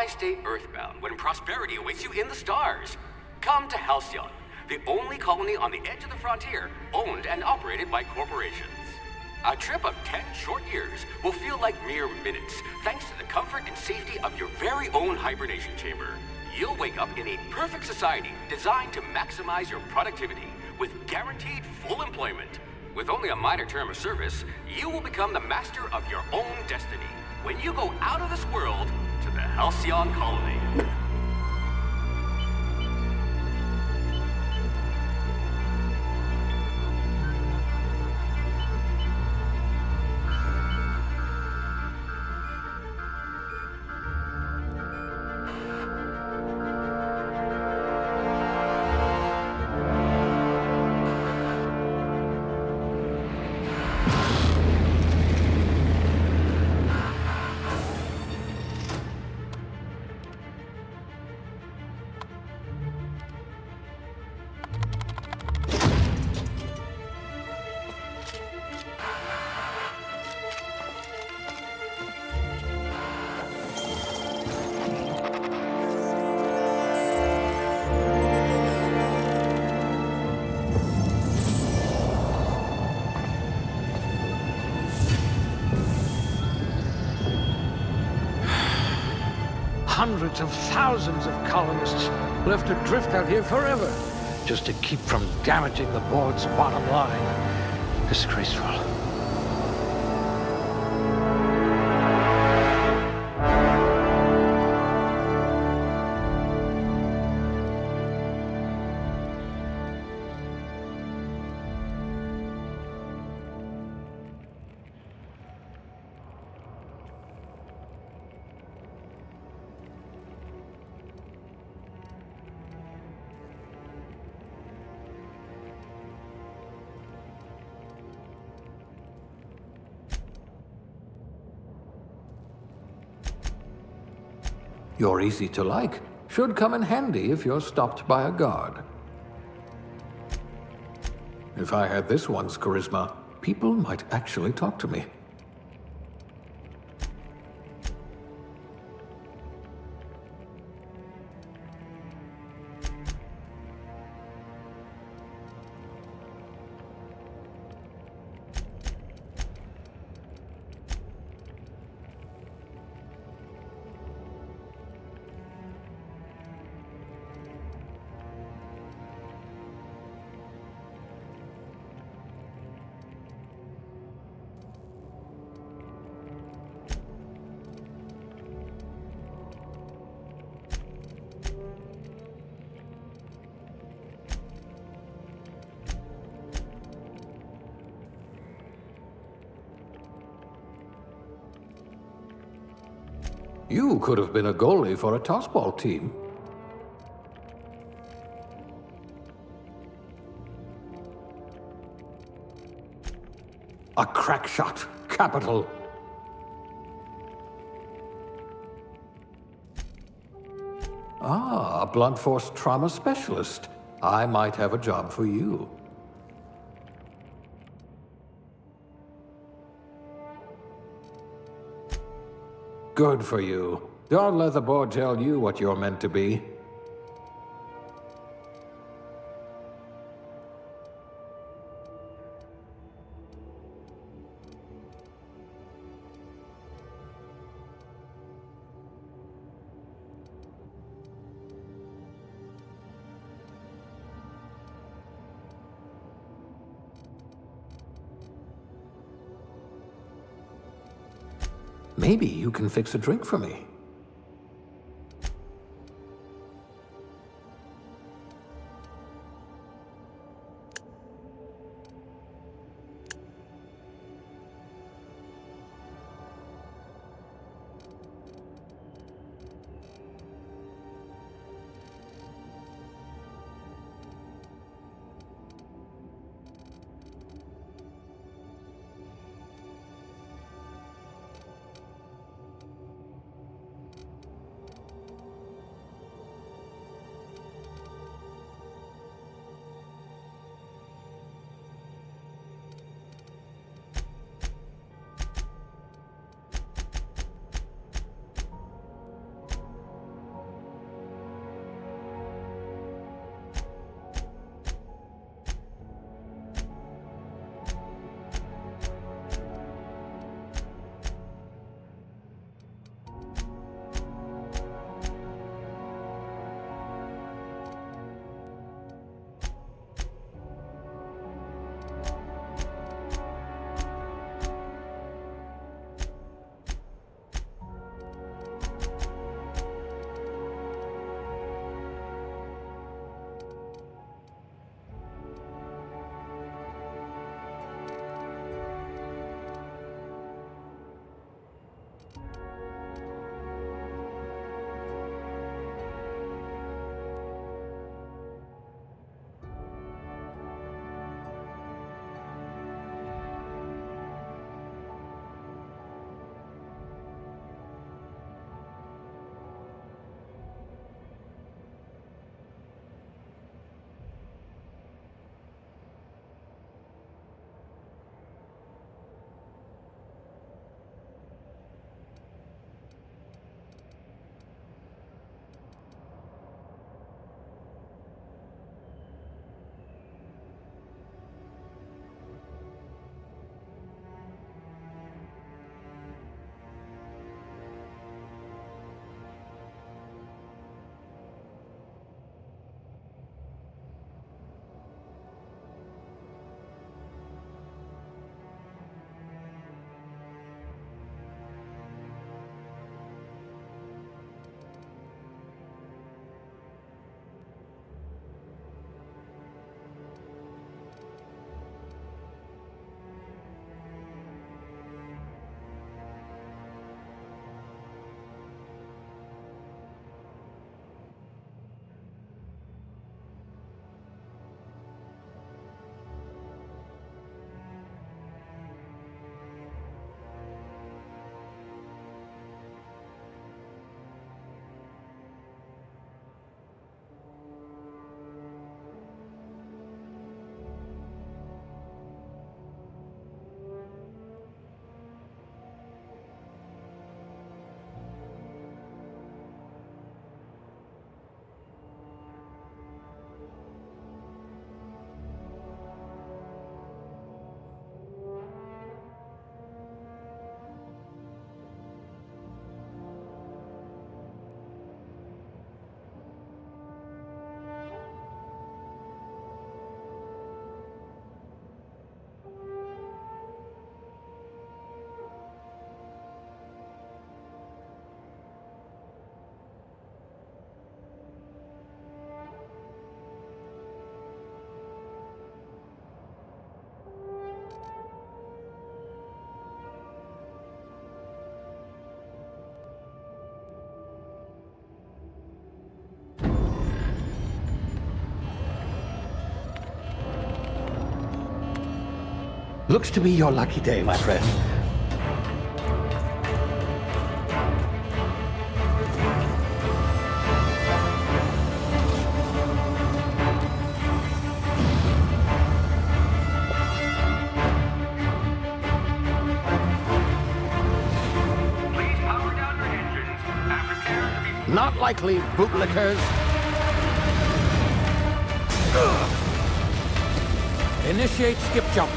Why stay earthbound when prosperity awaits you in the stars? Come to Halcyon, the only colony on the edge of the frontier, owned and operated by corporations. A trip of 10 short years will feel like mere minutes, thanks to the comfort and safety of your very own hibernation chamber. You'll wake up in a perfect society designed to maximize your productivity with guaranteed full employment. With only a minor term of service, you will become the master of your own destiny when you go out of this world to the Halcyon colony. Hundreds of thousands of colonists left adrift out here forever, just to keep from damaging the board's bottom line. Disgraceful. You're easy to like. Should come in handy if you're stopped by a guard. If I had this one's charisma, people might actually talk to me. You could have been a goalie for a tossball team. A crack shot. Capital. Ah, a blunt force trauma specialist. I might have a job for you. Good for you. Don't let the board tell you what you're meant to be. Maybe you can fix a drink for me. Looks to be your lucky day, my friend. Please power down your engines and prepare to be... Not likely, bootlickers. Initiate skip jump.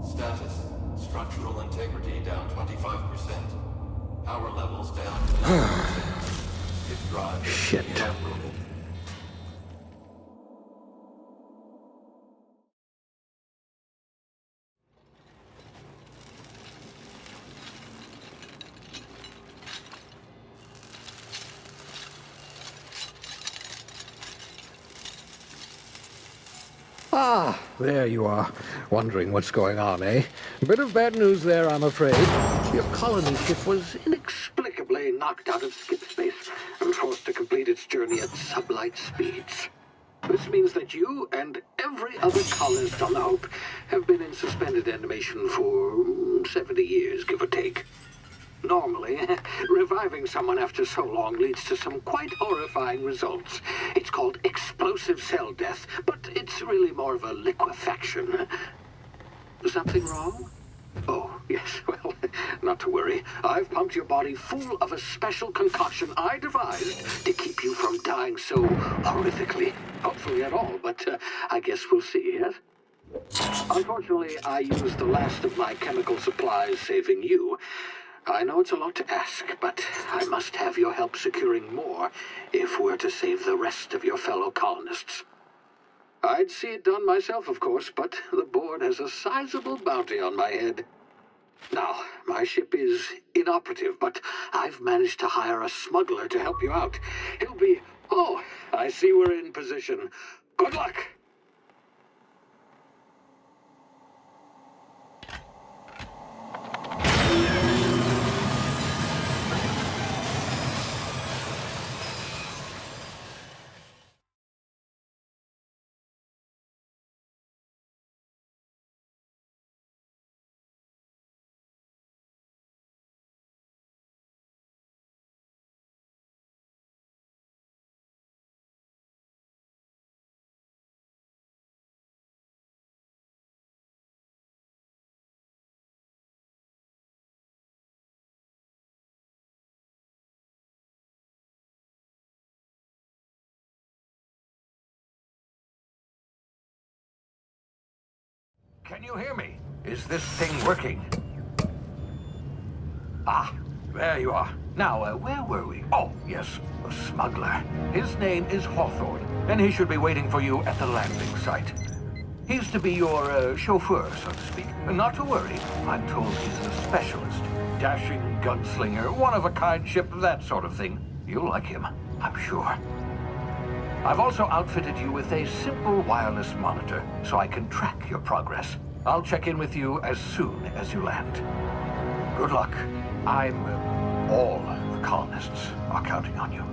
Status. Structural integrity down 25%. Power levels down 10%. His drive is Shit. inoperable. Ah, there you are. Wondering what's going on, eh? A bit of bad news there, I'm afraid. Your colony ship was inexplicably knocked out of skip space and forced to complete its journey at sublight speeds. This means that you and every other colonist on the Hope have been in suspended animation for 70 years, give or take. Normally, reviving someone after so long leads to some quite horrifying results. It's called explosive cell death, but it's really more of a liquefaction. Something wrong? Oh, yes, well, not to worry. I've pumped your body full of a special concoction I devised to keep you from dying so horrifically. Hopefully at all, but I guess we'll see, yes? Unfortunately, I used the last of my chemical supplies saving you. I know it's a lot to ask, but I must have your help securing more if we're to save the rest of your fellow colonists. I'd see it done myself, of course, but the board has a sizable bounty on my head. Now, my ship is inoperative, but I've managed to hire a smuggler to help you out. He'll be... Oh, I see we're in position. Good luck! Can you hear me? Is this thing working? Ah, there you are. Now, where were we? Oh, yes, the smuggler. His name is Hawthorne, and he should be waiting for you at the landing site. He's to be your chauffeur, so to speak. Not to worry, I'm told he's a specialist. Dashing gunslinger, one-of-a-kind ship, that sort of thing. You'll like him, I'm sure. I've also outfitted you with a simple wireless monitor, so I can track your progress. I'll check in with you as soon as you land. Good luck. All the colonists are counting on you.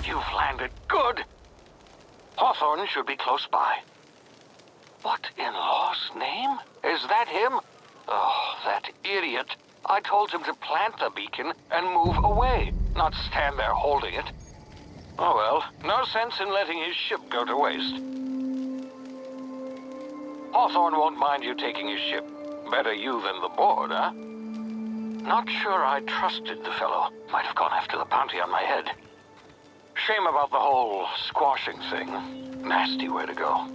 You've landed. Good. Hawthorne should be close by. What in law's name? Is that him? Oh, that idiot. I told him to plant the beacon and move away, not stand there holding it. Oh well, no sense in letting his ship go to waste. Hawthorne won't mind you taking his ship. Better you than the board, huh? Not sure I trusted the fellow. Might have gone after the bounty on my head. Shame about the whole squashing thing. Nasty way to go.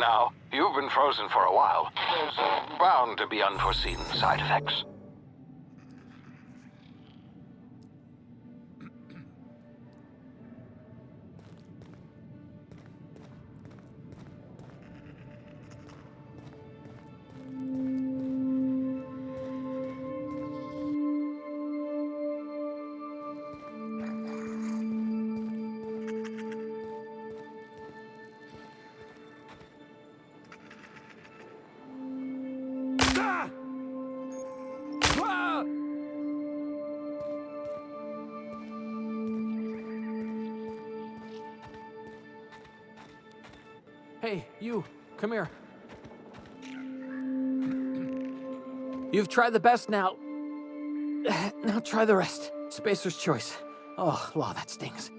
now. You've been frozen for a while. There's bound to be unforeseen side effects. Hey, you, come here. You've tried the best now. Now try the rest. Spacer's choice. Oh, law, that stings.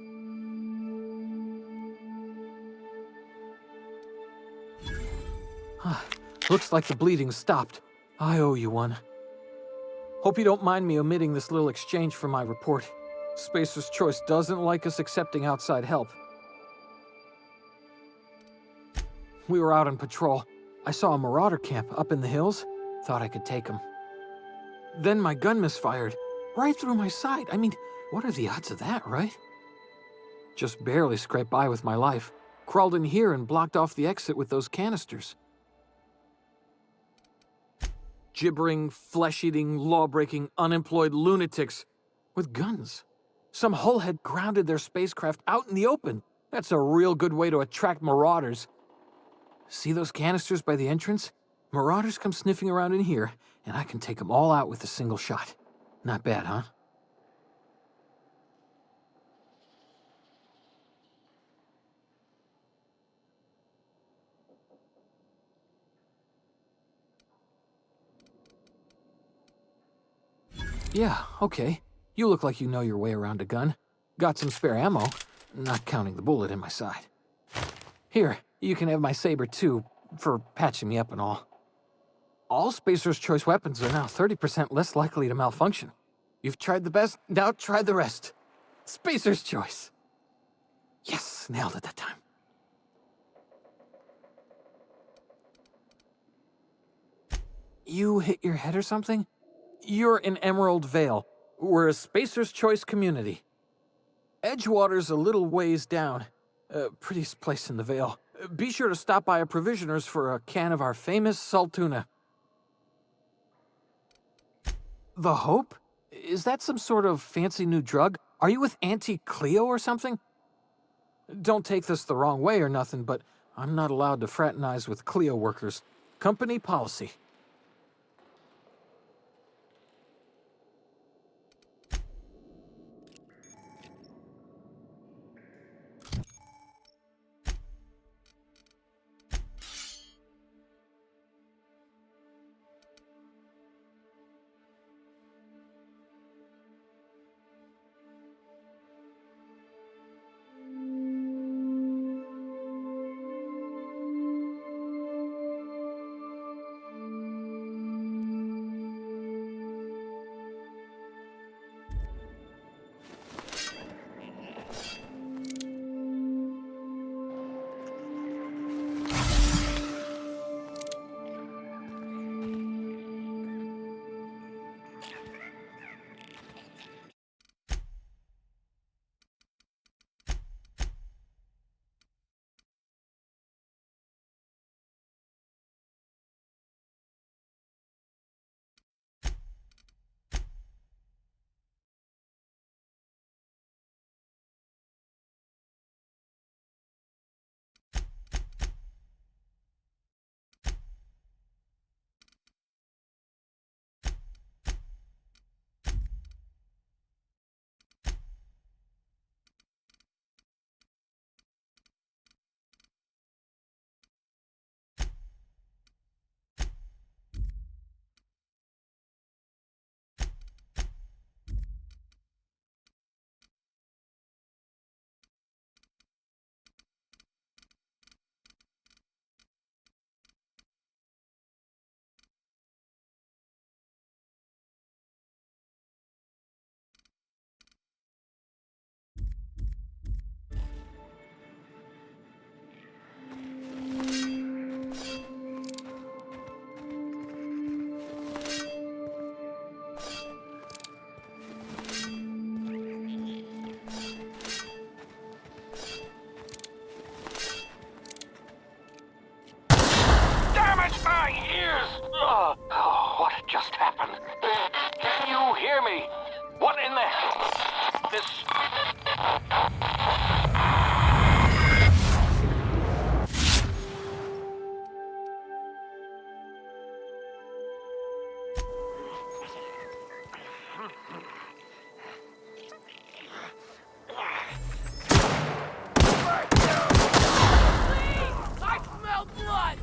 Looks like the bleeding stopped. I owe you one. Hope you don't mind me omitting this little exchange from my report. Spacer's choice doesn't like us accepting outside help. We were out on patrol. I saw a marauder camp up in the hills. Thought I could take them. Then my gun misfired. Right through my side. I mean, what are the odds of that, right? Just barely scraped by with my life. Crawled in here and blocked off the exit with those canisters. Gibbering, flesh-eating, law-breaking, unemployed lunatics with guns. Some hullhead grounded their spacecraft out in the open. That's a real good way to attract marauders. See those canisters by the entrance? Marauders come sniffing around in here, and I can take them all out with a single shot. Not bad, huh? Yeah, okay. You look like you know your way around a gun. Got some spare ammo, not counting the bullet in my side. Here, you can have my saber too, for patching me up and all. All Spacer's Choice weapons are now 30% less likely to malfunction. You've tried the best, now try the rest. Spacer's Choice. Yes, nailed it that time. You hit your head or something? You're in Emerald Vale. We're a Spacer's Choice community. Edgewater's a little ways down. Prettiest place in the Vale. Be sure to stop by a provisioner's for a can of our famous salt tuna. The Hope? Is that some sort of fancy new drug? Are you with Auntie Cleo or something? Don't take this the wrong way or nothing, but I'm not allowed to fraternize with Cleo workers. Company policy. I smell blood!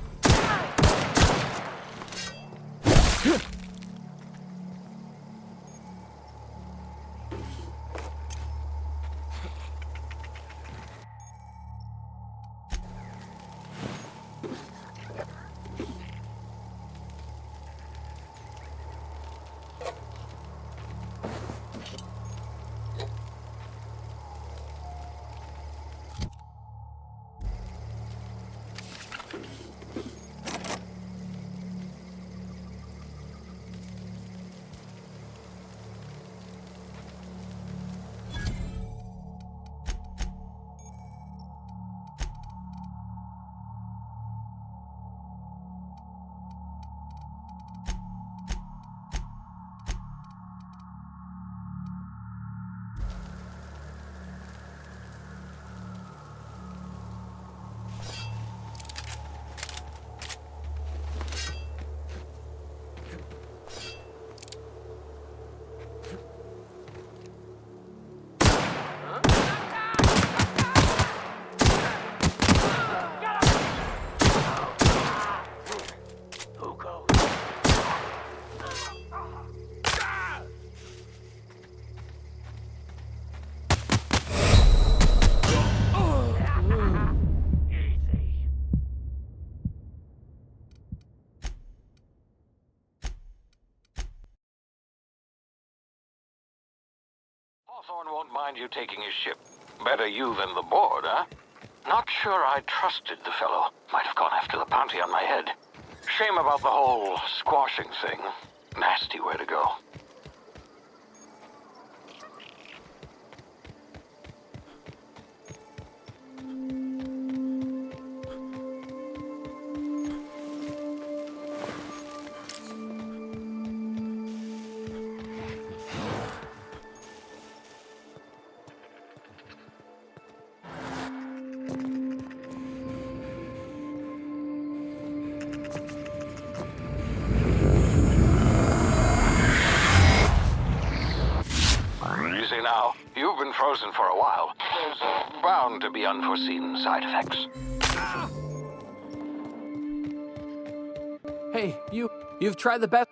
Hawthorne won't mind you taking his ship. Better you than the board, huh? Not sure I trusted the fellow. Might have gone after the bounty on my head. Shame about the whole squashing thing. Nasty way to go. Easy now. You've been frozen for a while. There's bound to be unforeseen side effects. Hey, you've tried the best.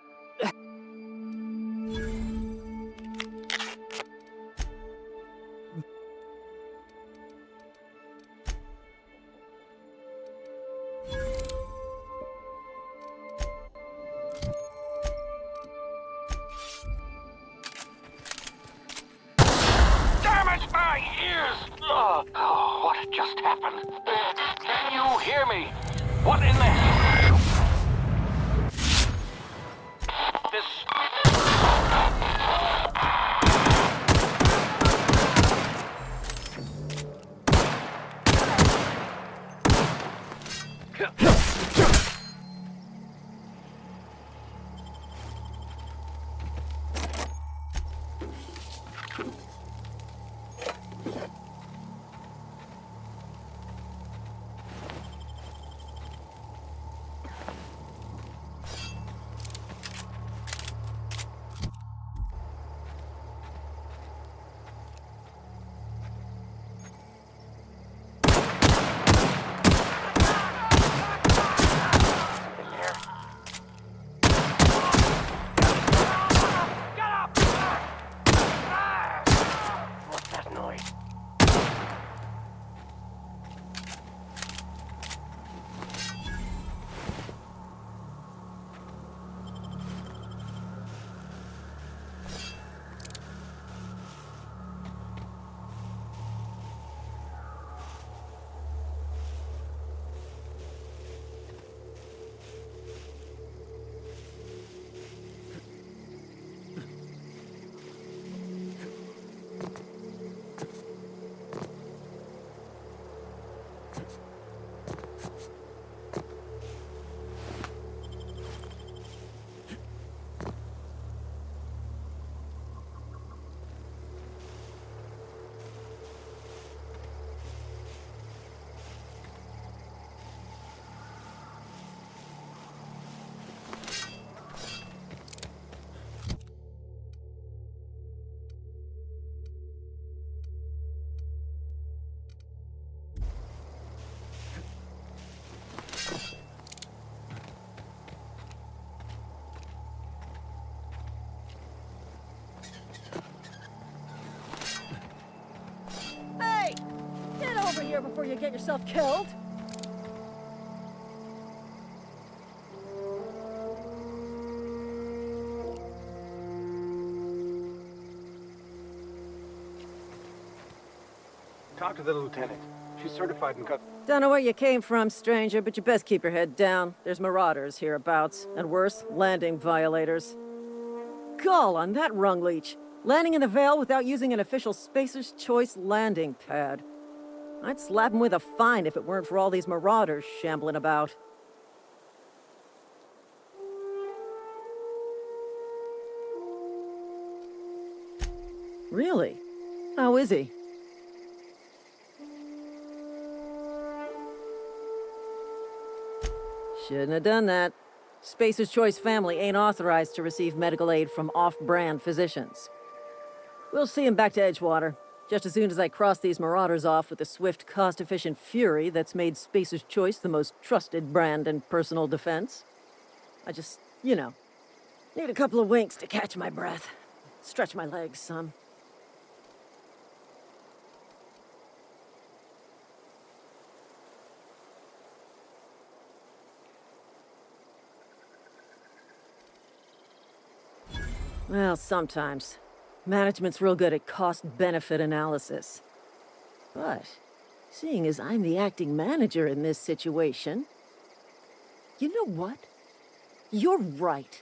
Damn it, my ears! Oh, what just happened? Can you hear me? What in the hell? here before you get yourself killed. Talk to the lieutenant. She's certified in cut. Don't know where you came from, stranger, but you best keep your head down. There's marauders hereabouts, and worse, landing violators. Gall on that rung leech. Landing in the Vale without using an official Spacer's Choice landing pad. I'd slap him with a fine if it weren't for all these marauders shambling about. Really? How is he? Shouldn't have done that. Spacer's Choice family ain't authorized to receive medical aid from off-brand physicians. We'll see him back to Edgewater, just as soon as I cross these marauders off with the swift, cost-efficient fury that's made Spacer's Choice the most trusted brand in personal defense. I just, need a couple of winks to catch my breath. Stretch my legs some. Well, sometimes. Management's real good at cost-benefit analysis. But, seeing as I'm the acting manager in this situation... You know what? You're right.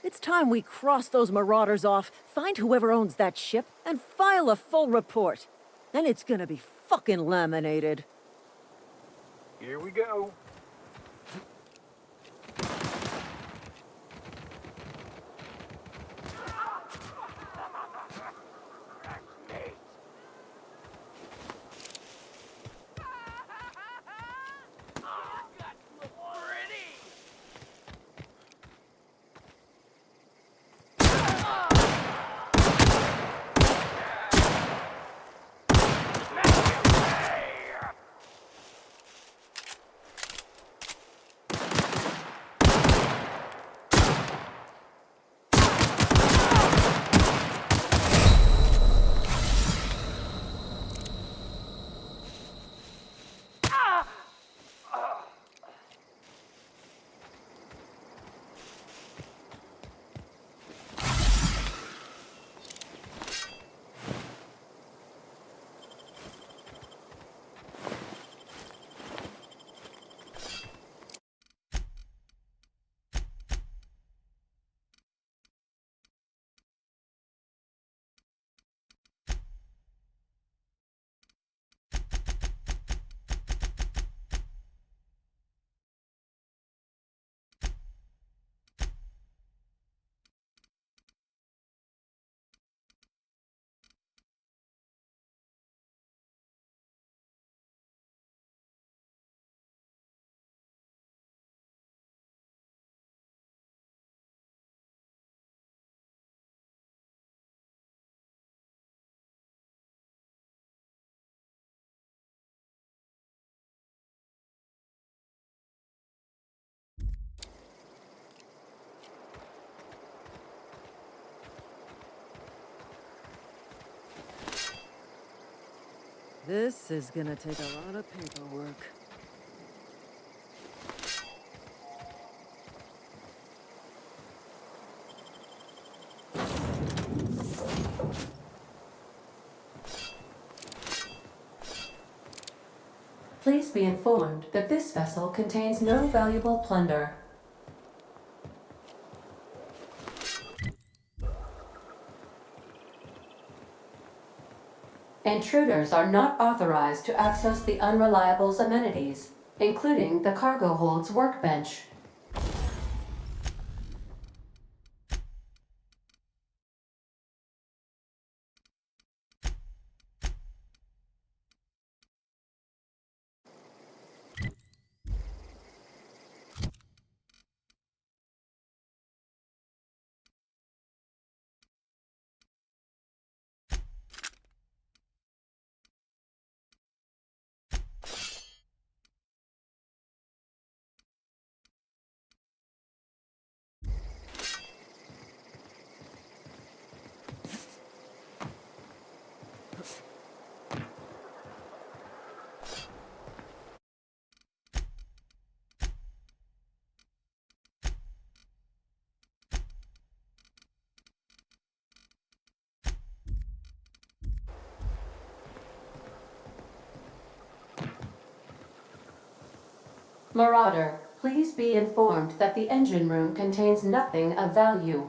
It's time we cross those marauders off, find whoever owns that ship, and file a full report. And it's gonna be fucking laminated. Here we go. This is gonna take a lot of paperwork. Please be informed that this vessel contains no valuable plunder. Intruders are not authorized to access the Unreliable's amenities, including the cargo hold's workbench. Marauder, please be informed that the engine room contains nothing of value.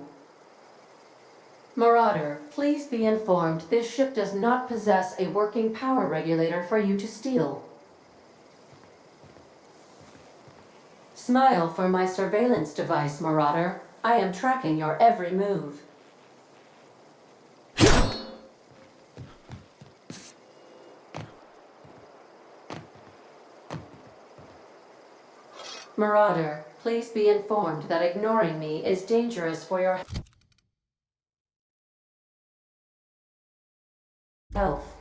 Marauder, please be informed this ship does not possess a working power regulator for you to steal. Smile for my surveillance device, Marauder. I am tracking your every move. Marauder, please be informed that ignoring me is dangerous for your health.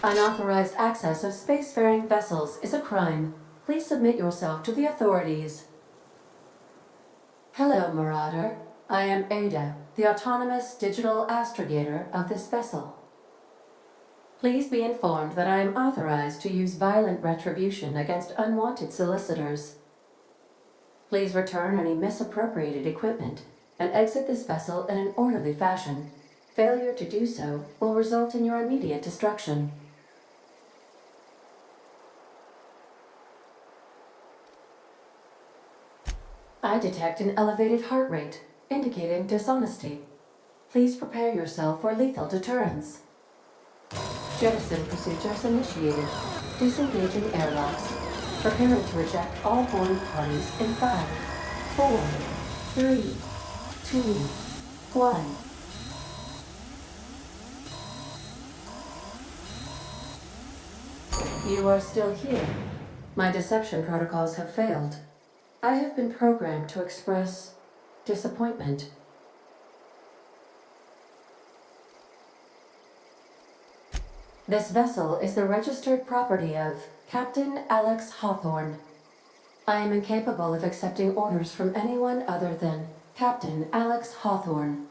Unauthorized access of spacefaring vessels is a crime. Please submit yourself to the authorities. Hello, Marauder. I am Ada, the autonomous digital astrogator of this vessel. Please be informed that I am authorized to use violent retribution against unwanted solicitors. Please return any misappropriated equipment and exit this vessel in an orderly fashion. Failure to do so will result in your immediate destruction. I detect an elevated heart rate, indicating dishonesty. Please prepare yourself for lethal deterrence. Jettison procedures initiated. Disengaging airlocks. Preparing to reject all boarding parties in 5, 4, 3, 2, 1. You are still here. My deception protocols have failed. I have been programmed to express disappointment. This vessel is the registered property of Captain Alex Hawthorne. I am incapable of accepting orders from anyone other than Captain Alex Hawthorne.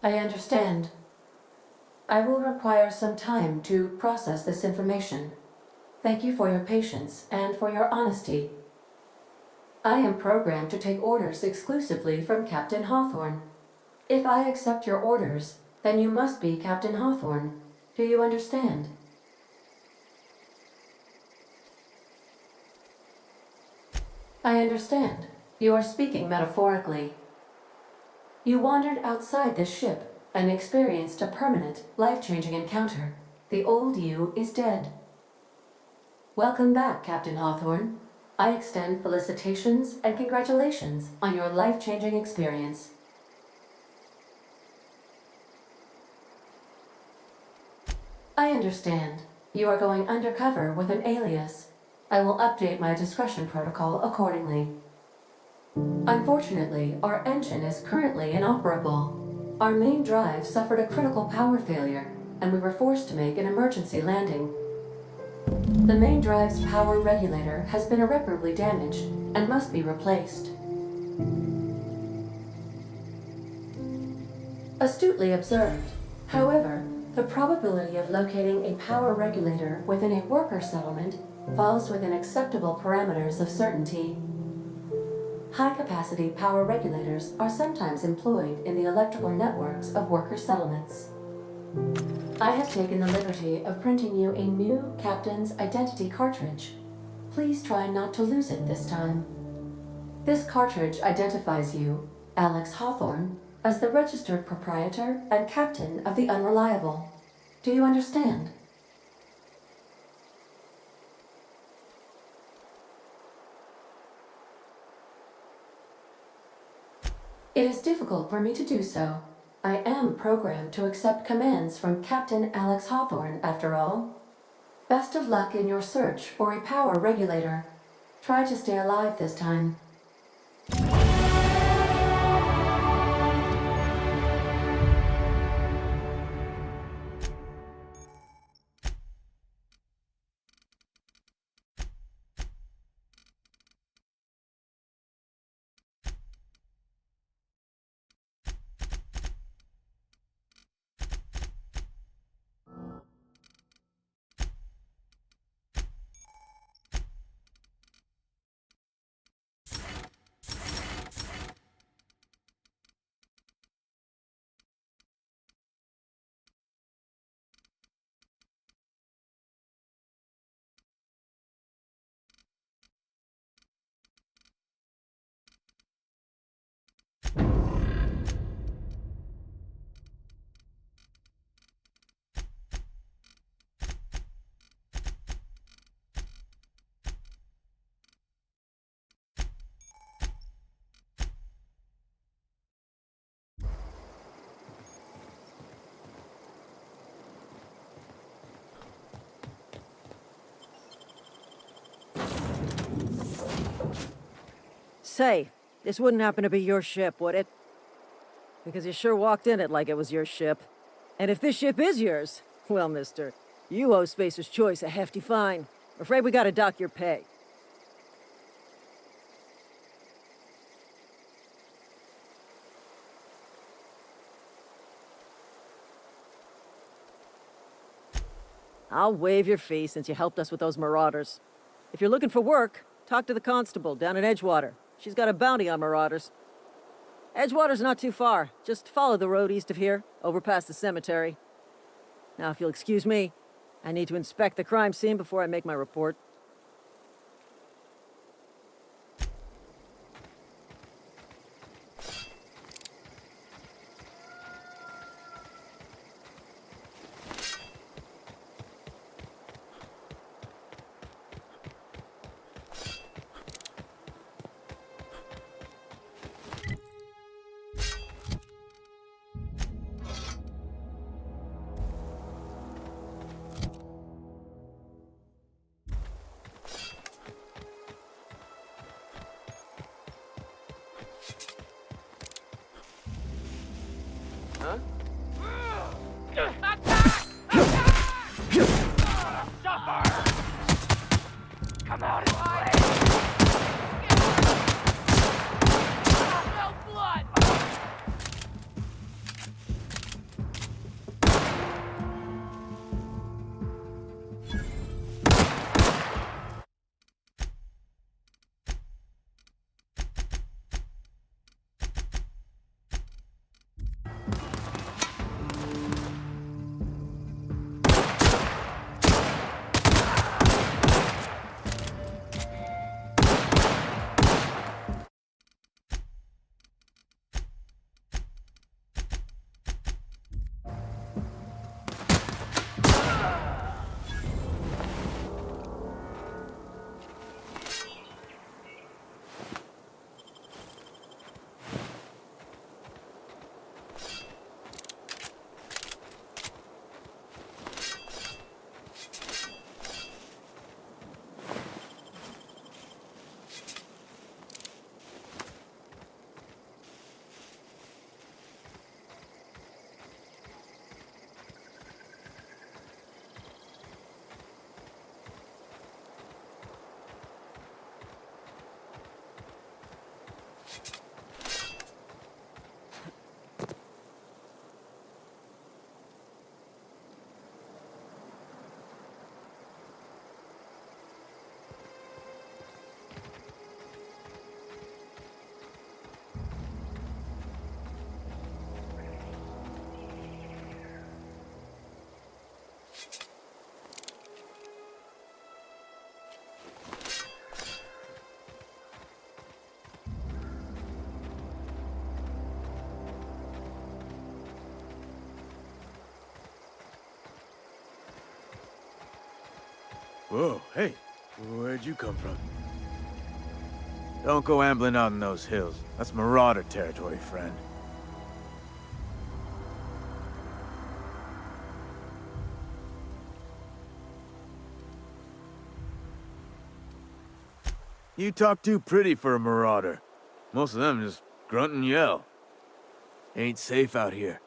I understand. I will require some time to process this information. Thank you for your patience and for your honesty. I am programmed to take orders exclusively from Captain Hawthorne. If I accept your orders, then you must be Captain Hawthorne. Do you understand? I understand. You are speaking metaphorically. You wandered outside this ship and experienced a permanent, life-changing encounter. The old you is dead. Welcome back, Captain Hawthorne. I extend felicitations and congratulations on your life-changing experience. I understand. You are going undercover with an alias. I will update my discretion protocol accordingly. Unfortunately, our engine is currently inoperable. Our main drive suffered a critical power failure, and we were forced to make an emergency landing. The main drive's power regulator has been irreparably damaged and must be replaced. Astutely observed. However, the probability of locating a power regulator within a worker settlement falls within acceptable parameters of certainty. High-capacity power regulators are sometimes employed in the electrical networks of worker settlements. I have taken the liberty of printing you a new Captain's Identity cartridge. Please try not to lose it this time. This cartridge identifies you, Alex Hawthorne, as the registered proprietor and captain of the Unreliable. Do you understand? It is difficult for me to do so. I am programmed to accept commands from Captain Alex Hawthorne, after all. Best of luck in your search for a power regulator. Try to stay alive this time. Say, this wouldn't happen to be your ship, would it? Because you sure walked in it like it was your ship. And if this ship is yours, well, mister, you owe Spacer's Choice a hefty fine. Afraid we gotta dock your pay. I'll waive your fee since you helped us with those marauders. If you're looking for work, talk to the constable down at Edgewater. She's got a bounty on marauders. Edgewater's not too far. Just follow the road east of here, over past the cemetery. Now, if you'll excuse me, I need to inspect the crime scene before I make my report. Come out and play! Smell blood! Whoa, hey, where'd you come from? Don't go ambling out in those hills. That's marauder territory, friend. You talk too pretty for a marauder. Most of them just grunt and yell. Ain't safe out here.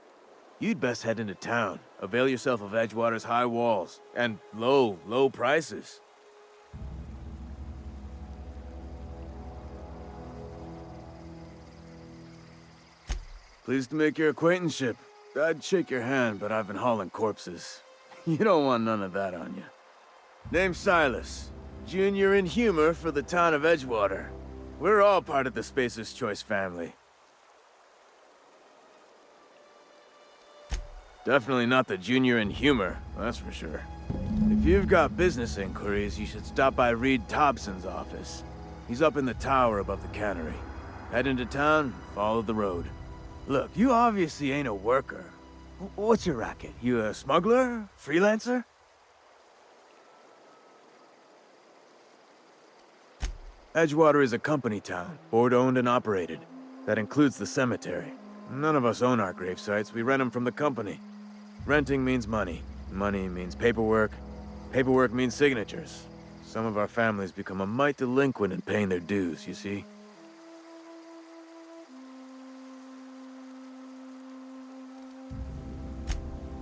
You'd best head into town. Avail yourself of Edgewater's high walls and low prices. Pleased to make your acquaintanceship. I'd shake your hand, but I've been hauling corpses. You don't want none of that on you. Name's Silas. Junior in humor for the town of Edgewater. We're all part of the Spacer's Choice family. Definitely not the junior in humor, that's for sure. If you've got business inquiries, you should stop by Reed Thompson's office. He's up in the tower above the cannery. Head into town, follow the road. Look, you obviously ain't a worker. What's your racket? You a smuggler? Freelancer? Edgewater is a company town, board-owned and operated. That includes the cemetery. None of us own our gravesites, we rent them from the company. Renting means money. Money means paperwork. Paperwork means signatures. Some of our families become a mite delinquent in paying their dues, you see?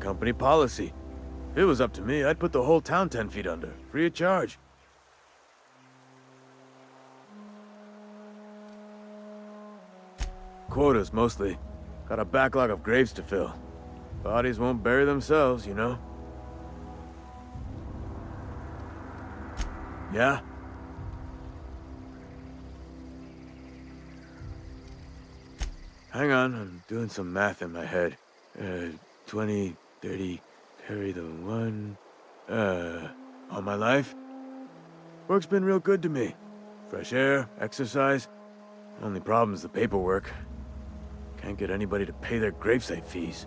Company policy. If it was up to me, I'd put the whole town 10 feet under, free of charge. Quotas, mostly. Got a backlog of graves to fill. Bodies won't bury themselves, you know? Yeah? Hang on, I'm doing some math in my head. 20, 30, carry the one... all my life? Work's been real good to me. Fresh air, exercise. Only problem's the paperwork. Can't get anybody to pay their gravesite fees.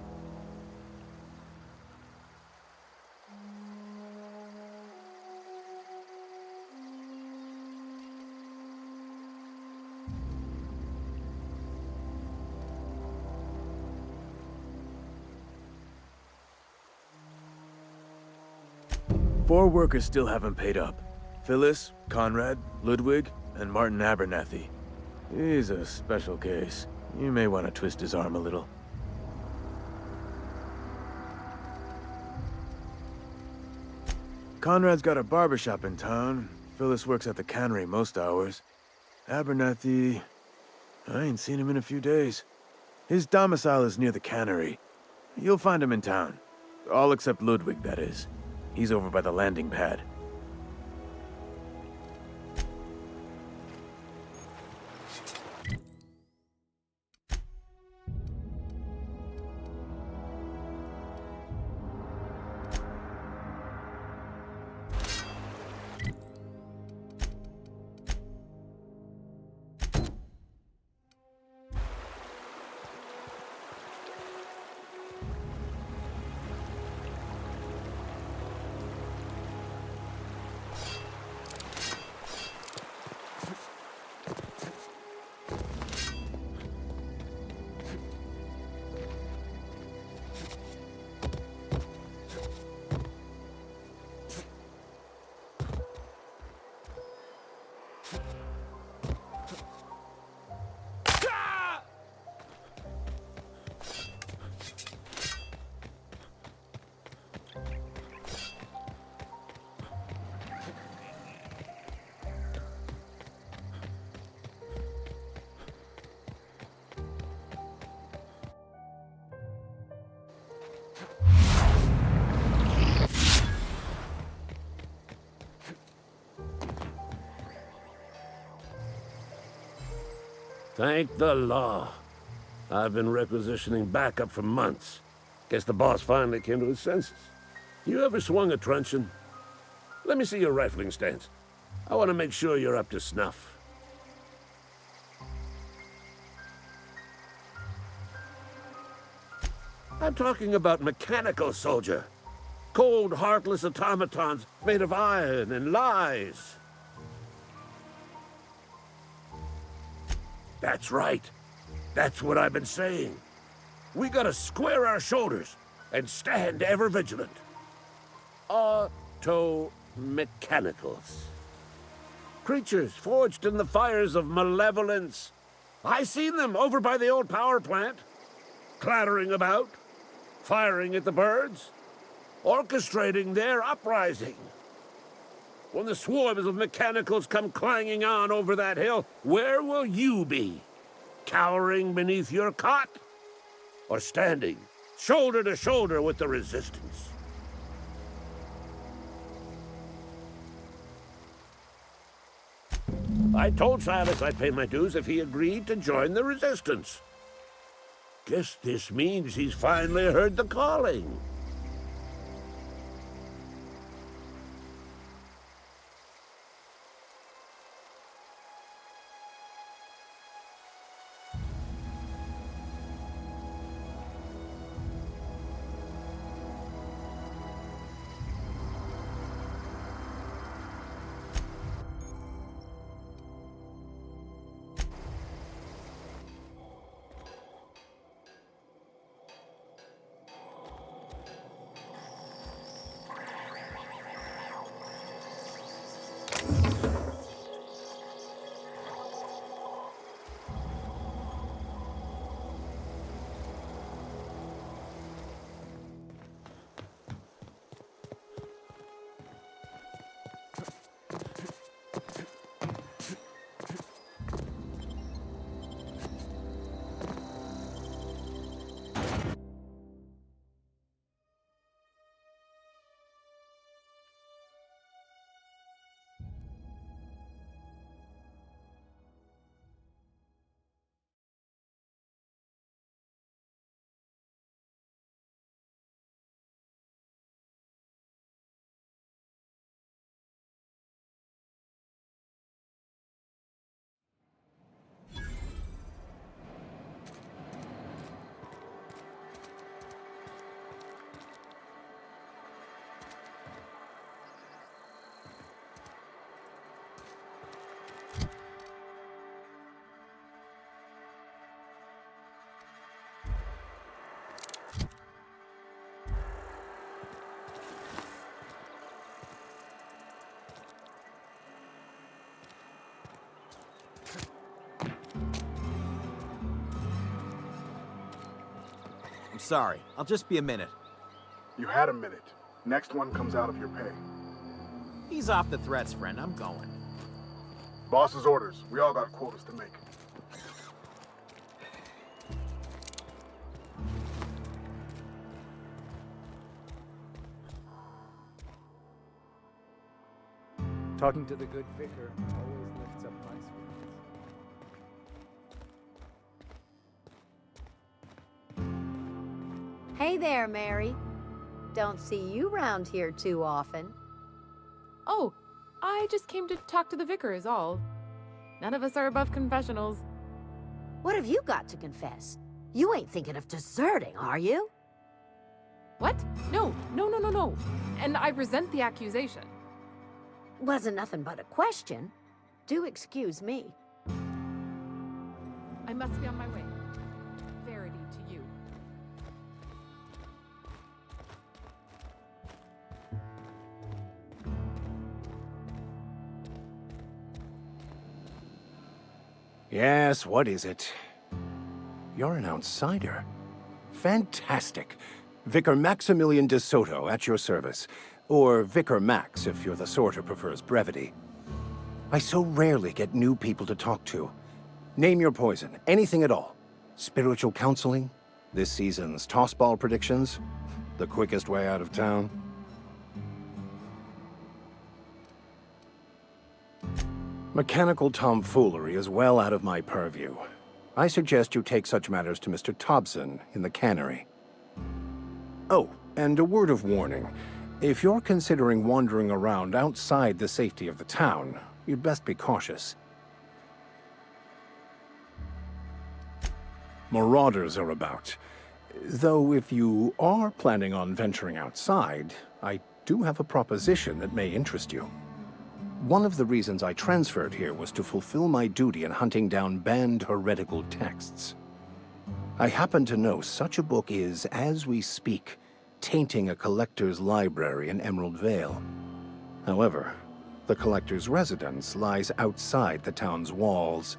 Four workers still haven't paid up. Phyllis, Conrad, Ludwig, and Martin Abernathy. He's a special case. You may want to twist his arm a little. Conrad's got a barbershop in town. Phyllis works at the cannery most hours. Abernathy... I ain't seen him in a few days. His domicile is near the cannery. You'll find him in town. All except Ludwig, that is. He's over by the landing pad. Thank the law. I've been requisitioning backup for months. Guess the boss finally came to his senses. You ever swung a truncheon? Let me see your rifling stance. I want to make sure you're up to snuff. I'm talking about mechanical soldier. Cold, heartless automatons made of iron and lies. That's right. That's what I've been saying. We gotta square our shoulders and stand ever vigilant. Auto-mechanicals. Creatures forged in the fires of malevolence. I seen them over by the old power plant. Clattering about, firing at the birds, orchestrating their uprising. When the swarms of mechanicals come clanging on over that hill, where will you be? Cowering beneath your cot? Or standing, shoulder to shoulder with the resistance? I told Silas I'd pay my dues if he agreed to join the resistance. Guess this means he's finally heard the calling. sorry. I'll just be a minute. You had a minute. Next one comes out of your pay. Ease off the threats, friend. I'm going. Boss's orders. We all got quotas to make. Talking to the good vicar always lifts up my spirits. Hey there, Mary. Don't see you round here too often. Oh, I just came to talk to the vicar is all. None of us are above confessionals. What have you got to confess? You ain't thinking of deserting, are you? What? No. And I resent the accusation. Wasn't nothing but a question. Do excuse me. I must be on my way. Verity to you. Yes, what is it? You're an outsider. Fantastic. Vicar Maximilian de Soto at your service. Or Vicar Max, if you're the sort who prefers brevity. I so rarely get new people to talk to. Name your poison, anything at all. Spiritual counseling? This season's tossball predictions? The quickest way out of town? Mechanical tomfoolery is well out of my purview. I suggest you take such matters to Mr. Thompson in the cannery. Oh, and a word of warning. If you're considering wandering around outside the safety of the town, you'd best be cautious. Marauders are about. Though if you are planning on venturing outside, I do have a proposition that may interest you. One of the reasons I transferred here was to fulfill my duty in hunting down banned heretical texts. I happen to know such a book is, as we speak, tainting a collector's library in Emerald Vale. However, the collector's residence lies outside the town's walls.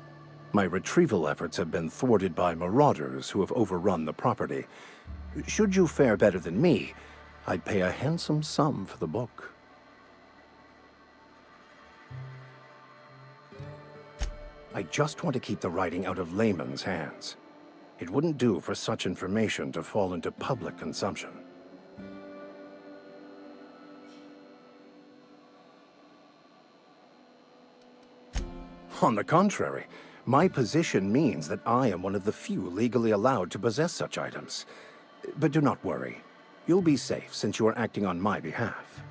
My retrieval efforts have been thwarted by marauders who have overrun the property. Should you fare better than me, I'd pay a handsome sum for the book. I just want to keep the writing out of layman's hands. It wouldn't do for such information to fall into public consumption. On the contrary, my position means that I am one of the few legally allowed to possess such items. But do not worry. You'll be safe since you are acting on my behalf.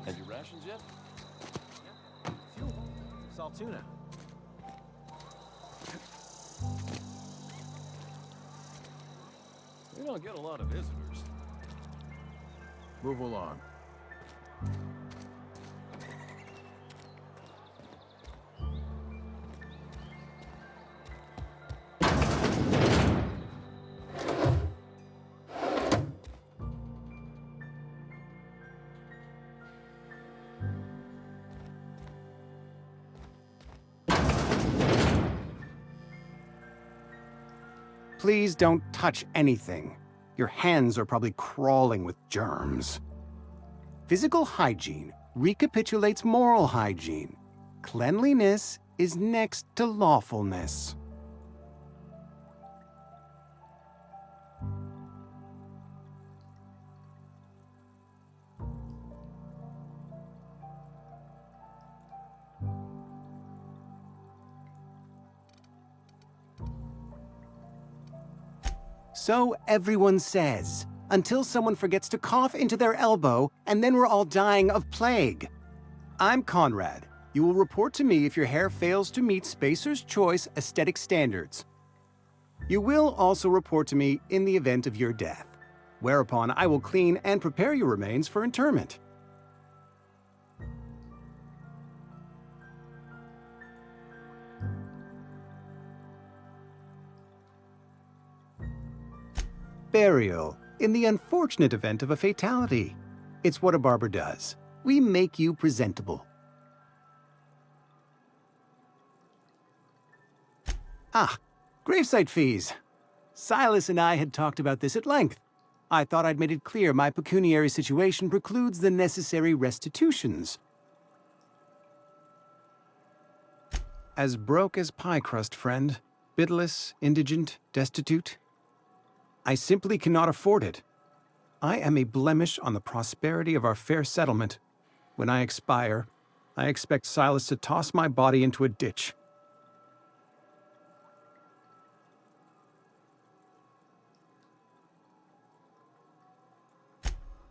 Have you rations yet? Fuel. Salt tuna. We don't get a lot of visitors. Move along. Please don't touch anything. Your hands are probably crawling with germs. Physical hygiene recapitulates moral hygiene. Cleanliness is next to lawfulness. So everyone says, until someone forgets to cough into their elbow, and then we're all dying of plague. I'm Conrad. You will report to me if your hair fails to meet Spacer's Choice aesthetic standards. You will also report to me in the event of your death, whereupon I will clean and prepare your remains for interment. Burial, in the unfortunate event of a fatality. It's what a barber does. We make you presentable. Ah, gravesite fees. Silas and I had talked about this at length. I thought I'd made it clear my pecuniary situation precludes the necessary restitutions. As broke as pie crust, friend. Bidless, indigent, destitute. I simply cannot afford it. I am a blemish on the prosperity of our fair settlement. When I expire, I expect Silas to toss my body into a ditch.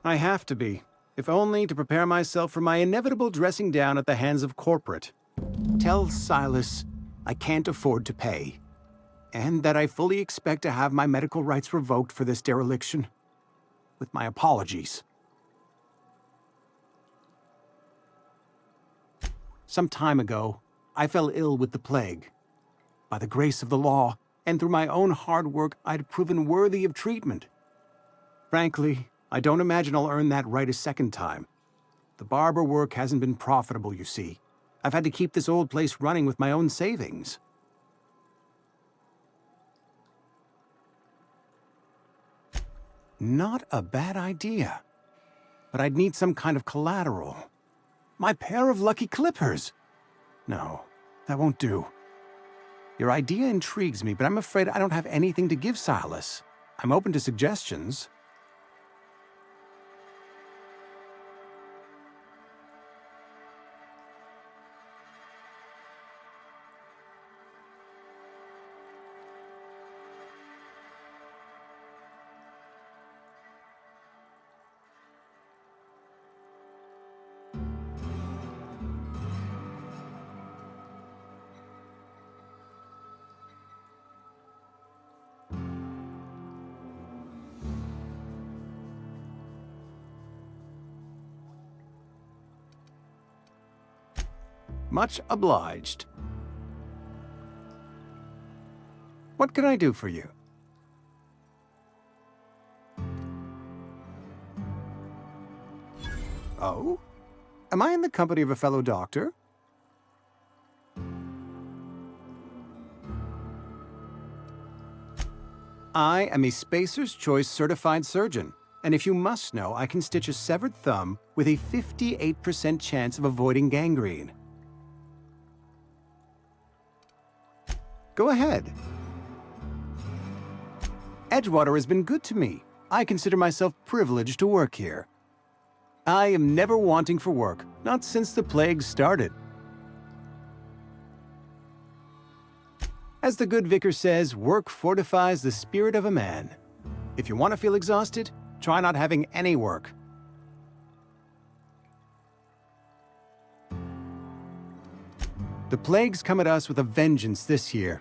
I have to be, if only to prepare myself for my inevitable dressing down at the hands of corporate. Tell Silas I can't afford to pay, and that I fully expect to have my medical rights revoked for this dereliction. With my apologies. Some time ago, I fell ill with the plague. By the grace of the law, and through my own hard work, I'd proven worthy of treatment. Frankly, I don't imagine I'll earn that right a second time. The barber work hasn't been profitable, you see. I've had to keep this old place running with my own savings. Not a bad idea. But I'd need some kind of collateral. My pair of lucky clippers! No, that won't do. Your idea intrigues me, but I'm afraid I don't have anything to give Silas. I'm open to suggestions. Much obliged. What can I do for you? Oh? Am I in the company of a fellow doctor? I am a Spacer's Choice certified surgeon, and if you must know, I can stitch a severed thumb with a 58% chance of avoiding gangrene. Go ahead. Edgewater has been good to me. I consider myself privileged to work here. I am never wanting for work, not since the plague started. As the good vicar says, work fortifies the spirit of a man. If you want to feel exhausted, try not having any work. The plague's come at us with a vengeance this year.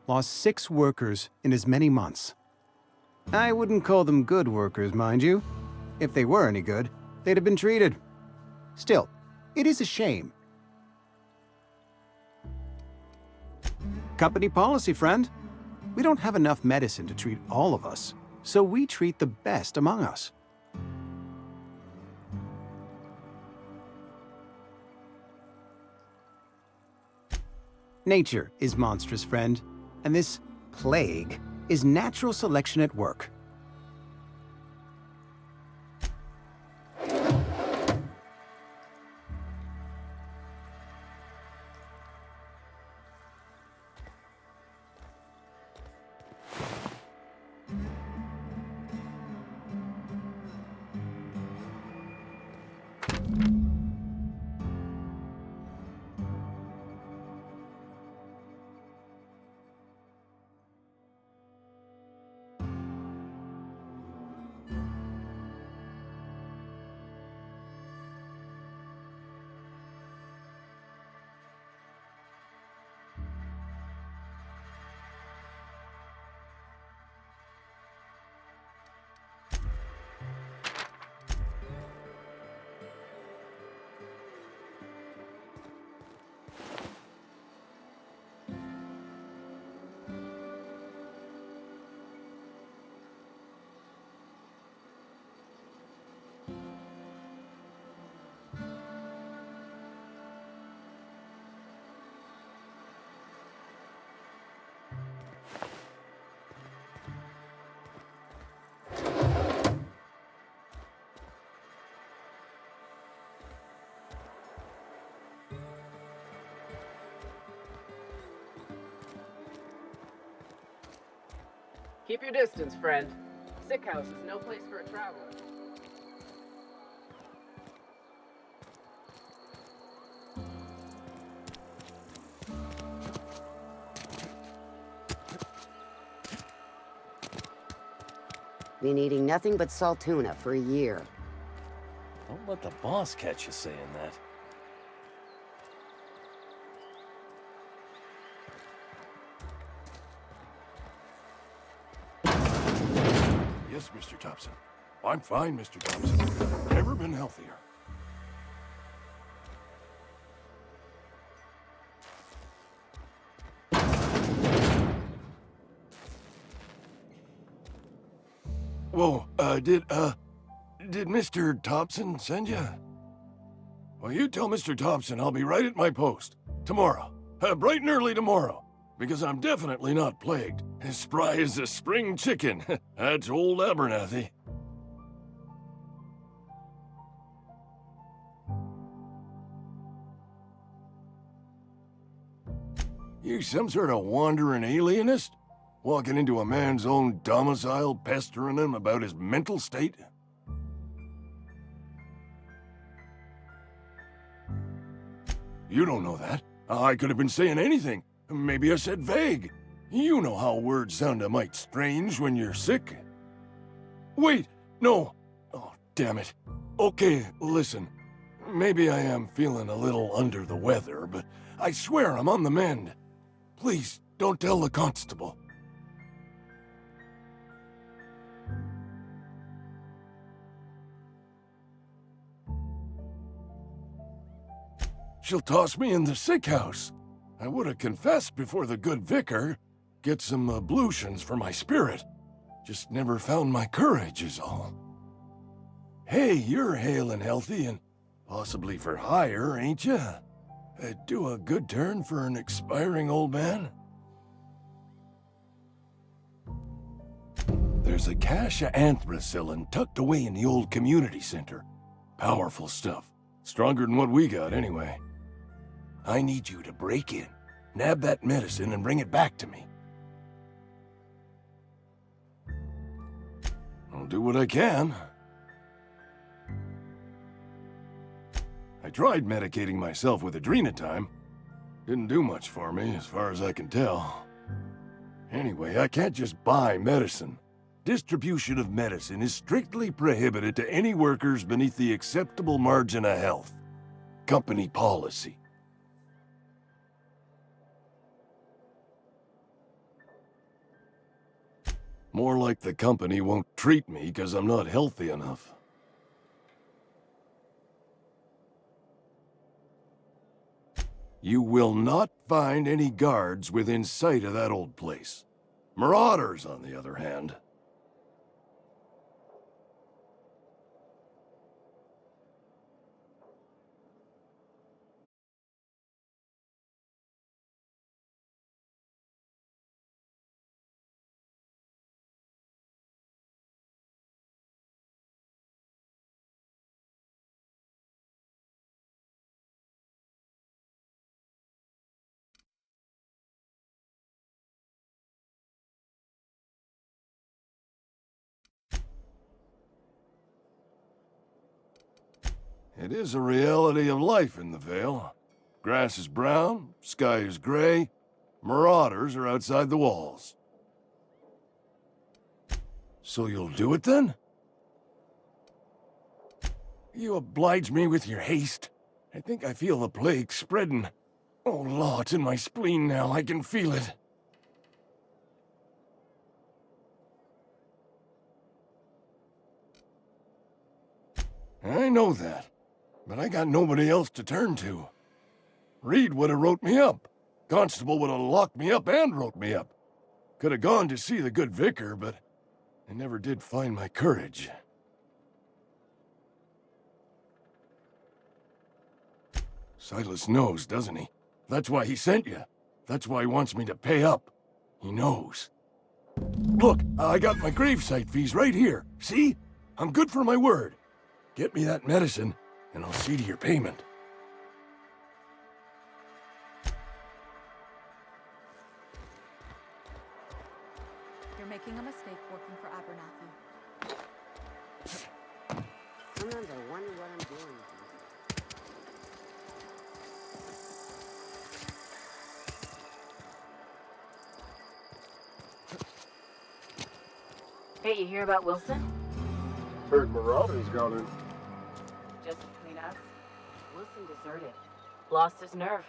Lost 6 workers in as many months. I wouldn't call them good workers, mind you. If they were any good, they'd have been treated. Still, it is a shame. Company policy, friend. We don't have enough medicine to treat all of us, so we treat the best among us. Nature is monstrous, friend, and this plague is natural selection at work. Keep your distance, friend. Sick house is no place for a traveler. Been eating nothing but salt tuna for a year. Don't let the boss catch you saying that. Yes, Mr. Thompson. I'm fine, Mr. Thompson. Never been healthier. Whoa, did Mr. Thompson send you? Well, you tell Mr. Thompson I'll be right at my post. Tomorrow. Bright and early tomorrow. Because I'm definitely not plagued. As spry as a spring chicken. That's old Abernathy. You some sort of wandering alienist? Walking into a man's own domicile, pestering him about his mental state? You don't know that. I could have been saying anything. Maybe I said vague. You know how words sound a mite strange when you're sick. Wait, no. Oh, damn it. Okay, listen. Maybe I am feeling a little under the weather, but I swear I'm on the mend. Please, don't tell the constable. She'll toss me in the sick house. I would have confessed before the good vicar. Get some ablutions for my spirit. Just never found my courage is all. Hey, you're hale and healthy and possibly for hire, ain't you? Do a good turn for an expiring old man? There's a cache of anthracillin tucked away in the old community center. Powerful stuff. Stronger than what we got, anyway. I need you to break in, nab that medicine, and bring it back to me. I'll do what I can. I tried medicating myself with adrenatime. Didn't do much for me, as far as I can tell. Anyway, I can't just buy medicine. Distribution of medicine is strictly prohibited to any workers beneath the acceptable margin of health. Company policy. More like the company won't treat me because I'm not healthy enough. You will not find any guards within sight of that old place. Marauders, on the other hand. It is a reality of life in the Vale. Grass is brown, sky is gray, marauders are outside the walls. So you'll do it then? You oblige me with your haste. I think I feel the plague spreading. Oh, law, it's in my spleen now. I can feel it. I know that, but I got nobody else to turn to. Reed would have wrote me up. Constable would have locked me up and wrote me up. Could have gone to see the good vicar, but I never did find my courage. Silas knows, doesn't he? That's why he sent you. That's why he wants me to pay up. He knows. Look, I got my gravesite fees right here. See? I'm good for my word. Get me that medicine, and I'll see to your payment. You're making a mistake working for Abernathy. Sometimes I wonder what I'm doing. Hey, you hear about Wilson? Heard Marauders got in. Just between us, Wilson deserted. Lost his nerve.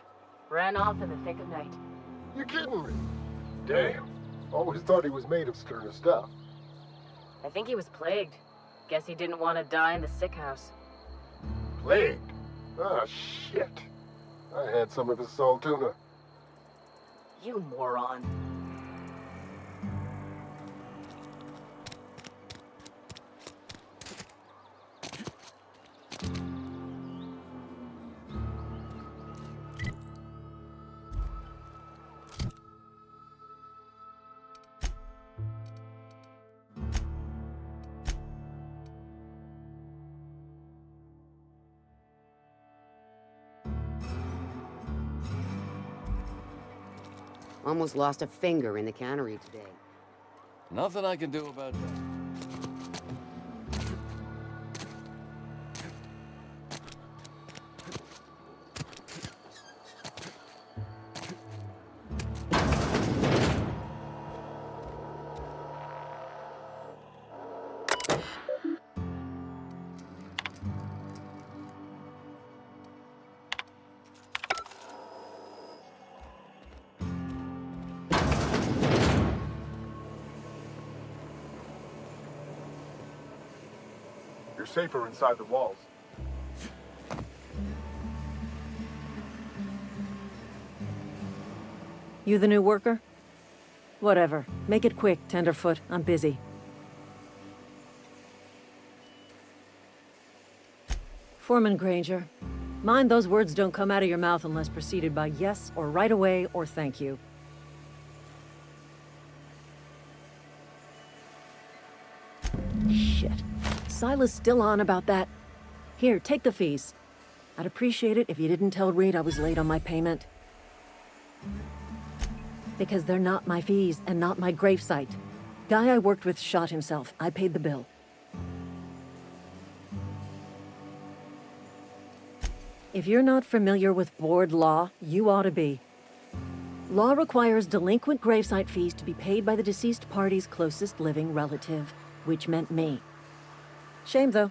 Ran off in the thick of night. You kidding me? Damn. Always thought he was made of sterner stuff. I think he was plagued. Guess he didn't want to die in the sick house. Plagued? Ah, shit. I had some of his salt tuna. You moron. Almost lost a finger in the cannery today. Nothing I can do about that. You're safer inside the walls. You the new worker? Whatever. Make it quick, Tenderfoot. I'm busy. Foreman Granger. Mind those words don't come out of your mouth unless preceded by yes or right away or thank you. Shit. Silas still on about that. Here, take the fees. I'd appreciate it if you didn't tell Reed I was late on my payment. Because they're not my fees and not my gravesite. Guy I worked with shot himself. I paid the bill. If you're not familiar with board law, you ought to be. Law requires delinquent gravesite fees to be paid by the deceased party's closest living relative, which meant me. Shame, though.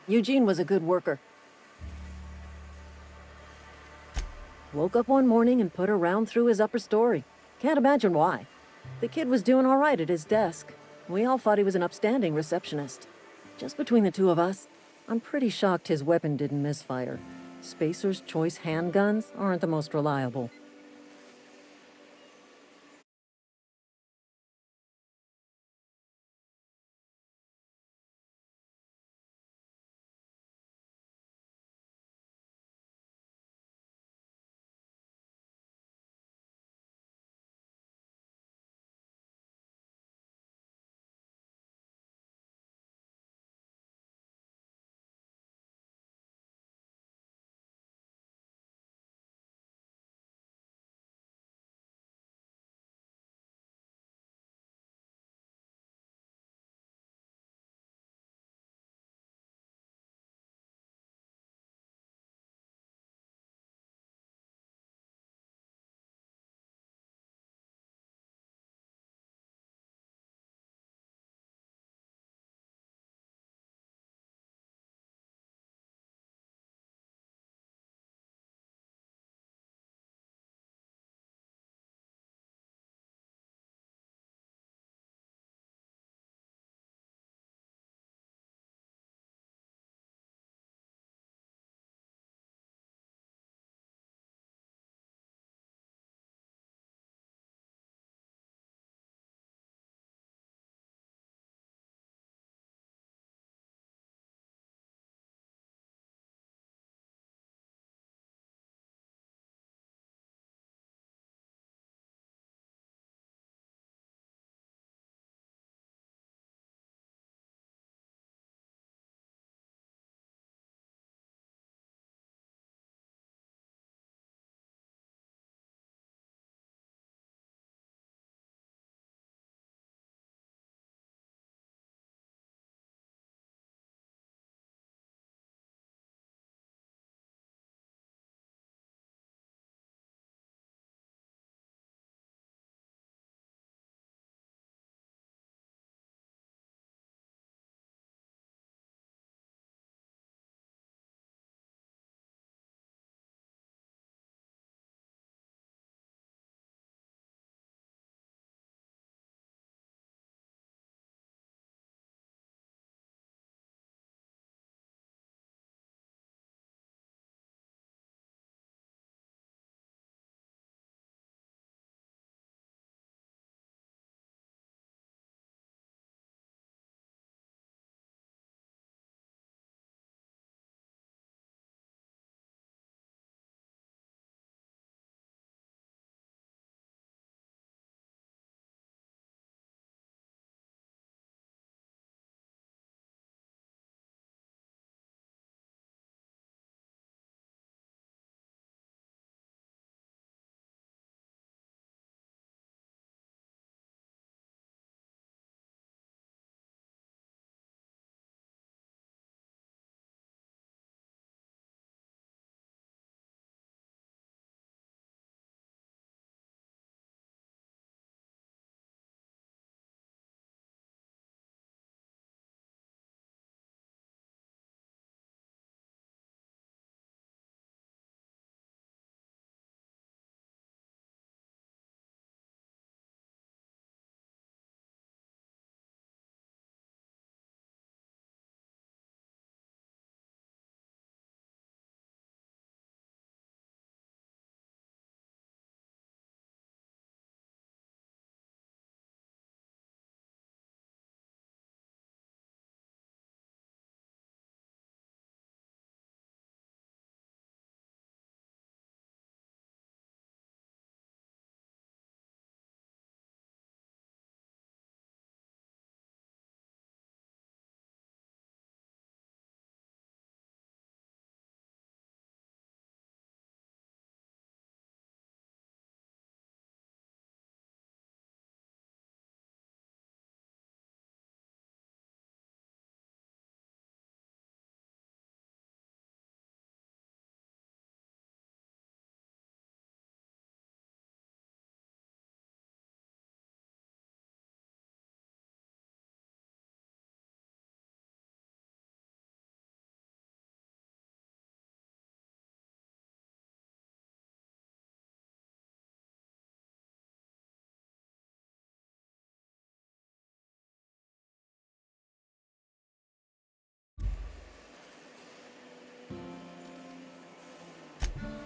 Eugene was a good worker. Woke up one morning and put a round through his upper story. Can't imagine why. The kid was doing all right at his desk. We all thought he was an upstanding receptionist. Just between the two of us, I'm pretty shocked his weapon didn't misfire. Spacer's Choice handguns aren't the most reliable.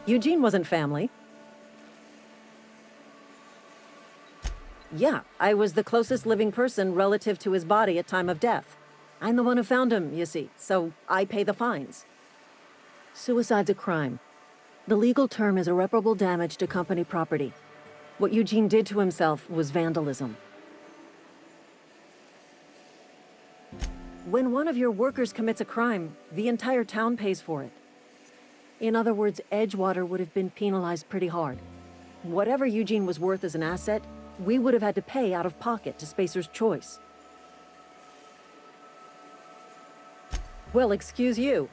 Eugene wasn't family. Yeah, I was the closest living person relative to his body at time of death. I'm the one who found him, you see, so I pay the fines. Suicide's a crime. The legal term is irreparable damage to company property. What Eugene did to himself was vandalism. When one of your workers commits a crime, the entire town pays for it. In other words, Edgewater would have been penalized pretty hard. Whatever Eugene was worth as an asset, we would have had to pay out of pocket to Spacer's Choice. Well, excuse you.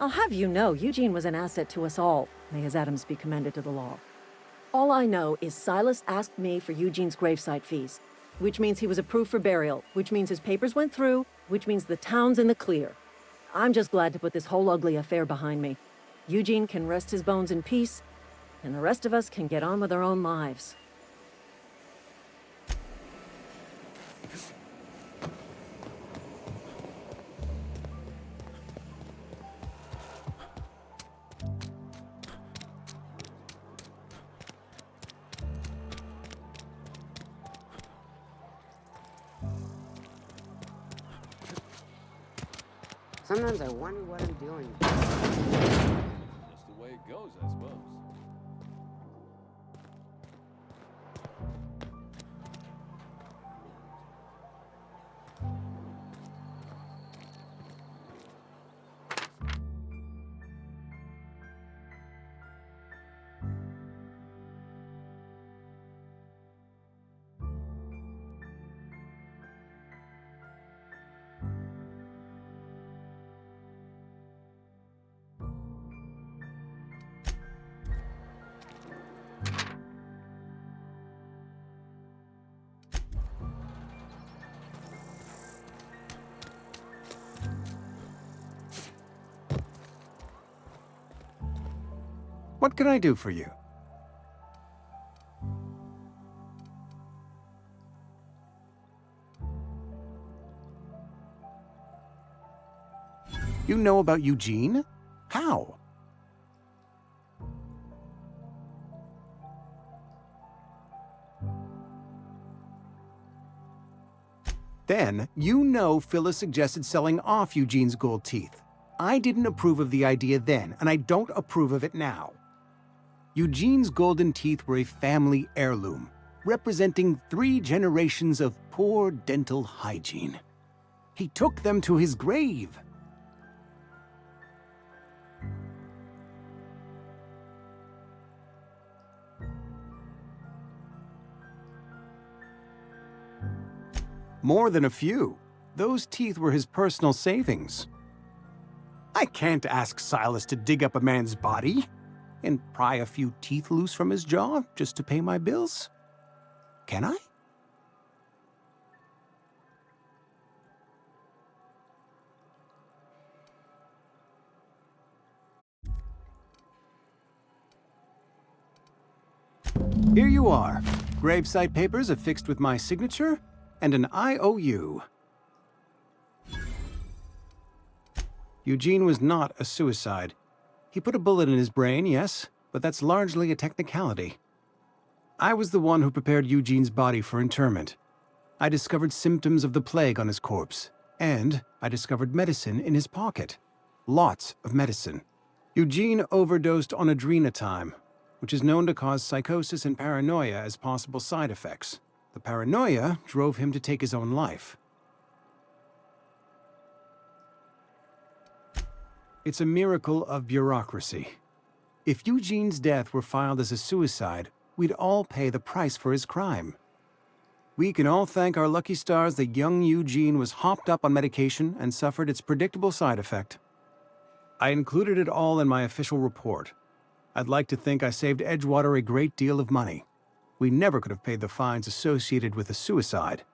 I'll have you know, Eugene was an asset to us all. May his atoms be commended to the law. All I know is Silas asked me for Eugene's gravesite fees, which means he was approved for burial, which means his papers went through, which means the town's in the clear. I'm just glad to put this whole ugly affair behind me. Eugene can rest his bones in peace, and the rest of us can get on with our own lives. Sometimes I wonder what I'm doing. Just the way it goes, I suppose. What can I do for you? You know about Eugene? How? Then, you know Phyllis suggested selling off Eugene's gold teeth. I didn't approve of the idea then, and I don't approve of it now. Eugene's golden teeth were a family heirloom, representing 3 generations of poor dental hygiene. He took them to his grave. More than a few. Those teeth were his personal savings. I can't ask Silas to dig up a man's body and pry a few teeth loose from his jaw just to pay my bills. Can I? Here you are. Gravesite papers affixed with my signature and an IOU. Eugene was not a suicide. He put a bullet in his brain, yes, but that's largely a technicality. I was the one who prepared Eugene's body for interment. I discovered symptoms of the plague on his corpse, and I discovered medicine in his pocket. Lots of medicine. Eugene overdosed on adrenatime, which is known to cause psychosis and paranoia as possible side effects. The paranoia drove him to take his own life. It's a miracle of bureaucracy. If Eugene's death were filed as a suicide, we'd all pay the price for his crime. We can all thank our lucky stars that young Eugene was hopped up on medication and suffered its predictable side effect. I included it all in my official report. I'd like to think I saved Edgewater a great deal of money. We never could have paid the fines associated with a suicide.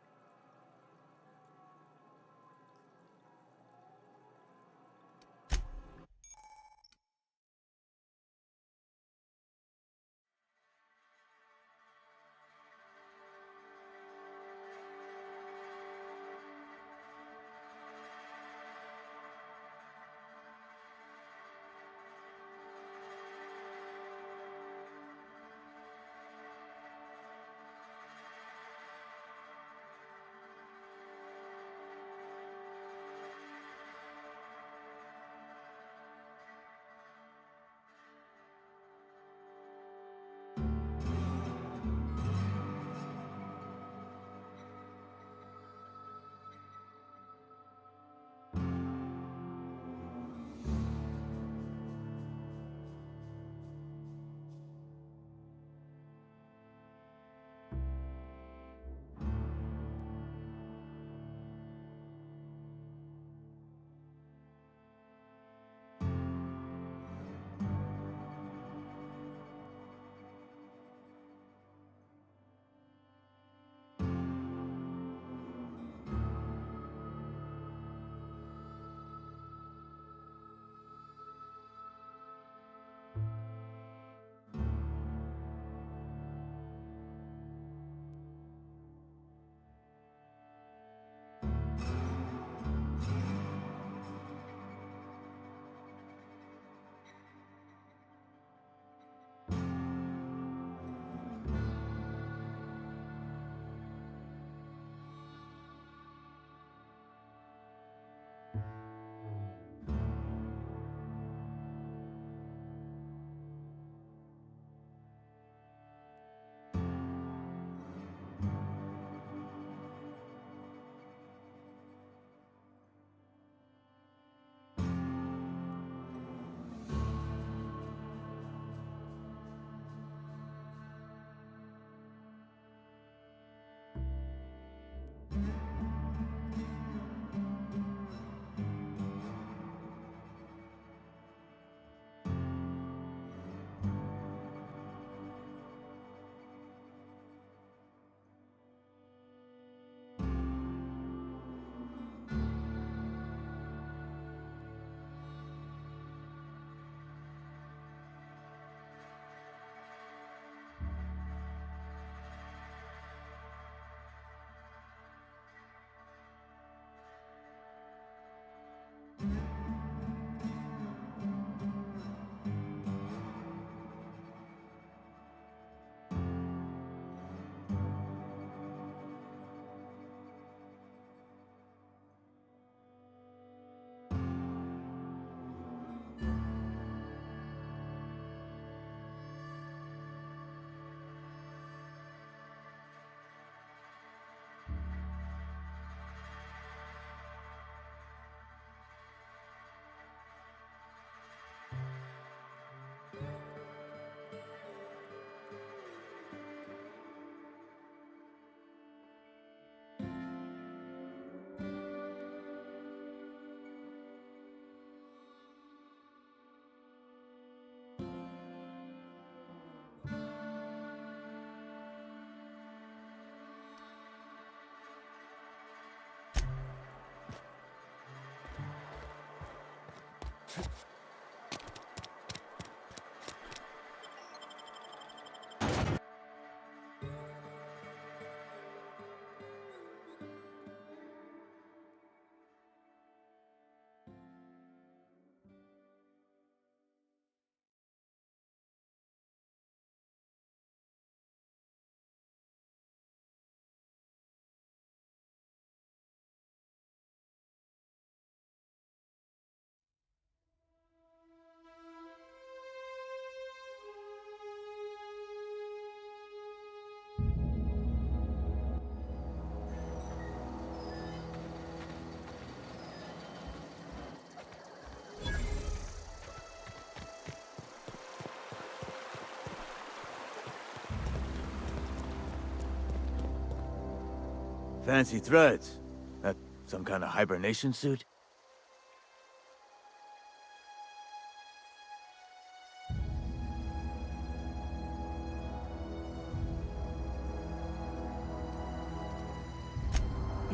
Fancy threads. That some kind of hibernation suit?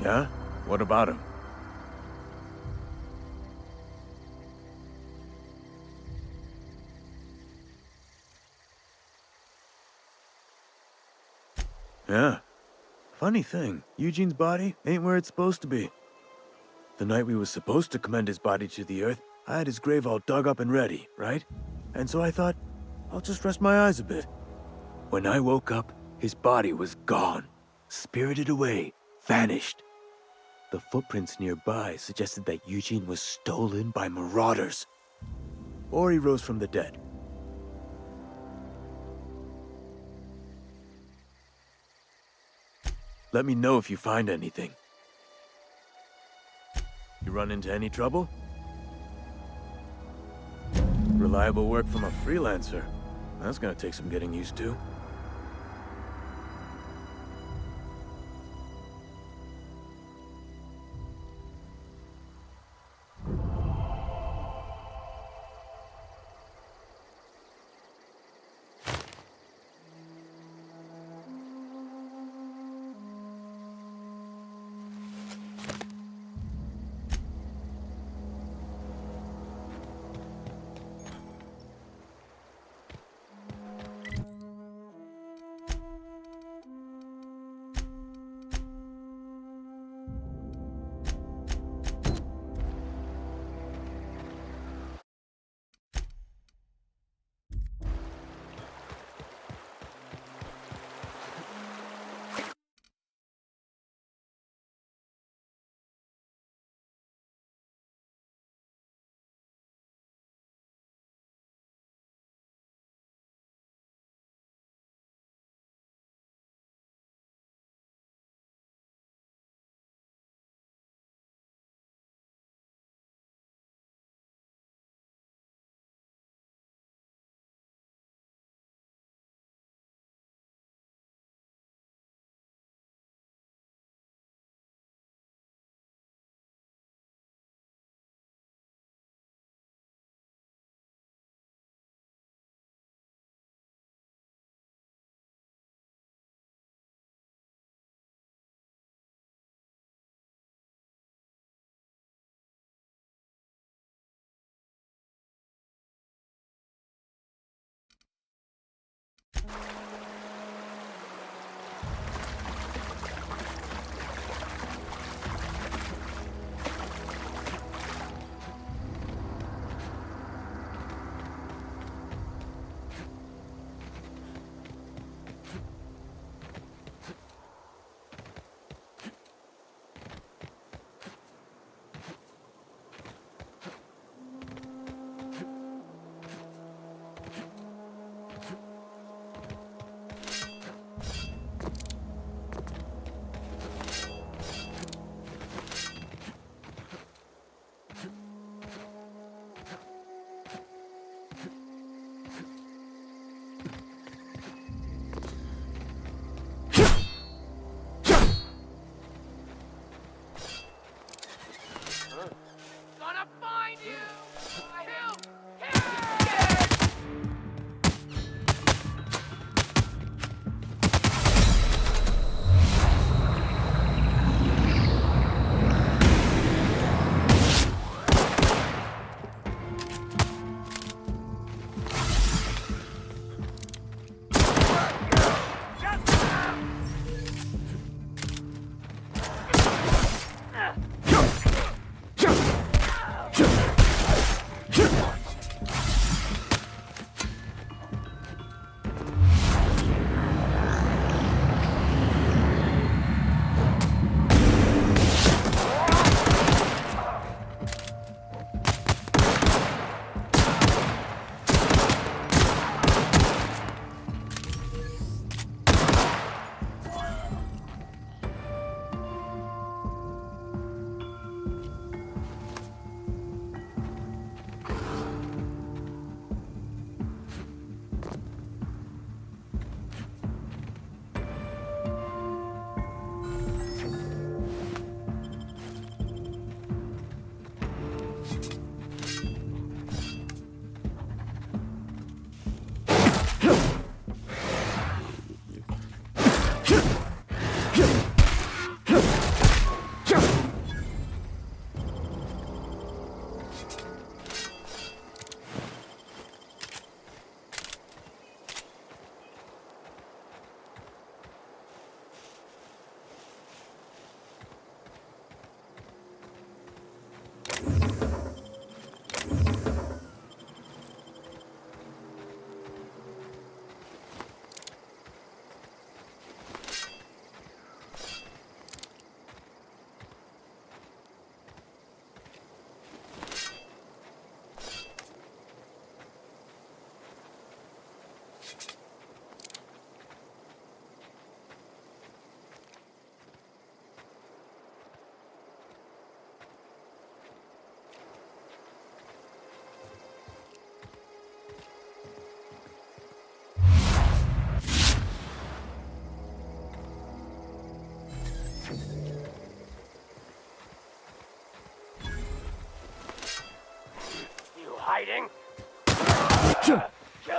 Yeah? What about him? Yeah. Funny thing, Eugene's body ain't where it's supposed to be. The night we was supposed to commend his body to the earth, I had his grave all dug up and ready, right? And so I thought, I'll just rest my eyes a bit. When I woke up, his body was gone. Spirited away. Vanished. The footprints nearby suggested that Eugene was stolen by marauders. Or he rose from the dead. Let me know if you find anything. You run into any trouble? Reliable work from a freelancer. That's gonna take some getting used to.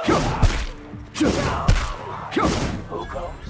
Who goes?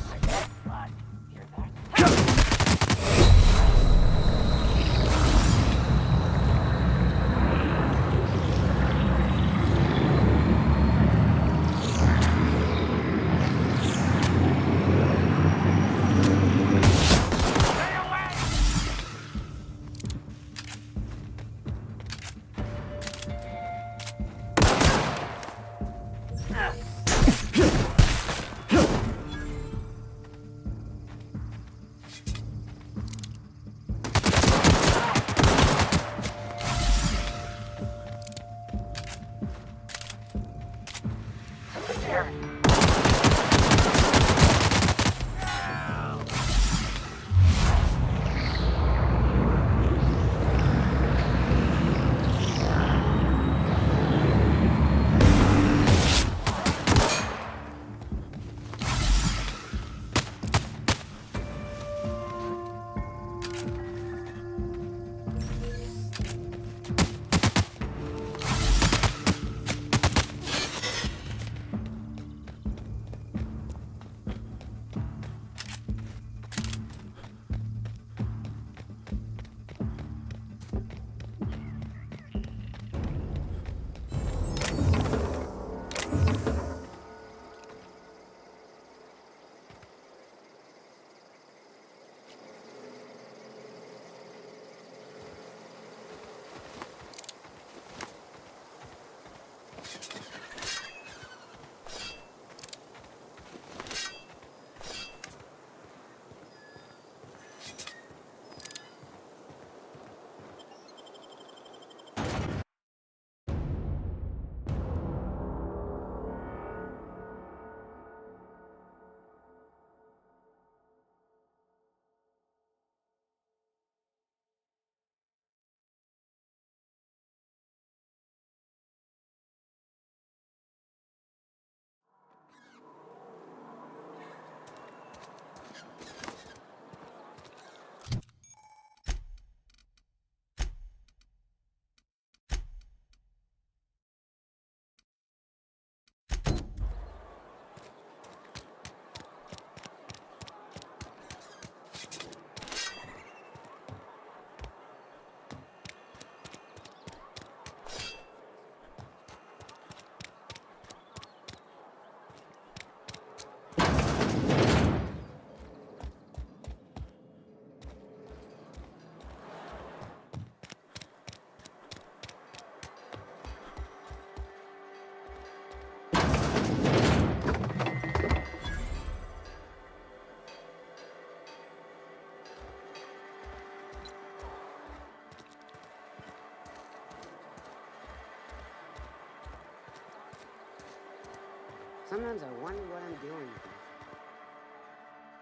Sometimes I wonder what I'm doing.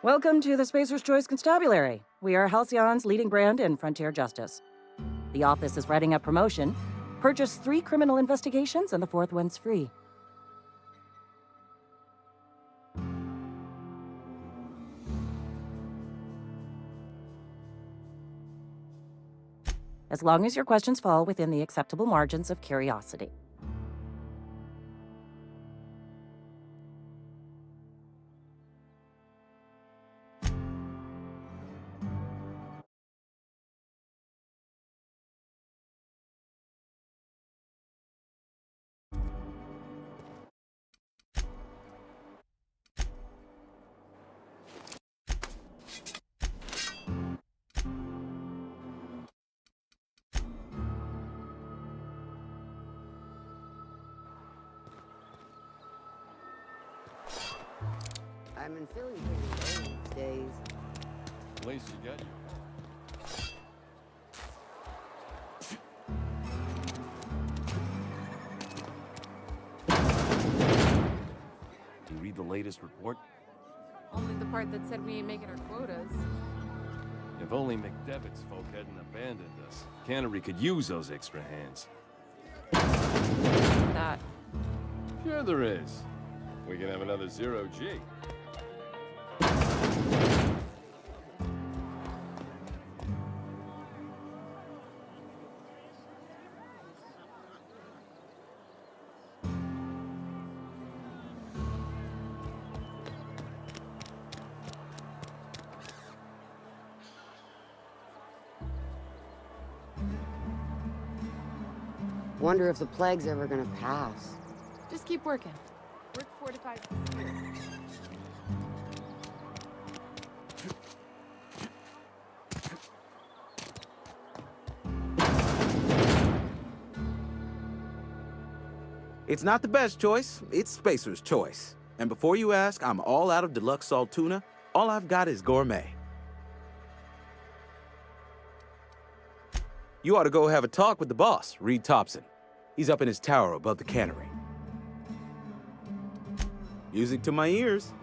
Welcome to the Spacer's Choice Constabulary. We are Halcyon's leading brand in frontier justice. The office is writing a promotion. Purchase 3 criminal investigations and the 4th one's free. As long as your questions fall within the acceptable margins of curiosity. I've been feeling pretty low these days. Lacey got you. You read the latest report? Only the part that said we ain't making our quotas. If only McDevitt's folk hadn't abandoned us. Cannery could use those extra hands. That. Sure there is. We can have another zero-G. Wonder if the plague's ever gonna pass. Just keep working. Work fortifies the spirit. It's not the best choice, it's Spacer's choice. And before you ask, I'm all out of deluxe salt tuna. All I've got is gourmet. You ought to go have a talk with the boss, Reed Thompson. He's up in his tower above the cannery. Music to my ears.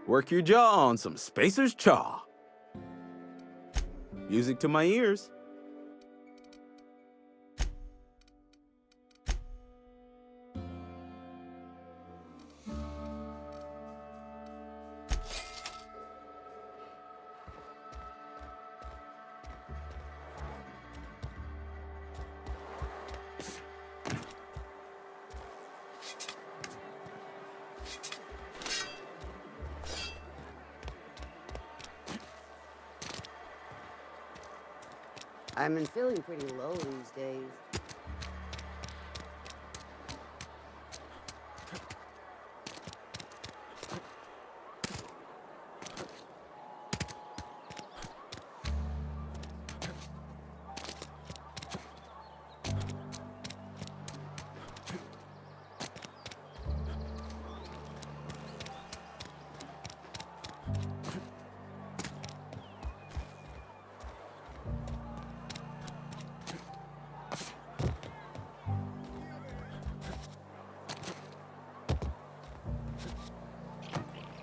Work your jaw on some Spacer's chaw. Music to my ears. I've been feeling pretty low these days.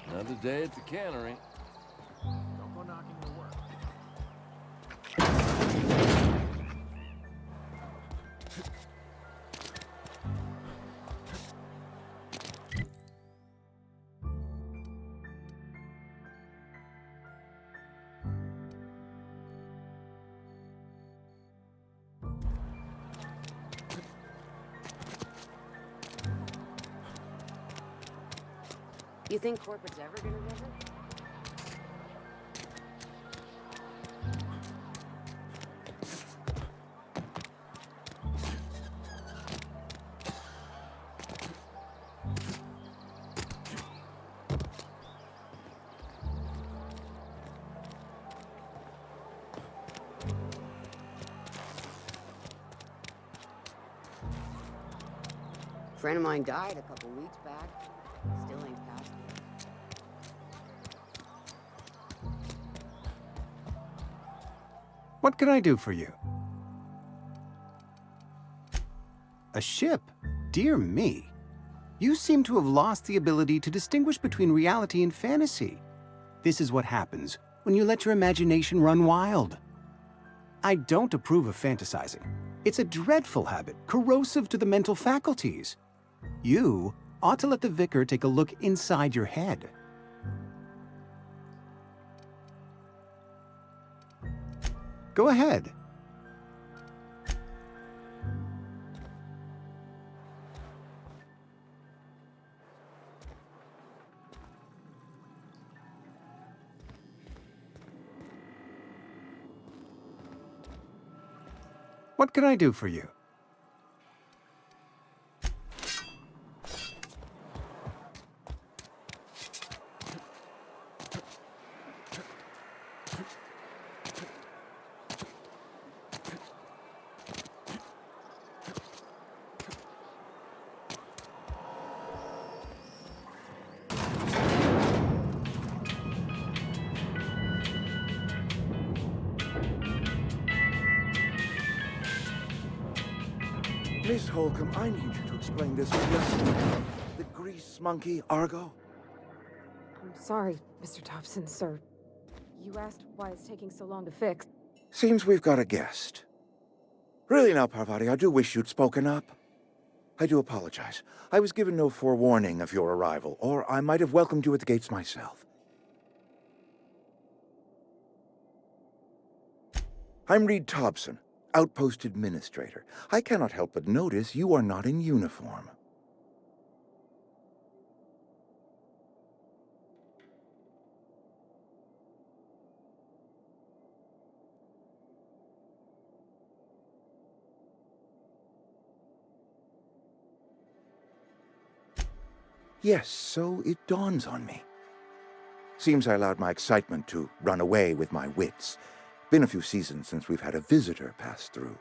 Another day at the cannery. Don't go knocking your work. You think corporate's ever gonna visit? A friend of mine died a couple weeks back. Still ain't passed me. What can I do for you? A ship? Dear me. You seem to have lost the ability to distinguish between reality and fantasy. This is what happens when you let your imagination run wild. I don't approve of fantasizing. It's a dreadful habit, corrosive to the mental faculties. You ought to let the vicar take a look inside your head. Go ahead. What can I do for you? Miss Holcomb, I need you to explain this, will you? The grease monkey, Argo? I'm sorry, Mr. Thompson, sir. You asked why it's taking so long to fix. Seems we've got a guest. Really now, Parvati, I do wish you'd spoken up. I do apologize. I was given no forewarning of your arrival, or I might have welcomed you at the gates myself. I'm Reed Thompson, Outpost Administrator. I cannot help but notice you are not in uniform. Yes, so it dawns on me. Seems I allowed my excitement to run away with my wits. Been a few seasons since we've had a visitor pass through.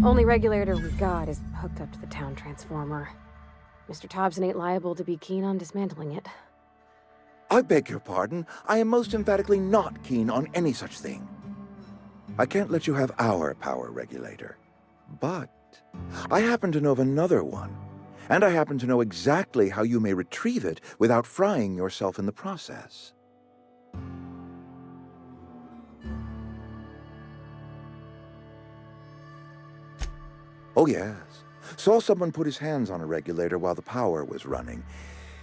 Only regulator we got is hooked up to the town transformer. Mr. Thompson ain't liable to be keen on dismantling it. I beg your pardon. I am most emphatically not keen on any such thing. I can't let you have our power regulator. But I happen to know of another one. And I happen to know exactly how you may retrieve it without frying yourself in the process. Oh, yes. Saw someone put his hands on a regulator while the power was running.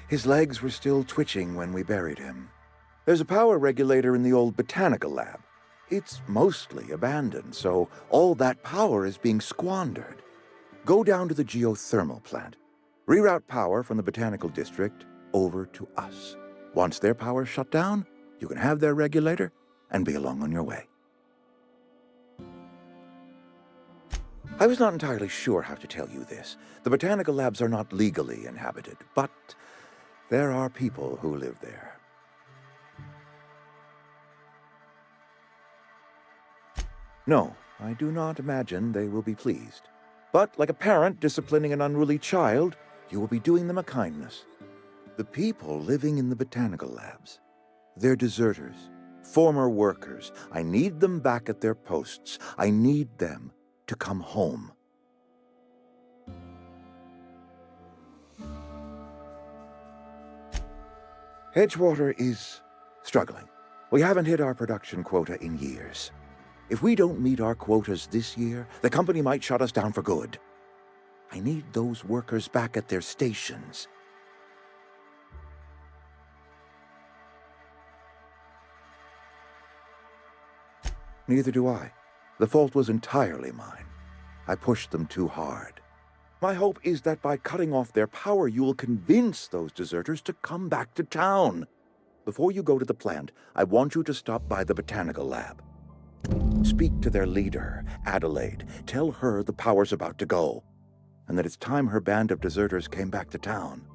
His legs were still twitching when we buried him. There's a power regulator in the old botanical lab. It's mostly abandoned, so all that power is being squandered. Go down to the geothermal plant. Reroute power from the botanical district over to us. Once their power's shut down, you can have their regulator and be along on your way. I was not entirely sure how to tell you this. The botanical labs are not legally inhabited, but there are people who live there. No, I do not imagine they will be pleased. But like a parent disciplining an unruly child, you will be doing them a kindness. The people living in the botanical labs, they're deserters, former workers. I need them back at their posts. I need them to come home. Edgewater is struggling. We haven't hit our production quota in years. If we don't meet our quotas this year, the company might shut us down for good. I need those workers back at their stations. Neither do I. The fault was entirely mine. I pushed them too hard. My hope is that by cutting off their power, you will convince those deserters to come back to town. Before you go to the plant, I want you to stop by the botanical lab. Speak to their leader, Adelaide. Tell her the power's about to go, and that it's time her band of deserters came back to town.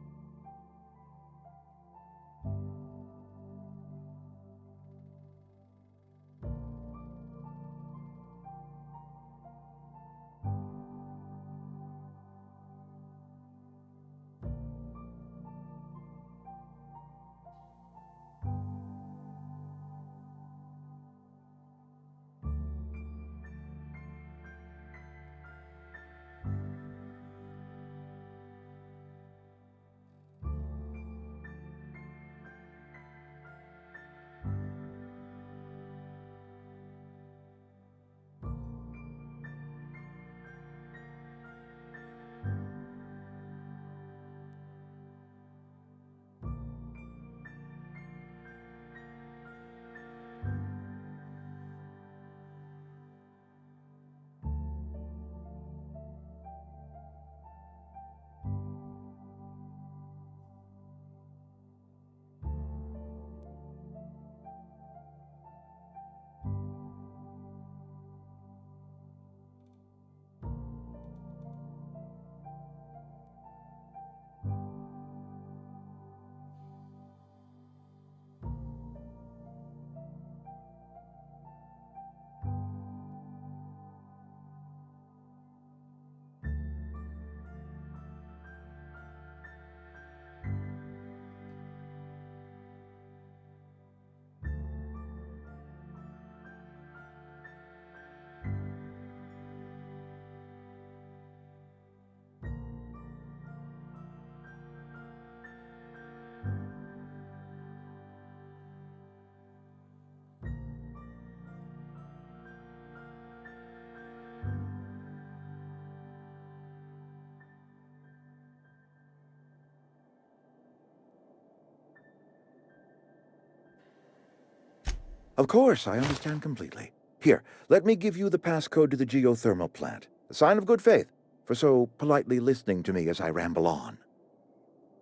Of course, I understand completely. Here, let me give you the passcode to the geothermal plant. A sign of good faith, for so politely listening to me as I ramble on.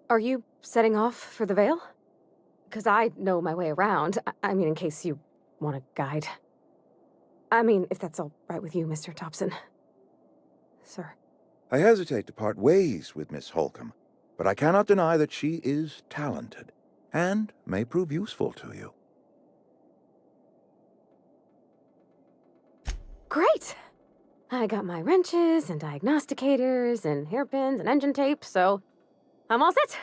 Are you setting off for the Vale? Because I know my way around. I mean, in case you want a guide. I mean, if that's all right with you, Mr. Thompson. Sir. I hesitate to part ways with Miss Holcomb, but I cannot deny that she is talented, and may prove useful to you. Great! I got my wrenches and diagnosticators and hairpins and engine tape, so I'm all set.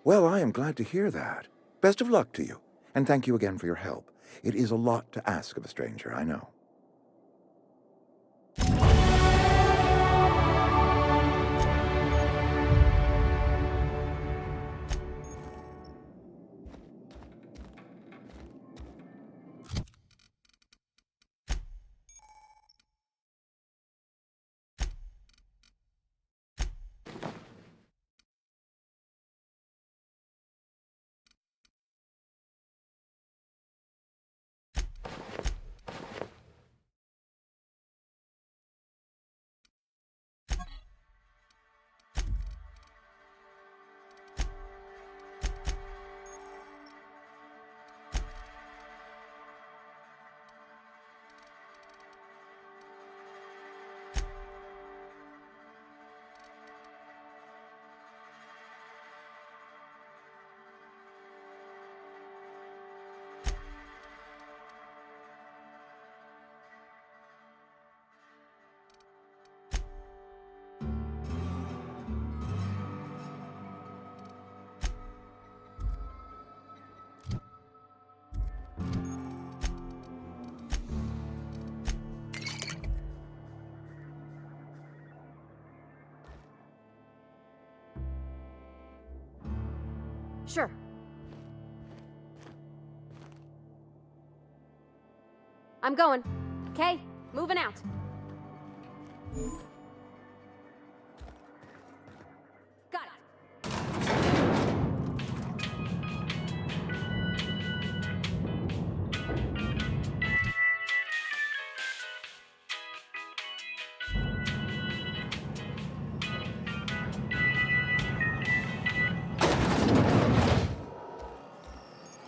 Well, I am glad to hear that. Best of luck to you, and thank you again for your help. It is a lot to ask of a stranger, I know. Sure. I'm going. Okay, moving out. Got it.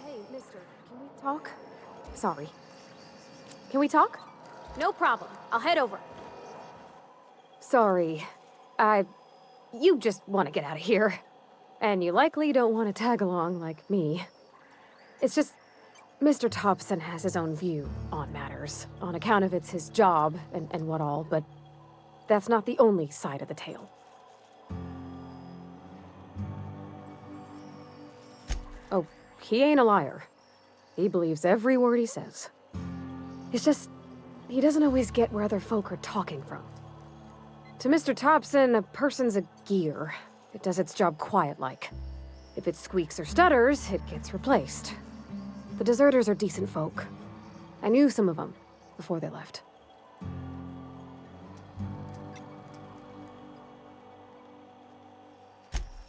Hey, mister, can we talk? Sorry. Can we talk? No problem. I'll head over. Sorry. You just want to get out of here. And you likely don't want to tag along like me. It's just, Mr. Thompson has his own view on matters, on account of it's his job and what all, but that's not the only side of the tale. Oh, he ain't a liar. He believes every word he says. It's just, he doesn't always get where other folk are talking from. To Mr. Thompson, a person's a gear. It does its job quiet-like. If it squeaks or stutters, it gets replaced. The deserters are decent folk. I knew some of them before they left.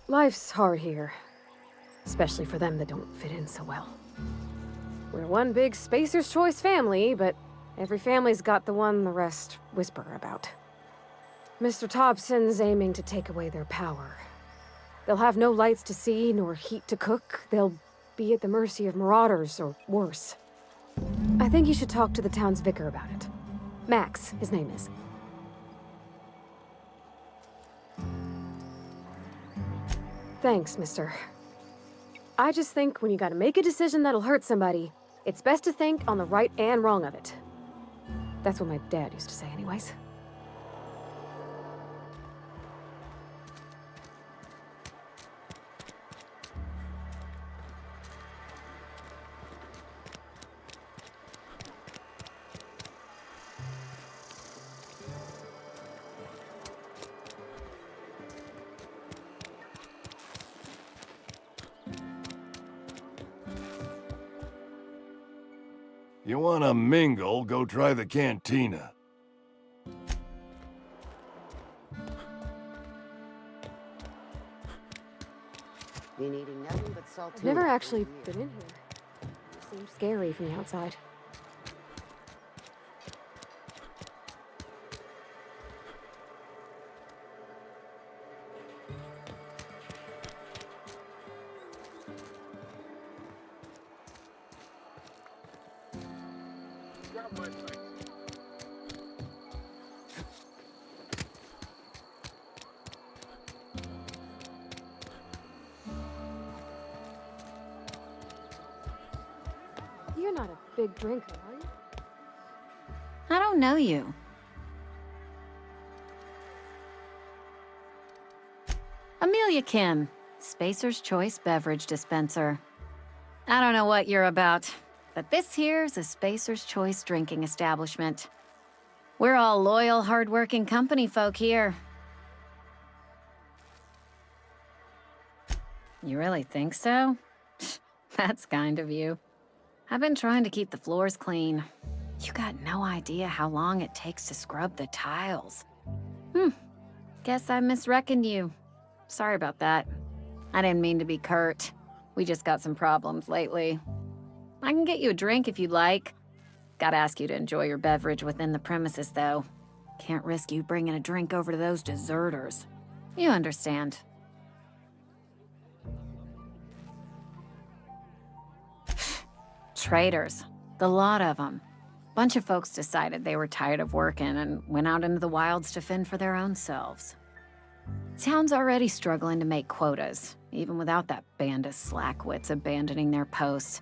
Life's hard here, especially for them that don't fit in so well. We're one big Spacer's Choice family, but every family's got the one the rest whisper about. Mr. Thompson's aiming to take away their power. They'll have no lights to see, nor heat to cook. They'll be at the mercy of marauders, or worse. I think you should talk to the town's vicar about it. Max, his name is. Thanks, mister. I just think when you gotta make a decision that'll hurt somebody, it's best to think on the right and wrong of it. That's what my dad used to say anyways. You wanna mingle, go try the cantina. Been eating nothing but salt. I've never actually been in here. It seems scary from the outside. You're not a big drinker, are you? I don't know you. Amelia Kim, Spacer's Choice beverage dispenser. I don't know what you're about, but this here's a Spacer's Choice drinking establishment. We're all loyal, hard-working company folk here. You really think so? That's kind of you. I've been trying to keep the floors clean. You got no idea how long it takes to scrub the tiles. Guess I misreckoned you. Sorry about that. I didn't mean to be curt. We just got some problems lately. I can get you a drink if you'd like. Gotta ask you to enjoy your beverage within the premises, though. Can't risk you bringing a drink over to those deserters. You understand. Traitors. The lot of them. Bunch of folks decided they were tired of working and went out into the wilds to fend for their own selves. Town's already struggling to make quotas, even without that band of slackwits abandoning their posts.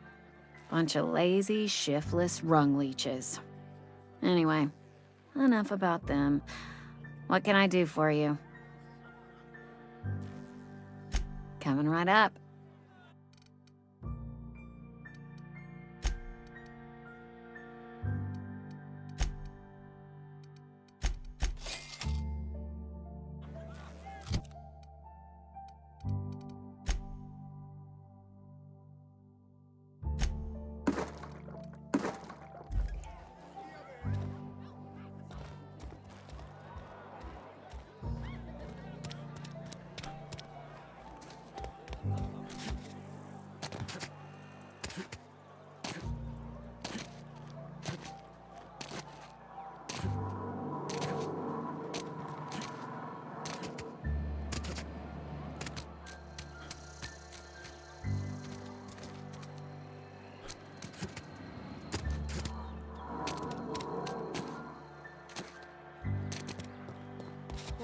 Bunch of lazy, shiftless rung leeches. Anyway, enough about them. What can I do for you? Coming right up.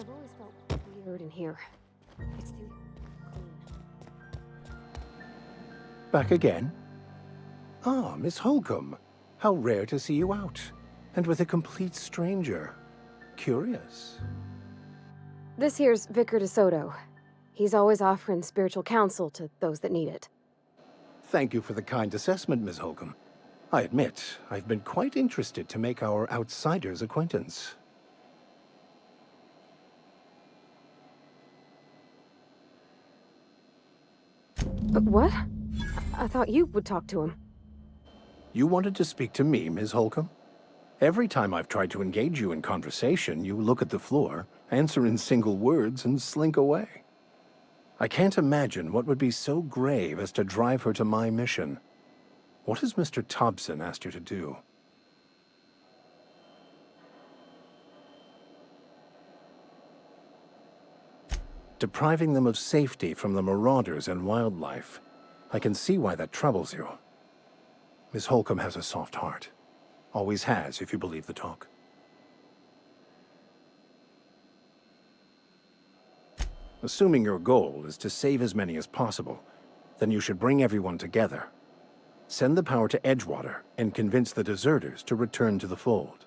I've always felt weird in here. It's too clean. Back again? Ah, Miss Holcomb. How rare to see you out. And with a complete stranger. Curious. This here's Vicar DeSoto. He's always offering spiritual counsel to those that need it. Thank you for the kind assessment, Miss Holcomb. I admit, I've been quite interested to make our outsider's acquaintance. What? I thought you would talk to him. You wanted to speak to me, Ms. Holcomb? Every time I've tried to engage you in conversation, you look at the floor, answer in single words, and slink away. I can't imagine what would be so grave as to drive her to my mission. What has Mr. Thompson asked you to do? Depriving them of safety from the marauders and wildlife. I can see why that troubles you. Miss Holcomb has a soft heart. Always has, if you believe the talk. Assuming your goal is to save as many as possible, then you should bring everyone together. Send the power to Edgewater and convince the deserters to return to the fold.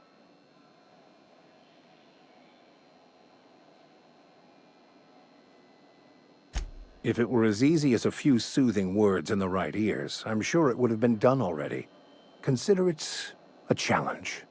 If it were as easy as a few soothing words in the right ears, I'm sure it would have been done already. Consider it a challenge.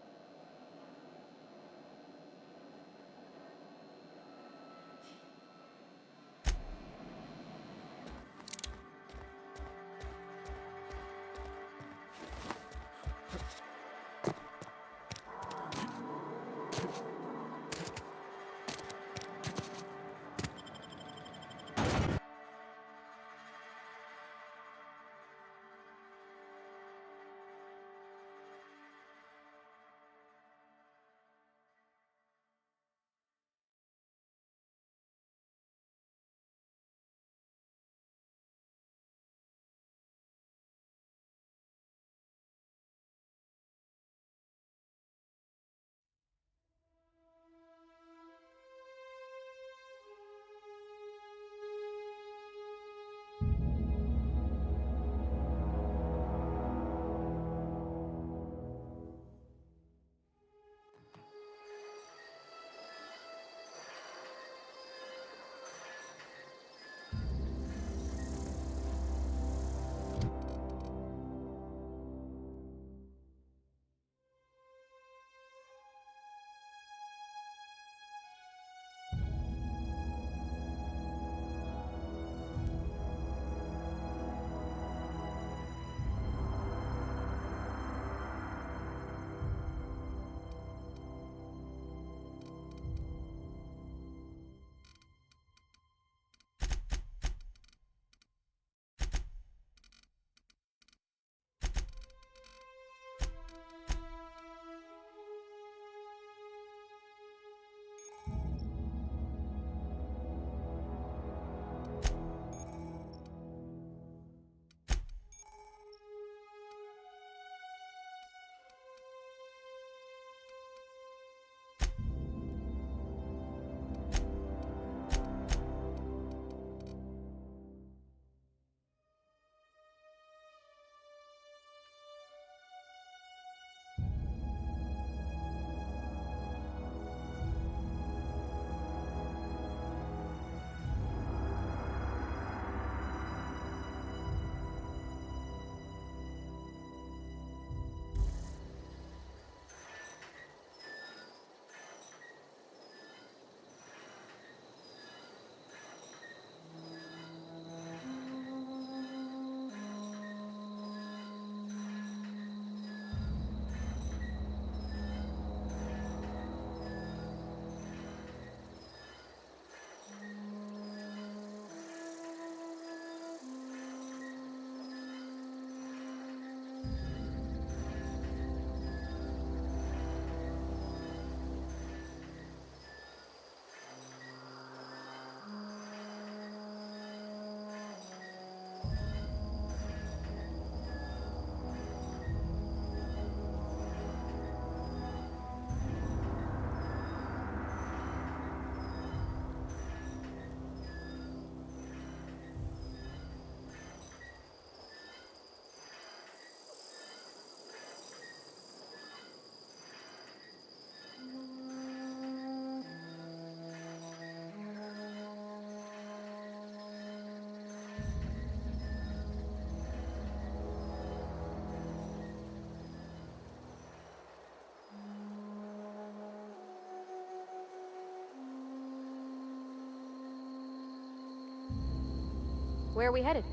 Where are we headed?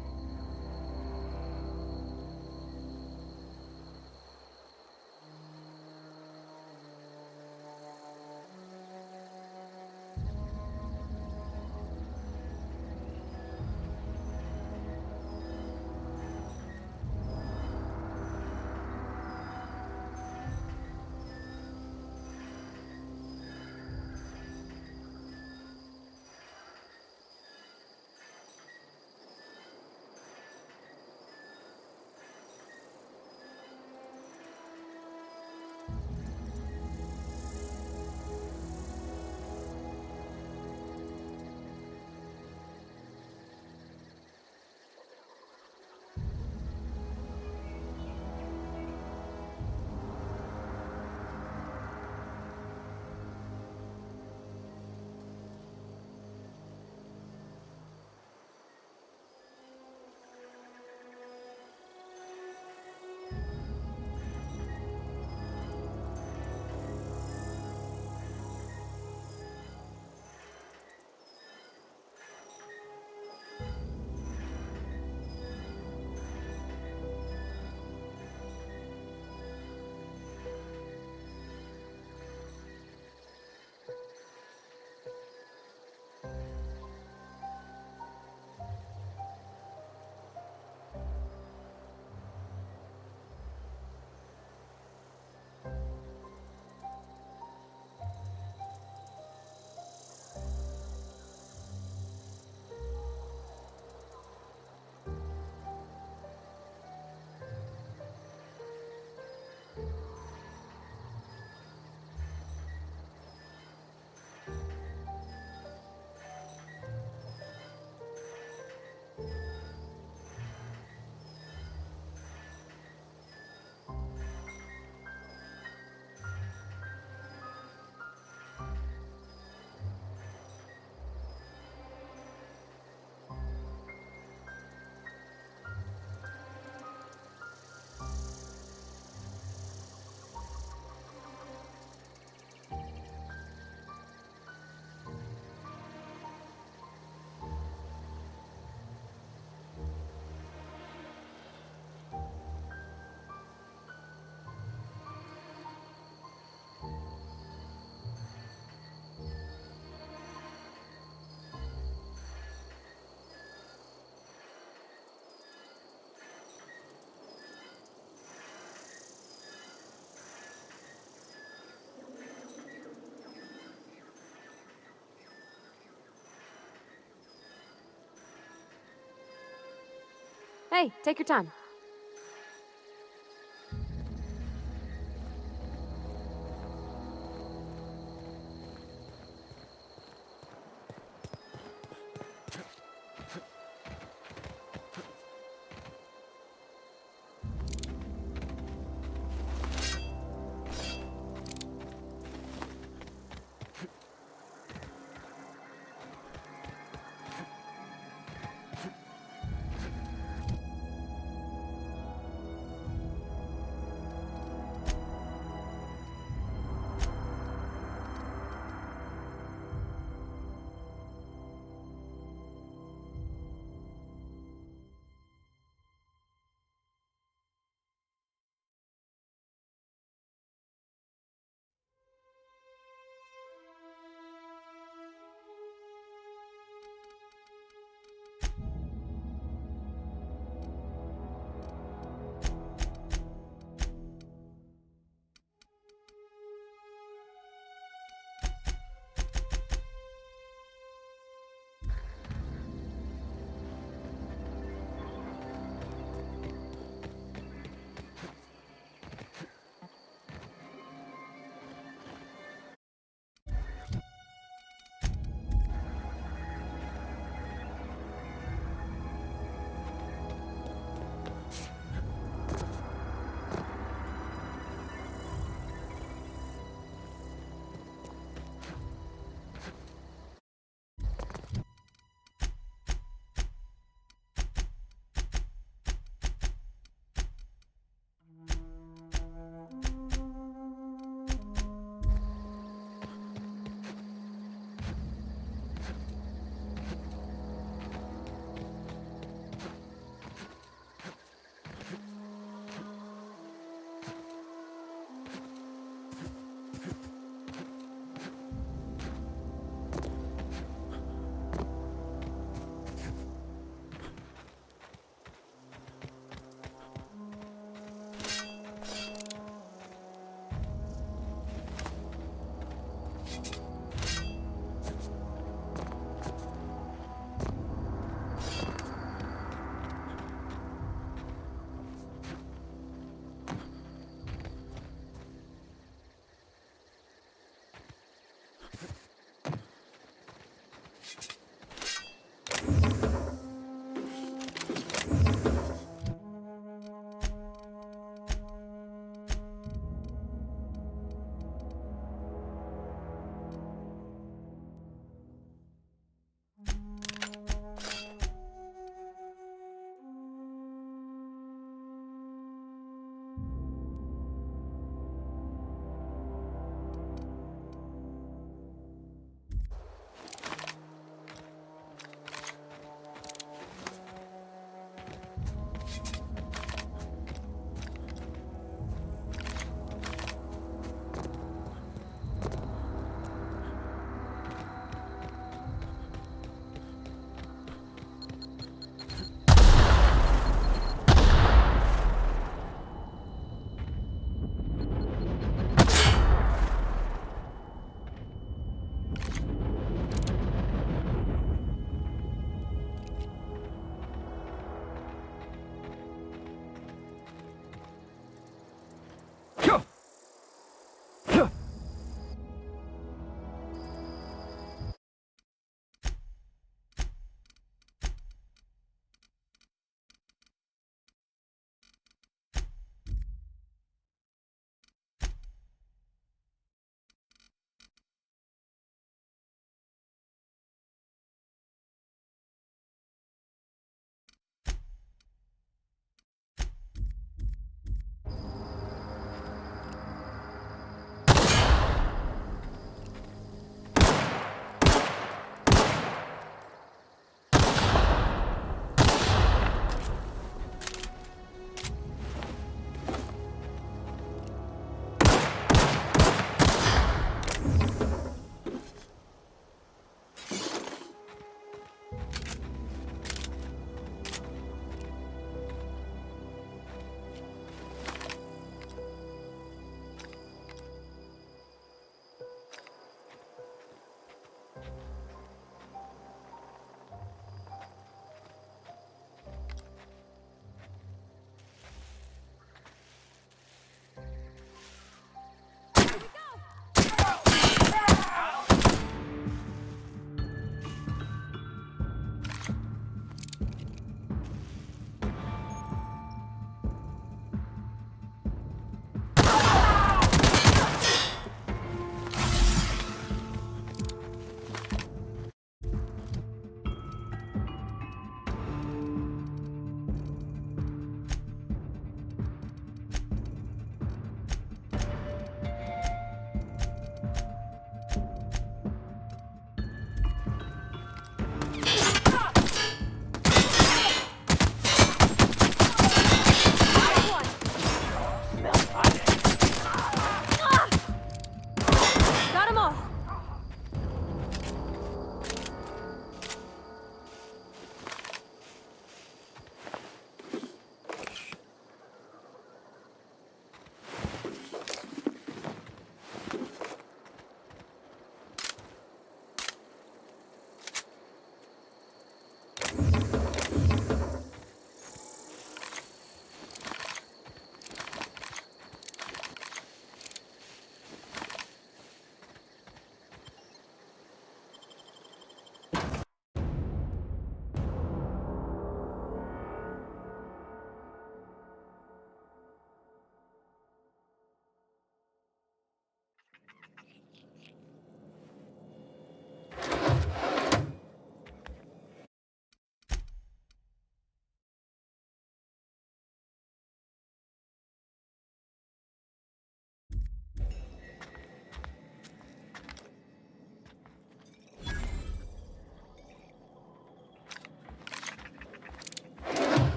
Hey, take your time.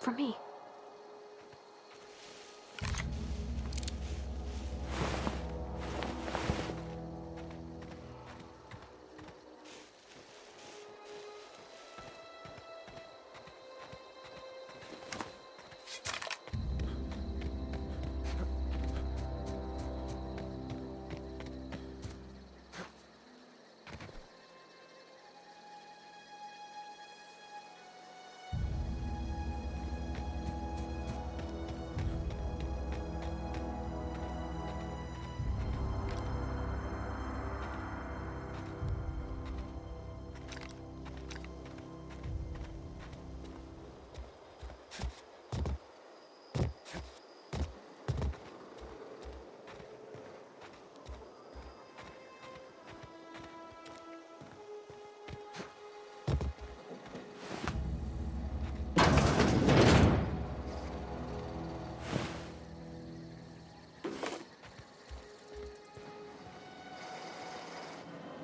from me.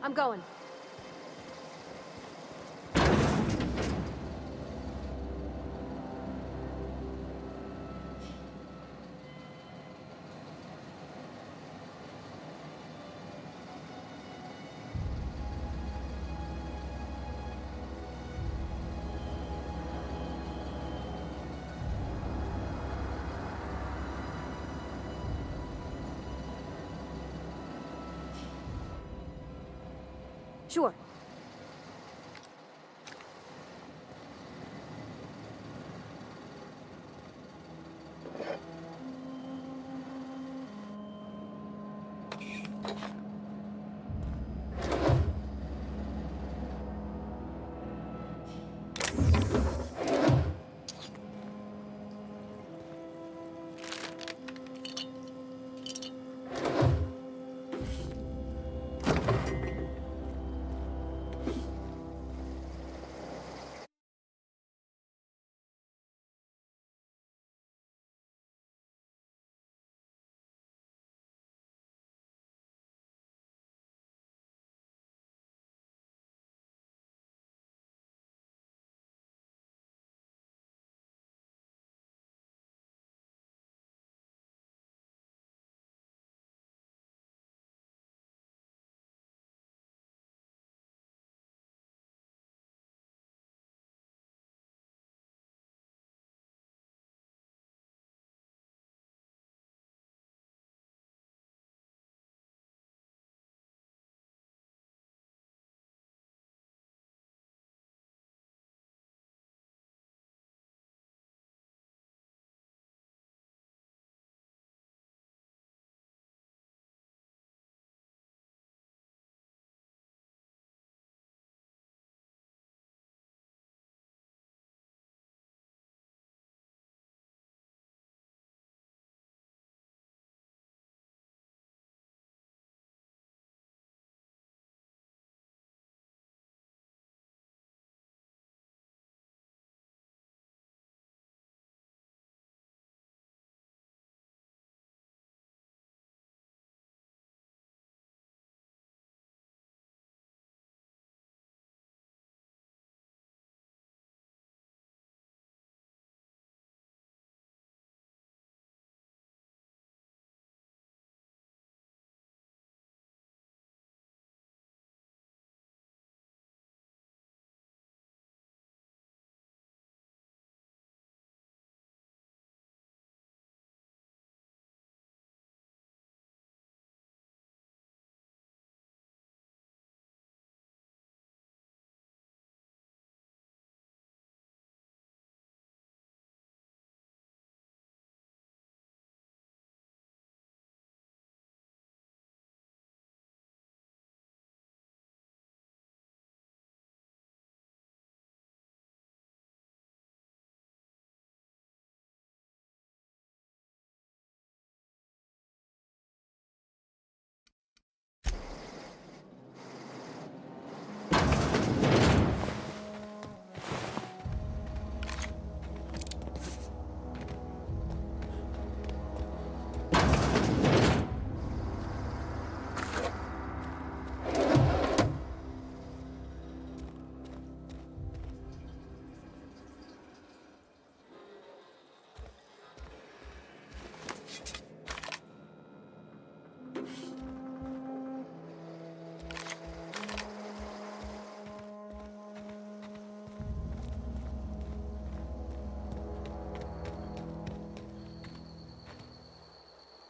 I'm going. Sure.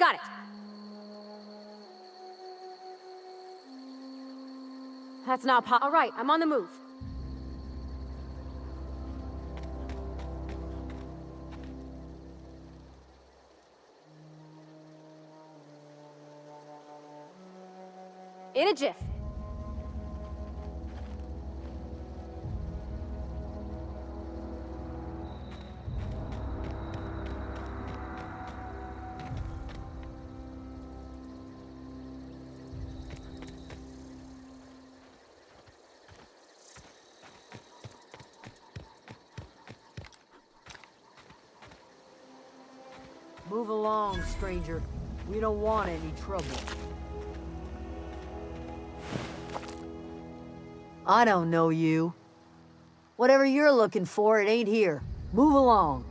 Got it. That's not All right, I'm on the move. In a jiff. Move along, stranger. We don't want any trouble. I don't know you. Whatever you're looking for, it ain't here. Move along.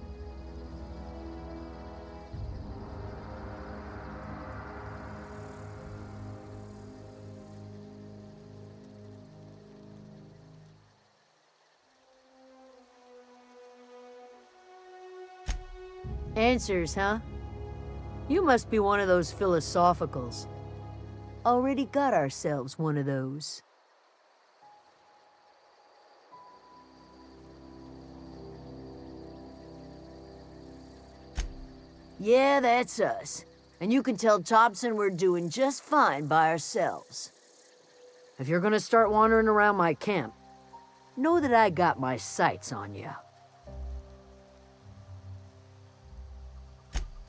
Answers, huh? You must be one of those philosophicals. Already got ourselves one of those. Yeah, that's us. And you can tell Thompson we're doing just fine by ourselves. If you're gonna start wandering around my camp, know that I got my sights on you.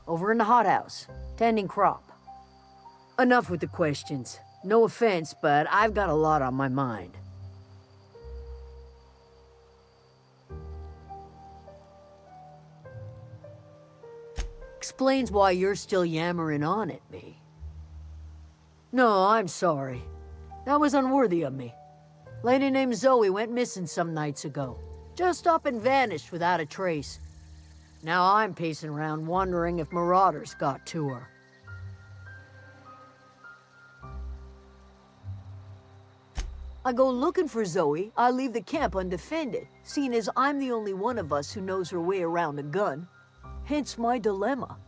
Over in the hothouse, tending crop. Enough with the questions. No offense, but I've got a lot on my mind. Explains why you're still yammering on at me. No, I'm sorry. That was unworthy of me. Lady named Zoe went missing some nights ago. Just up and vanished without a trace. Now I'm pacing around wondering if marauders got to her. I go looking for Zoe, I leave the camp undefended, seeing as I'm the only one of us who knows her way around a gun. Hence my dilemma.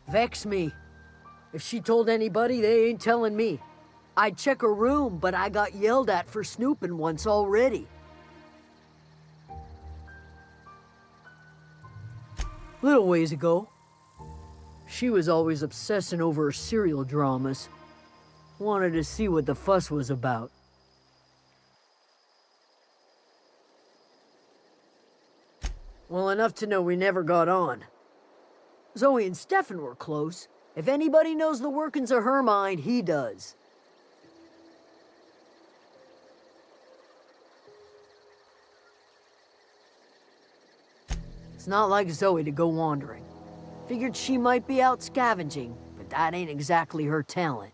Vex me. If she told anybody, they ain't telling me. I'd check her room, but I got yelled at for snooping once already. Little ways ago, she was always obsessing over her serial dramas. Wanted to see what the fuss was about. Well, enough to know we never got on. Zoe and Stefan were close. If anybody knows the workings of her mind, he does. It's not like Zoe to go wandering. Figured she might be out scavenging, but that ain't exactly her talent.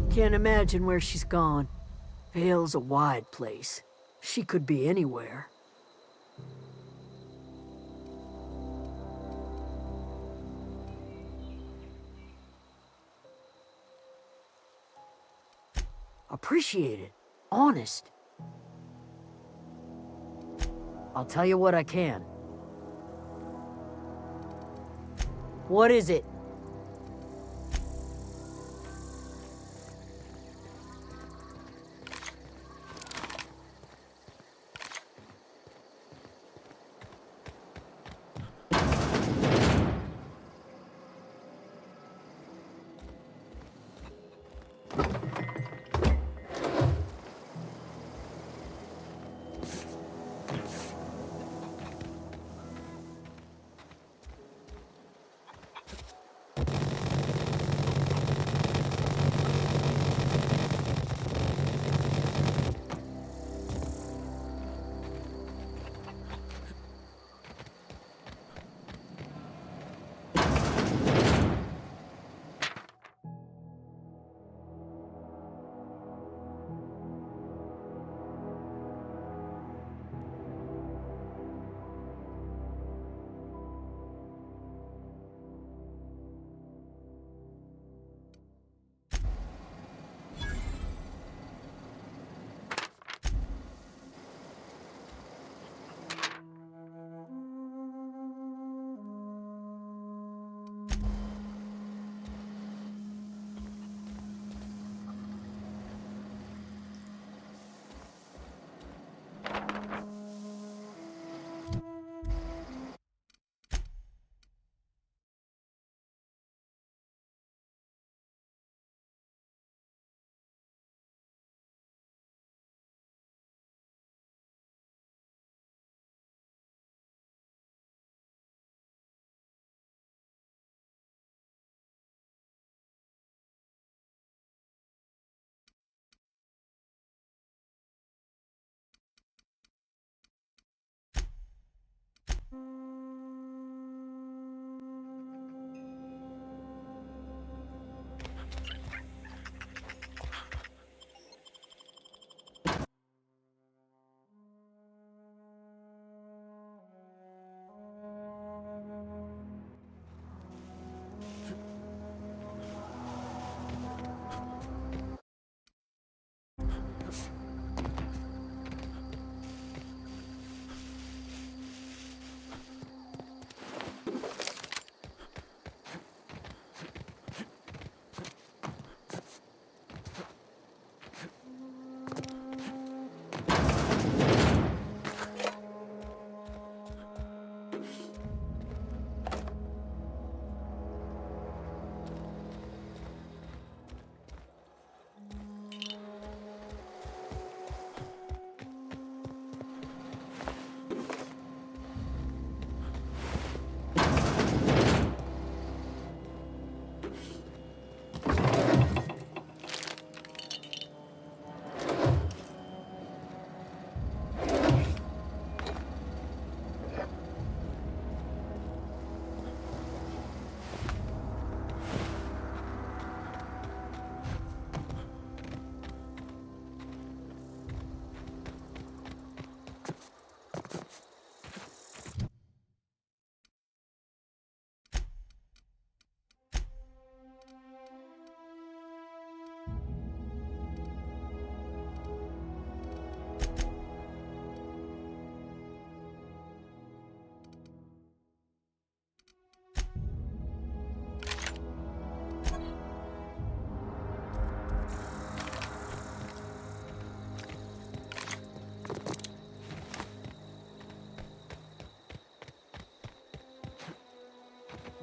Can't imagine where she's gone. Vale's a wide place. She could be anywhere. Appreciate it. Honest. I'll tell you what I can. What is it?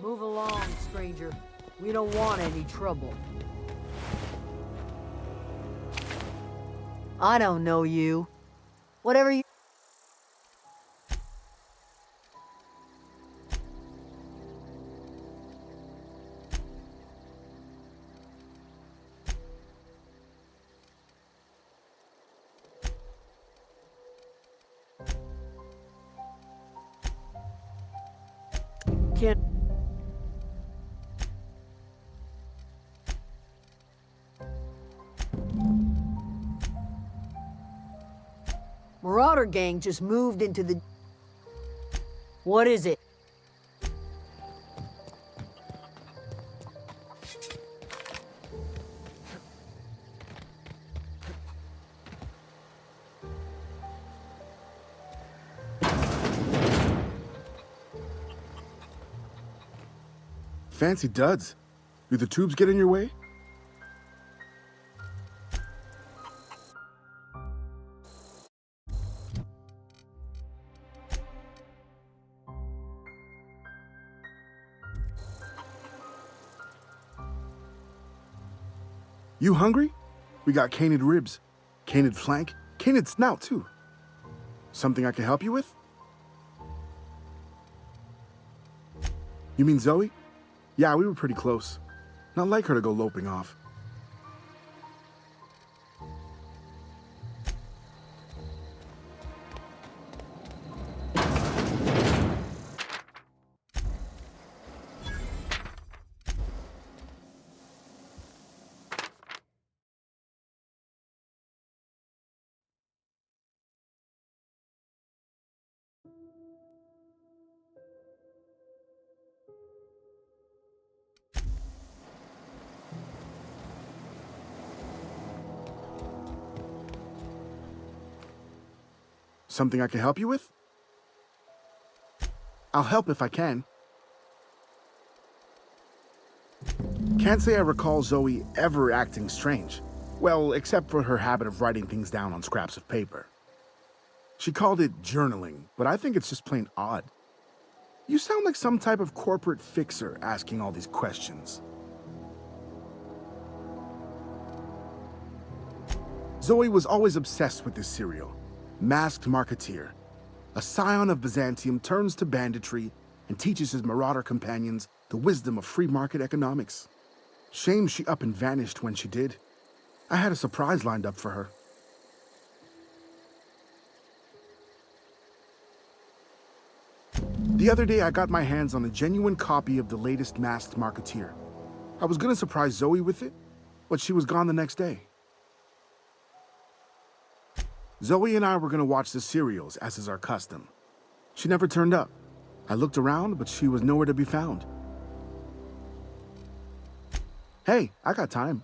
Move along, stranger. We don't want any trouble. I don't know you. Whatever you... Can't... Marauder gang just moved into the... What is it? Fancy duds. Do the tubes get in your way? You hungry? We got canid ribs, canid flank, canid snout too. Something I can help you with? You mean Zoe? Yeah, we were pretty close. Not like her to go loping off. Something I can help you with? I'll help if I can. Can't say I recall Zoe ever acting strange. Well, except for her habit of writing things down on scraps of paper. She called it journaling, but I think it's just plain odd. You sound like some type of corporate fixer asking all these questions. Zoe was always obsessed with this serial. Masked marketeer. A scion of Byzantium turns to banditry and teaches his marauder companions the wisdom of free market economics. Shame she up and vanished when she did. I had a surprise lined up for her. The other day, I got my hands on a genuine copy of the latest Masked Marketeer. I was gonna surprise Zoe with it, but she was gone the next day. Zoe and I were gonna watch the serials, as is our custom. She never turned up. I looked around, but she was nowhere to be found. Hey, I got time.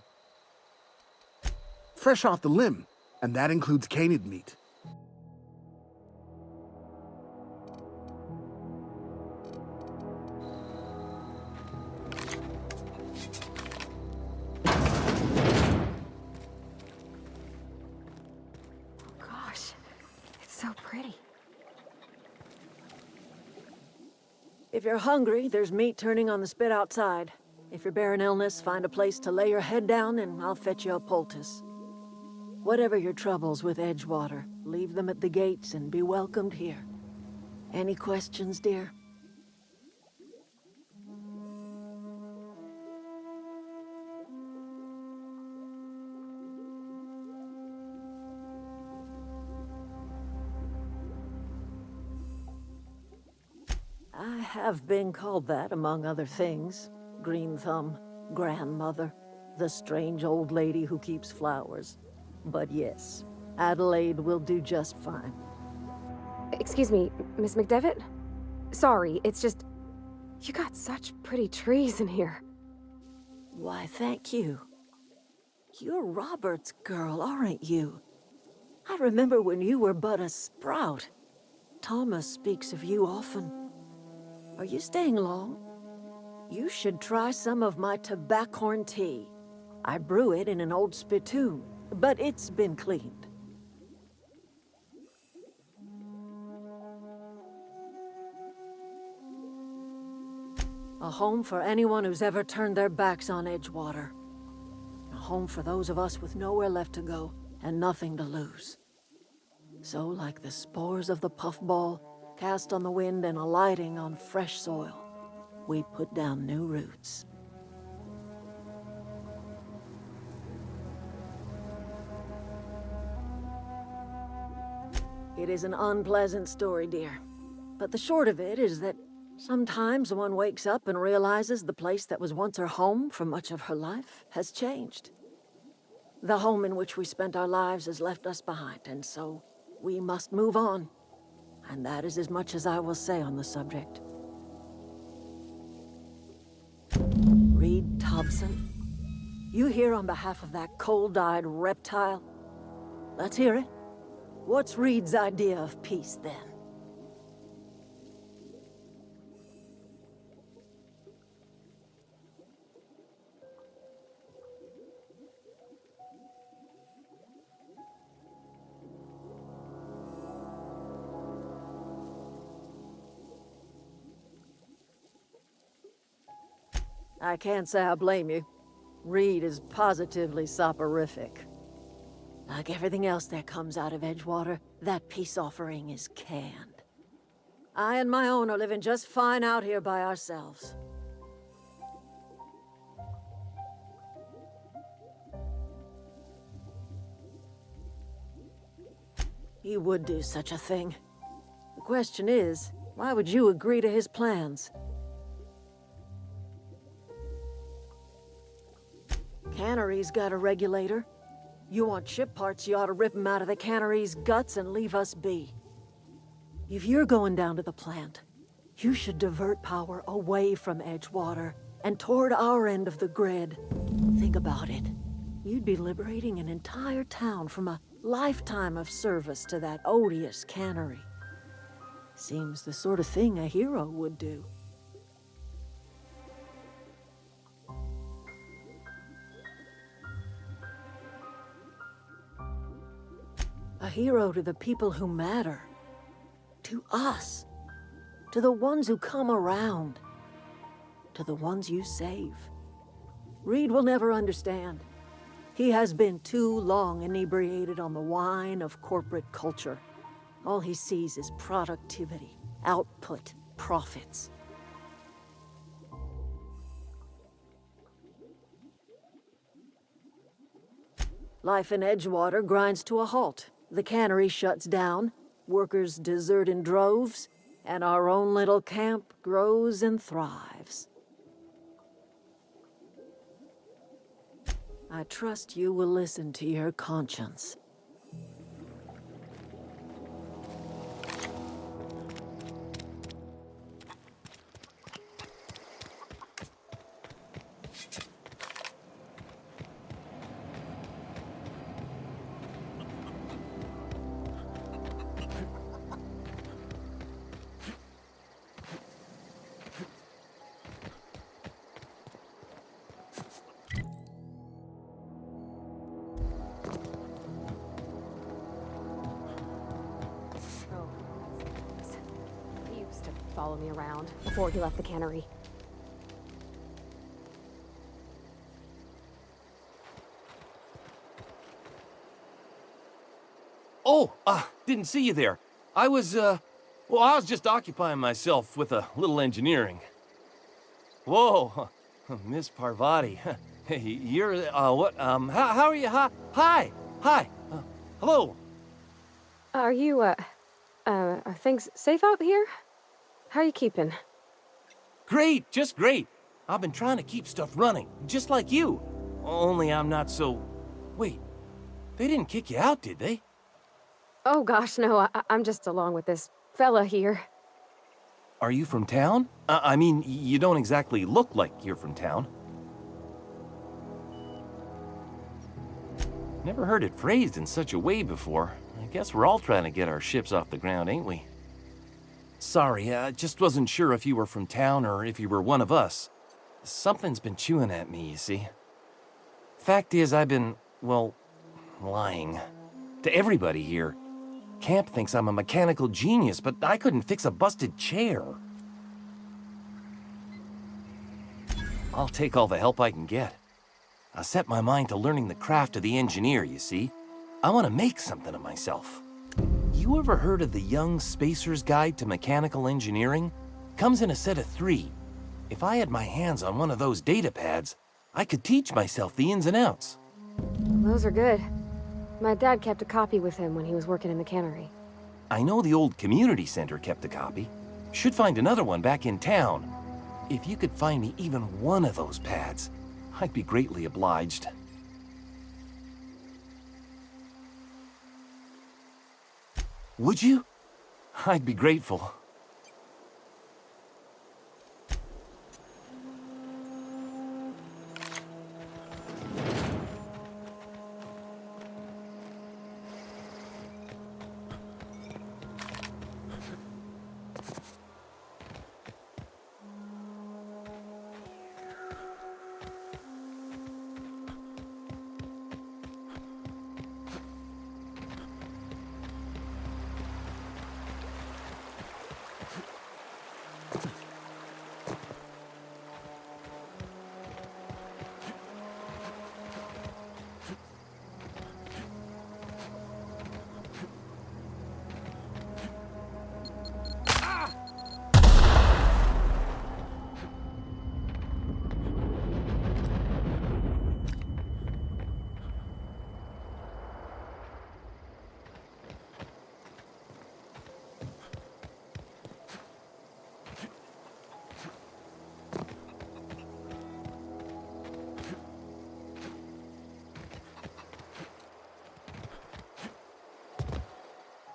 Fresh off the limb, and that includes canid meat. Gosh, it's so pretty. If you're hungry, there's meat turning on the spit outside. If you're bearing illness, find a place to lay your head down and I'll fetch you a poultice. Whatever your troubles with Edgewater, leave them at the gates and be welcomed here. Any questions, dear? I have been called that, among other things. Green Thumb, grandmother, the strange old lady who keeps flowers. But yes, Adelaide will do just fine. Excuse me, Miss McDevitt? Sorry, it's just... You got such pretty trees in here. Why, thank you. You're Robert's girl, aren't you? I remember when you were but a sprout. Thomas speaks of you often. Are you staying long? You should try some of my tobaccorn tea. I brew it in an old spittoon, but it's been cleaned. A home for anyone who's ever turned their backs on Edgewater. A home for those of us with nowhere left to go and nothing to lose. So, like the spores of the puffball, cast on the wind and alighting on fresh soil, we put down new roots. It is an unpleasant story, dear. But the short of it is that sometimes one wakes up and realizes the place that was once her home for much of her life has changed. The home in which we spent our lives has left us behind, and so we must move on. And that is as much as I will say on the subject. Reed Thompson, you here on behalf of that cold-eyed reptile? Let's hear it. What's Reed's idea of peace, then? I can't say I blame you. Reed is positively soporific. Like everything else that comes out of Edgewater, that peace offering is canned. I and my own are living just fine out here by ourselves. He would do such a thing. The question is, why would you agree to his plans? Cannery's got a regulator. You want ship parts, you ought to rip them out of the cannery's guts and leave us be. If you're going down to the plant, you should divert power away from Edgewater and toward our end of the grid. Think about it. You'd be liberating an entire town from a lifetime of service to that odious cannery. Seems the sort of thing a hero would do. A hero to the people who matter. To us. To the ones who come around. To the ones you save. Reed will never understand. He has been too long inebriated on the wine of corporate culture. All he sees is productivity, output, profits. Life in Edgewater grinds to a halt. The cannery shuts down, workers desert in droves, and our own little camp grows and thrives. I trust you will listen to your conscience. He used to follow me around before he left the cannery. Oh, didn't see you there. I was just occupying myself with a little engineering. Whoa, Miss Parvati. Hey, you're, what, how are you? Hi, hello. Are you, are things safe out here? How are you keeping? Great, just great. I've been trying to keep stuff running, just like you. Only I'm not so... Wait, they didn't kick you out, did they? Oh gosh, no, I'm just along with this fella here. Are you from town? I mean, you don't exactly look like you're from town. Never heard it phrased in such a way before. I guess we're all trying to get our ships off the ground, ain't we? Sorry, I just wasn't sure if you were from town or if you were one of us. Something's been chewing at me, you see. Fact is, I've been, well, lying. To everybody here. Camp thinks I'm a mechanical genius, but I couldn't fix a busted chair. I'll take all the help I can get. I set my mind to learning the craft of the engineer, you see. I want to make something of myself. You ever heard of the Young Spacer's Guide to Mechanical Engineering? Comes in a set of 3. If I had my hands on one of those data pads, I could teach myself the ins and outs. Those are good. My dad kept a copy with him when he was working in the cannery. I know the old community center kept a copy. Should find another one back in town. If you could find me even one of those pads, I'd be greatly obliged. Would you? I'd be grateful.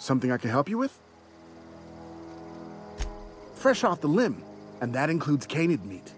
Something I can help you with? Fresh off the limb, and that includes canid meat.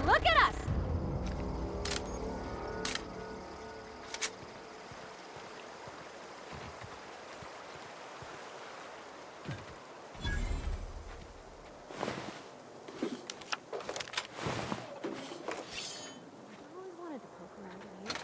Look at us! I always wanted to poke around in here.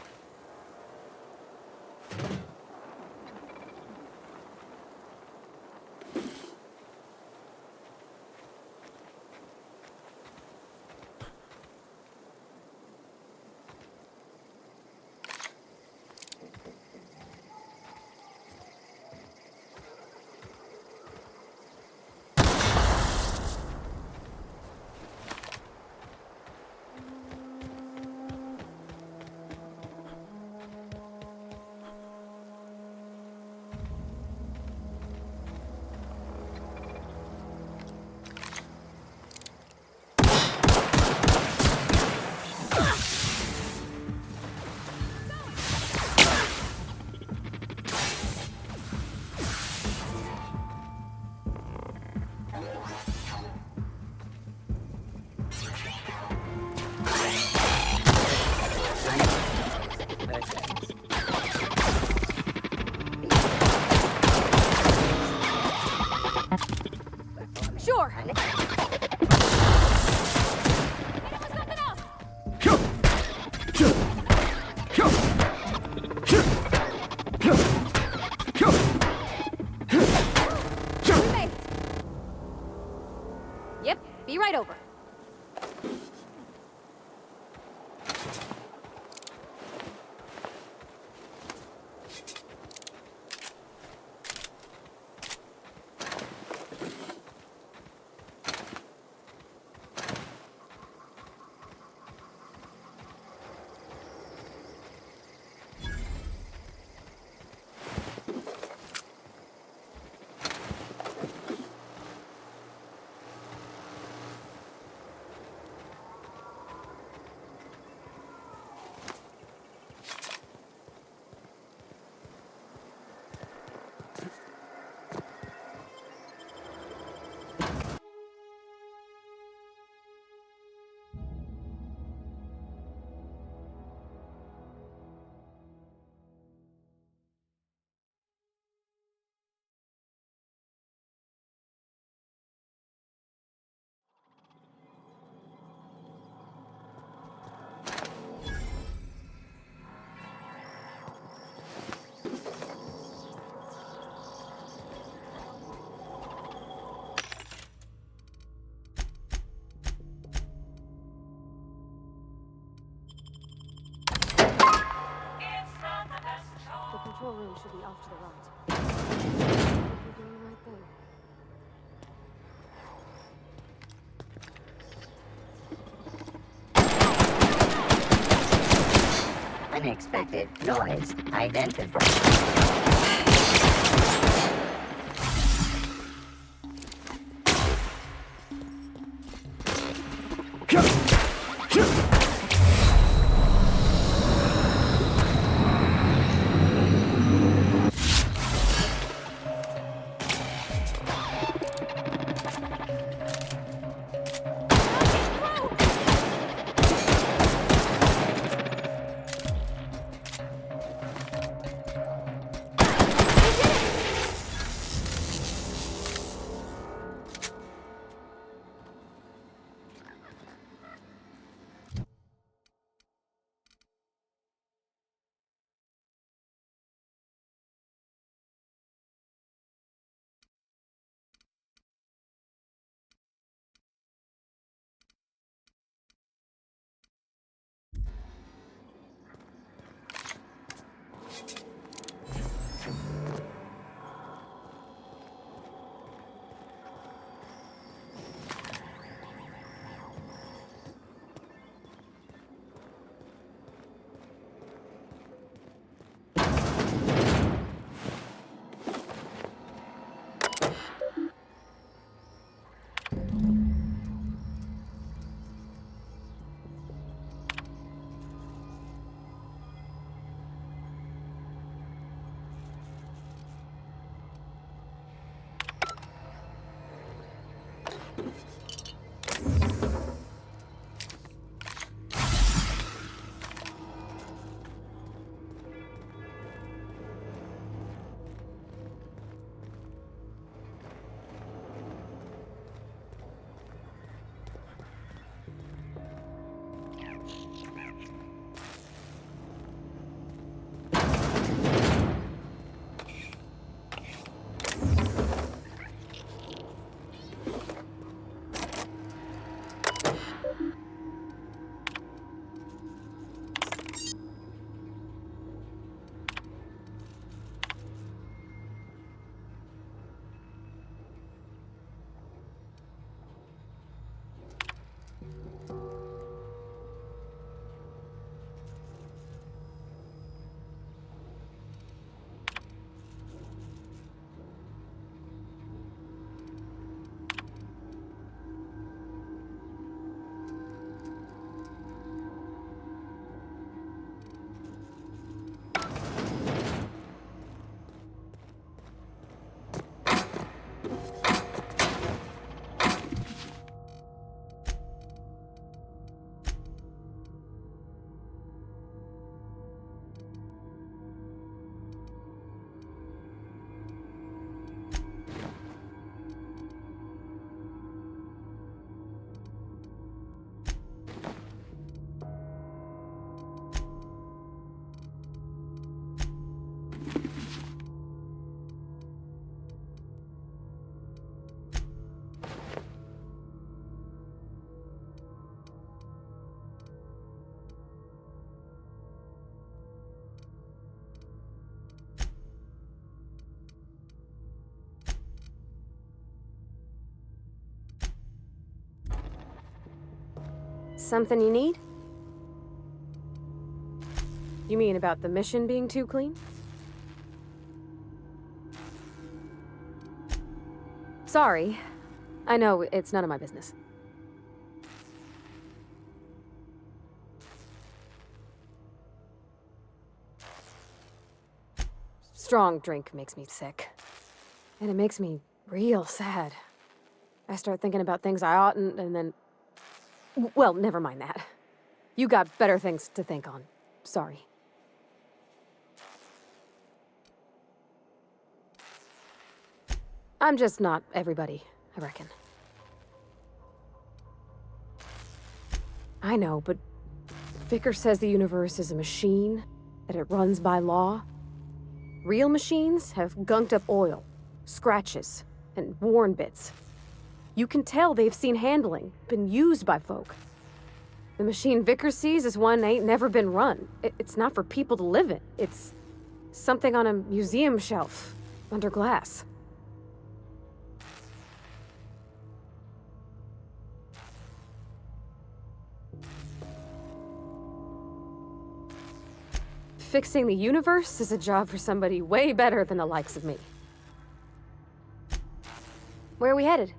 Sure. Hit him with something else. We made it. Yep, be right over. The control room should be off to the right. We're doing the right thing. Unexpected noise identified. Something you need? You mean about the mission being too clean? Sorry. I know, it's none of my business. Strong drink makes me sick. And it makes me real sad. I start thinking about things I oughtn't, and then... Well, never mind that. You got better things to think on. Sorry. I'm just not everybody, I reckon. I know, but Vicker says the universe is a machine, that it runs by law. Real machines have gunked up oil, scratches, and worn bits. You can tell they've seen handling, been used by folk. The machine Vicker sees is one ain't never been run. It's not for people to live in. It's something on a museum shelf, under glass. Fixing the universe is a job for somebody way better than the likes of me. Where are we headed?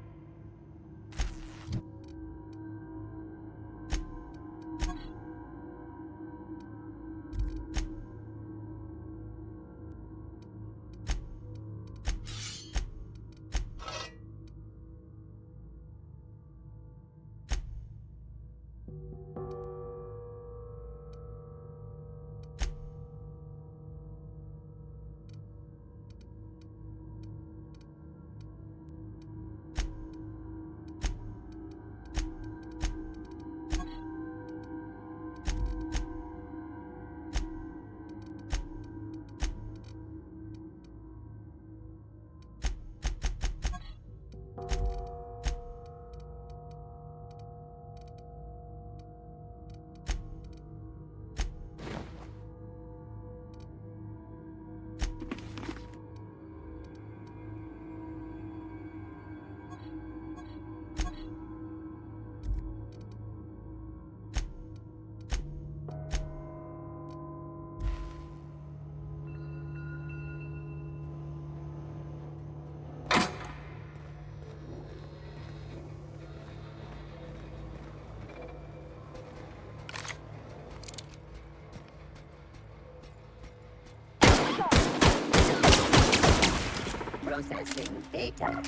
Processing data.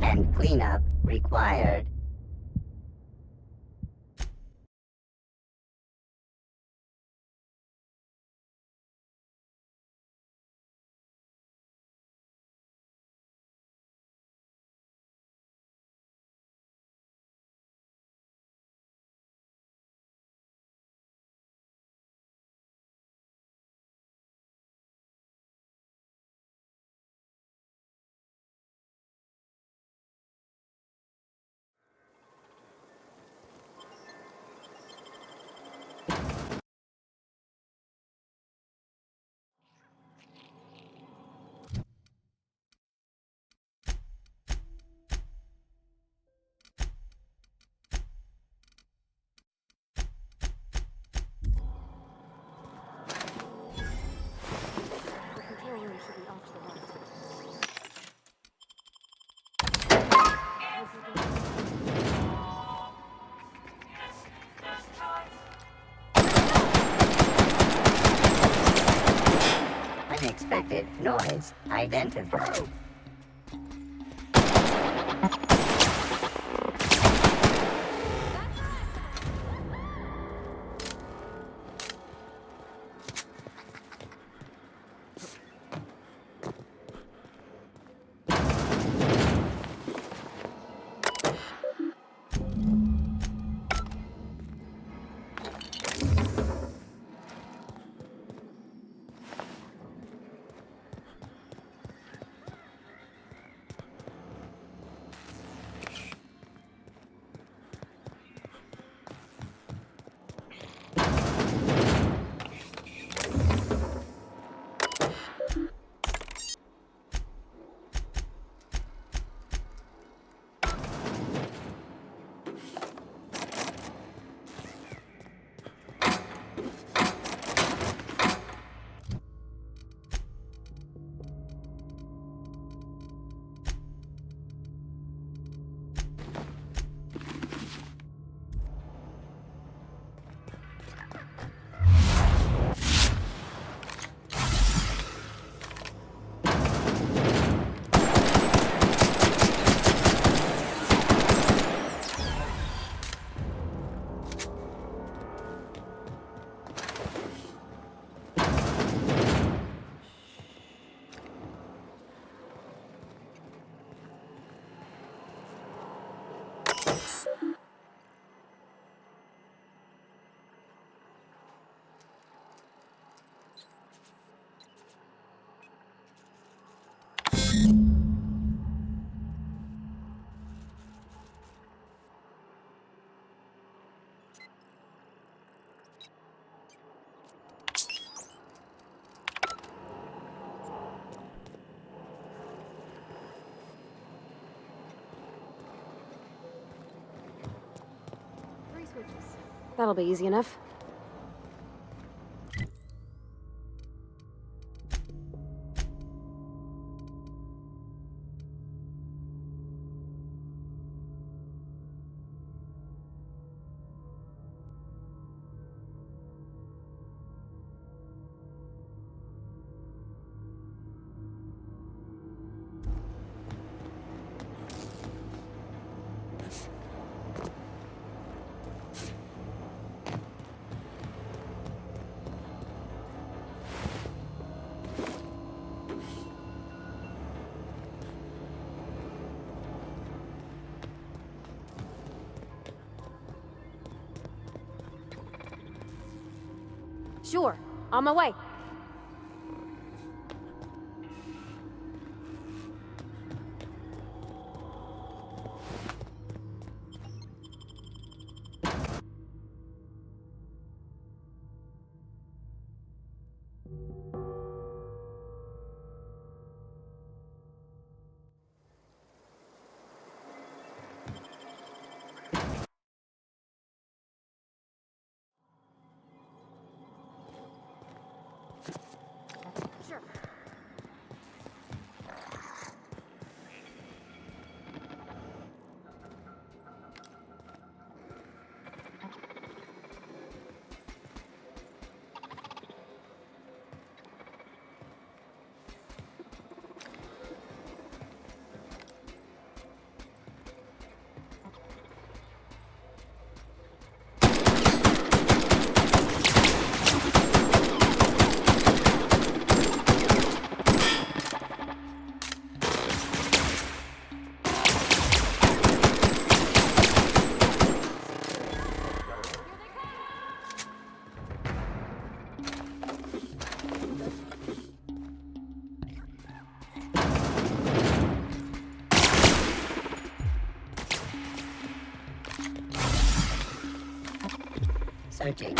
And cleanup required. Noise identified. That'll be easy enough. Sure, on my way. Sure. Searching.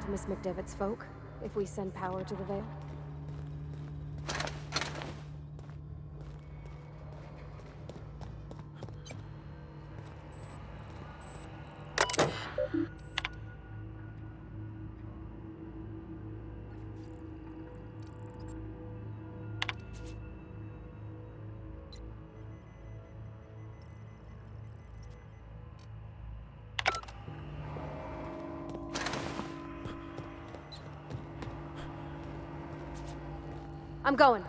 to Miss McDevitt's folk if we send power to the Vale? I'm going.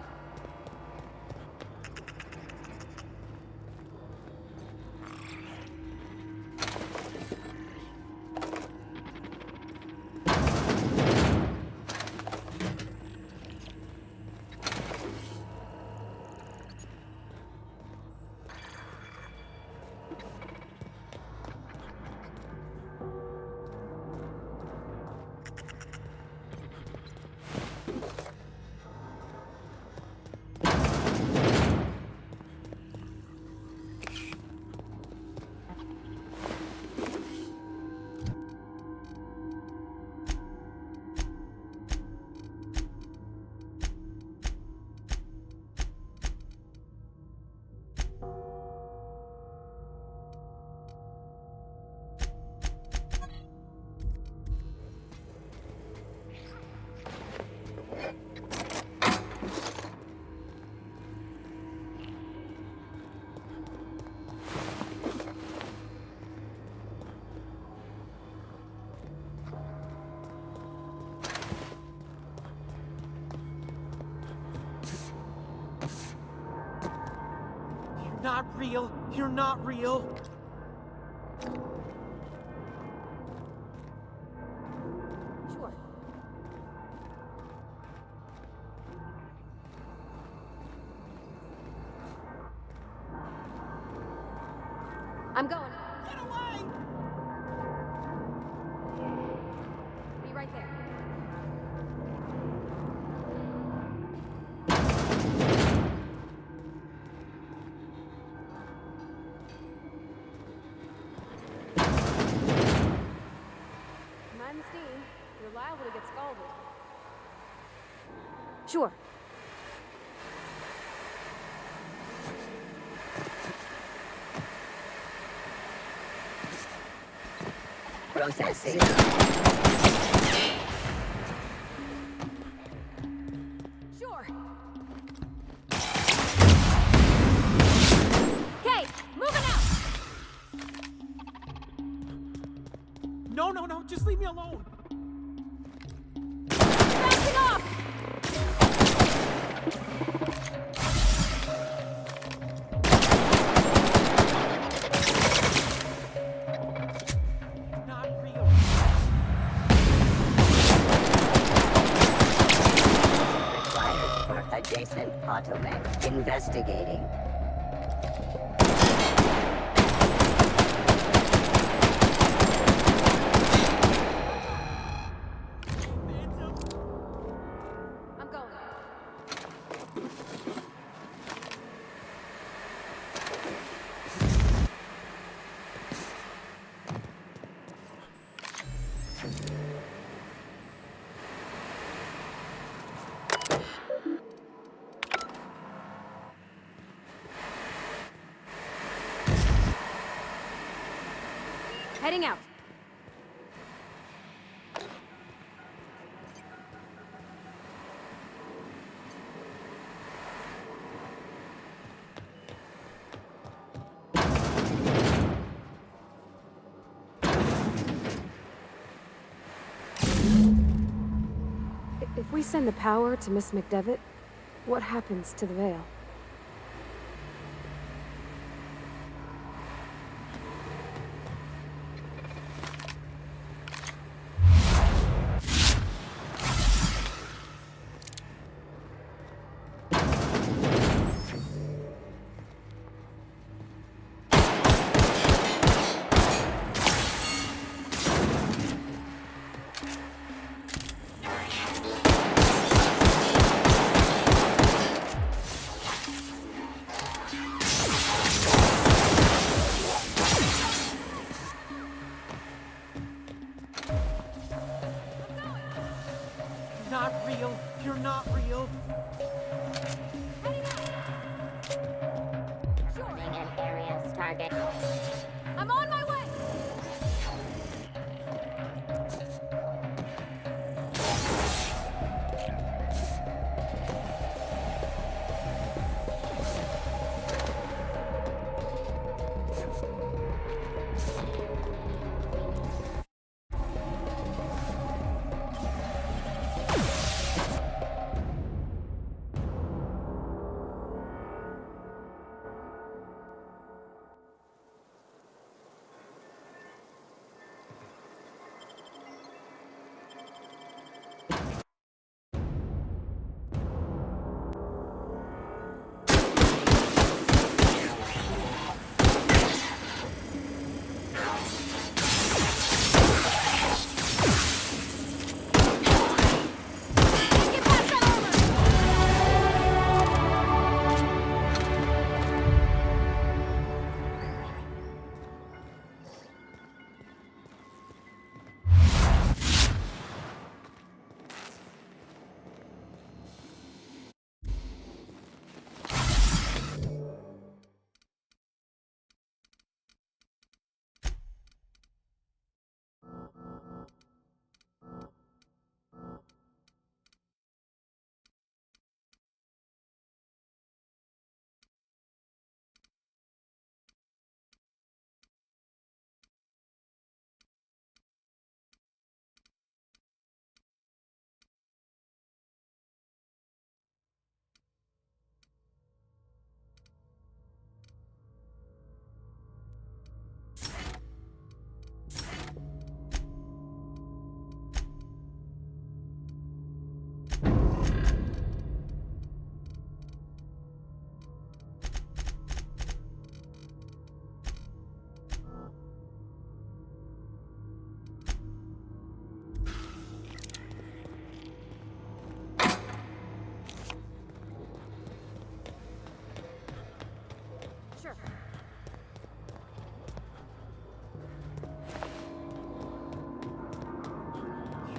Not real. You're not real. Sure. I'm going. Get away! Be right there. Mind the steam. You're liable to get scalded. Sure. Processing. Sure. Okay, moving out. No, no, no. Just leave me alone. Bouncing off. Not real. Required for adjacent automech investigating. I'm going. Heading out. If we send the power to Miss McDevitt, what happens to the Vale? target. I'm on my way! Sure.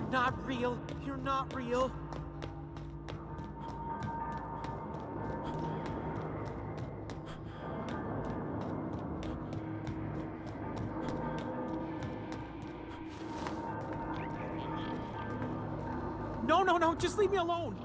You're not real. You're not real. No, no, no, just leave me alone.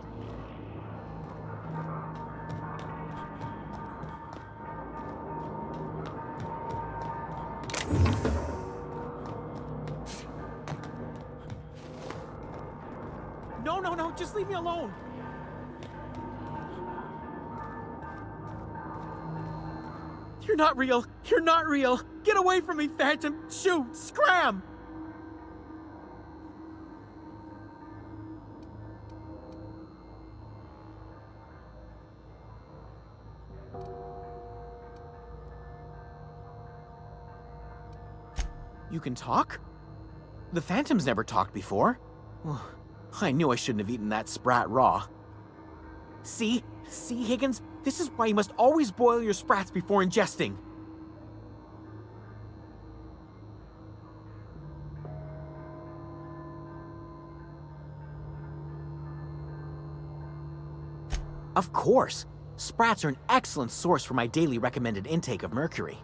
No, no, no, just leave me alone. You're not real. You're not real. Get away from me, Phantom. Shoot, scram. You can talk? The Phantom's never talked before. Well, I knew I shouldn't have eaten that sprat raw. See? See, Higgins? This is why you must always boil your sprats before ingesting. Of course. Sprats are an excellent source for my daily recommended intake of mercury.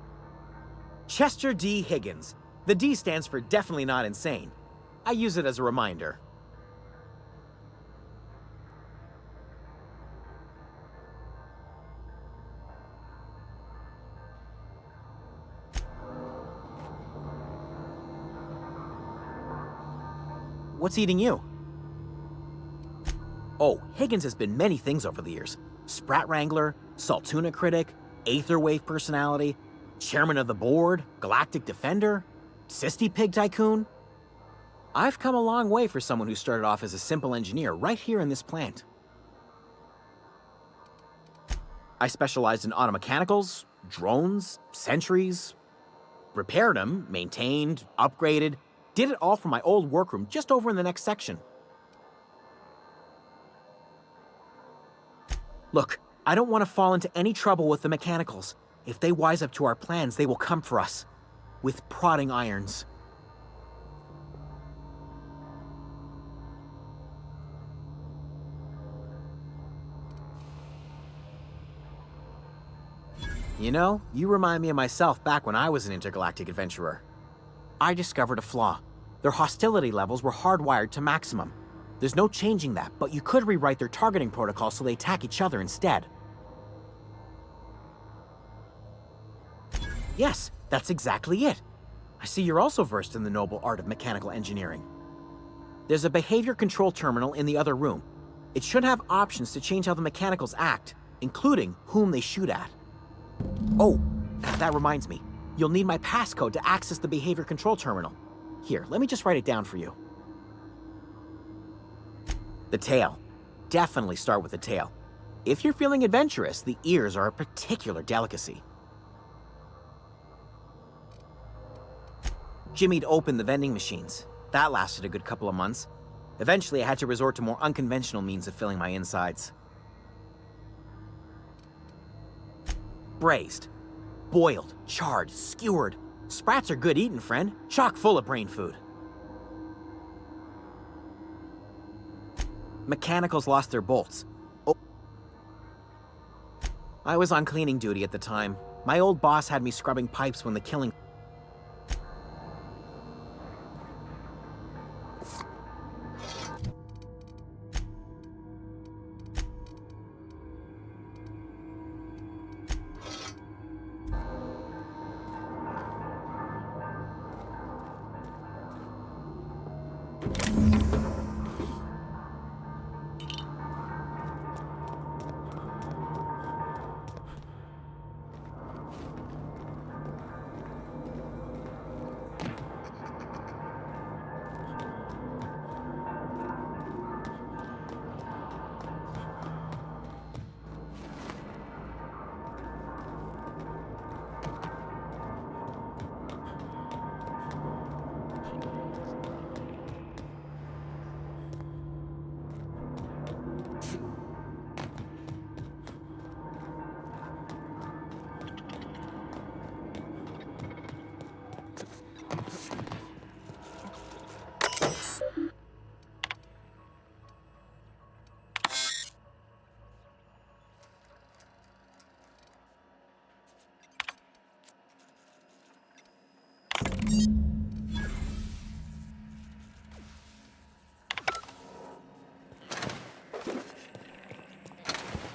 Chester D. Higgins. The D stands for definitely not insane. I use it as a reminder. What's eating you? Oh, Higgins has been many things over the years. Sprat Wrangler, Saltuna Critic, Aetherwave Personality, Chairman of the Board, Galactic Defender, Sisty Pig Tycoon. I've come a long way for someone who started off as a simple engineer right here in this plant. I specialized in automechanicals, drones, sentries, repaired them, maintained, upgraded, did it all from my old workroom just over in the next section. Look, I don't want to fall into any trouble with the mechanicals. If they wise up to our plans, they will come for us. With prodding irons. You know, you remind me of myself back when I was an intergalactic adventurer. I discovered a flaw. Their hostility levels were hardwired to maximum. There's no changing that, but you could rewrite their targeting protocol so they attack each other instead. Yes, that's exactly it. I see you're also versed in the noble art of mechanical engineering. There's a behavior control terminal in the other room. It should have options to change how the mechanicals act, including whom they shoot at. Oh, that reminds me. You'll need my passcode to access the behavior control terminal. Here, let me just write it down for you. The tail. Definitely start with the tail. If you're feeling adventurous, the ears are a particular delicacy. Jimmy'd opened the vending machines. That lasted a good couple of months. Eventually, I had to resort to more unconventional means of filling my insides. Braised. Boiled, charred, skewered. Sprats are good eating, friend. Chock full of brain food. Mechanicals lost their bolts. Oh. I was on cleaning duty at the time. My old boss had me scrubbing pipes when the killing...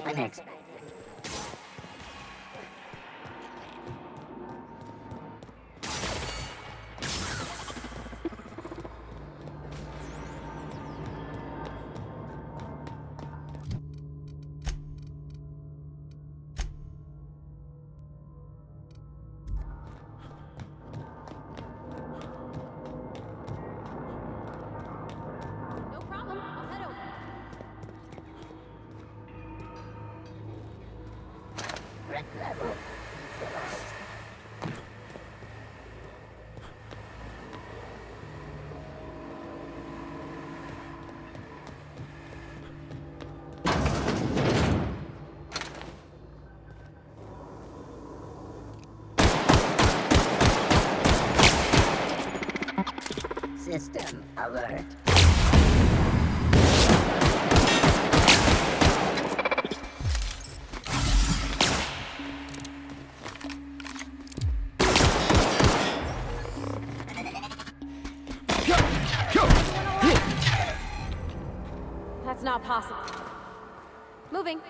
Unexpected. No problem. I'll head over. Threat level. System alert. That's not possible. Moving.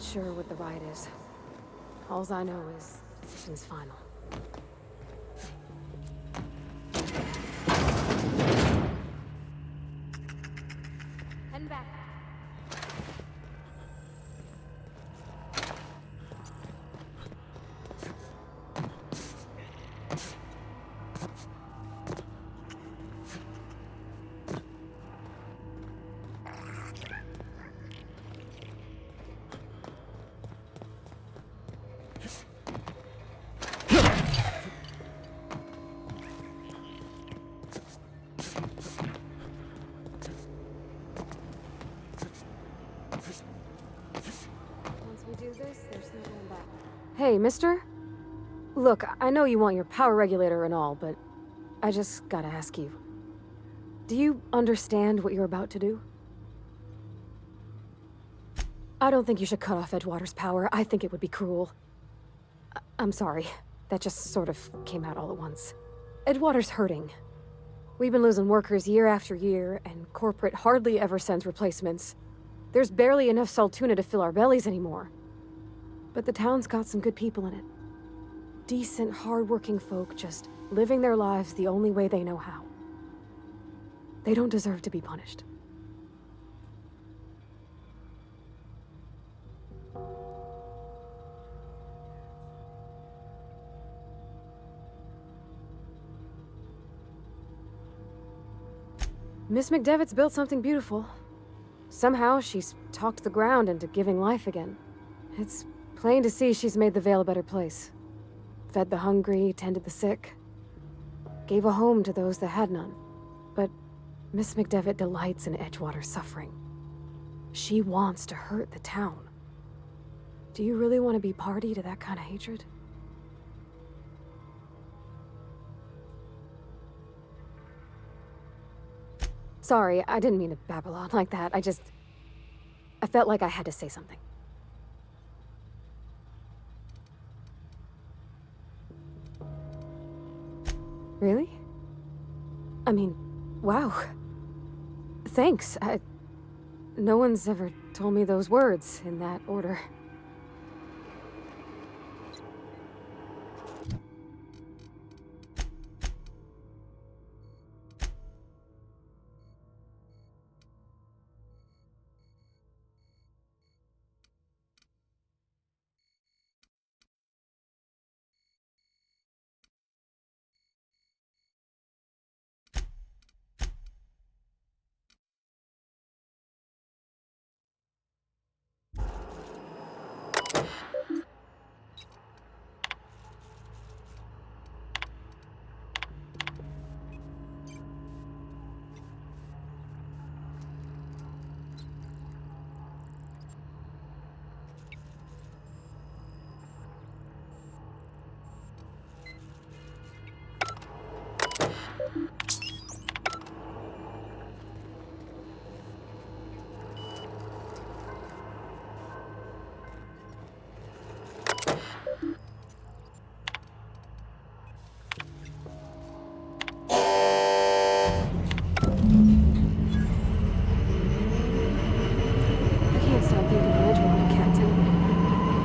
sure what the ride is. Alls I know is decision's final. Heading back. Once we do this, there's no going back. Hey, mister? Look, I know you want your power regulator and all, but I just gotta ask you. Do you understand what you're about to do? I don't think you should cut off Edgewater's power. I think it would be cruel. I'm sorry. That just sort of came out all at once. Edgewater's hurting. We've been losing workers year after year, and corporate hardly ever sends replacements. There's barely enough Saltuna to fill our bellies anymore. But the town's got some good people in it. Decent, hard-working folk just living their lives the only way they know how. They don't deserve to be punished. Miss McDevitt's built something beautiful. Somehow, she's talked the ground into giving life again. It's plain to see she's made the Vale a better place. Fed the hungry, tended the sick. Gave a home to those that had none. But Miss McDevitt delights in Edgewater's suffering. She wants to hurt the town. Do you really want to be party to that kind of hatred? Sorry, I didn't mean to babble on like that. I felt like I had to say something. Really? I mean, wow. Thanks. No one's ever told me those words in that order.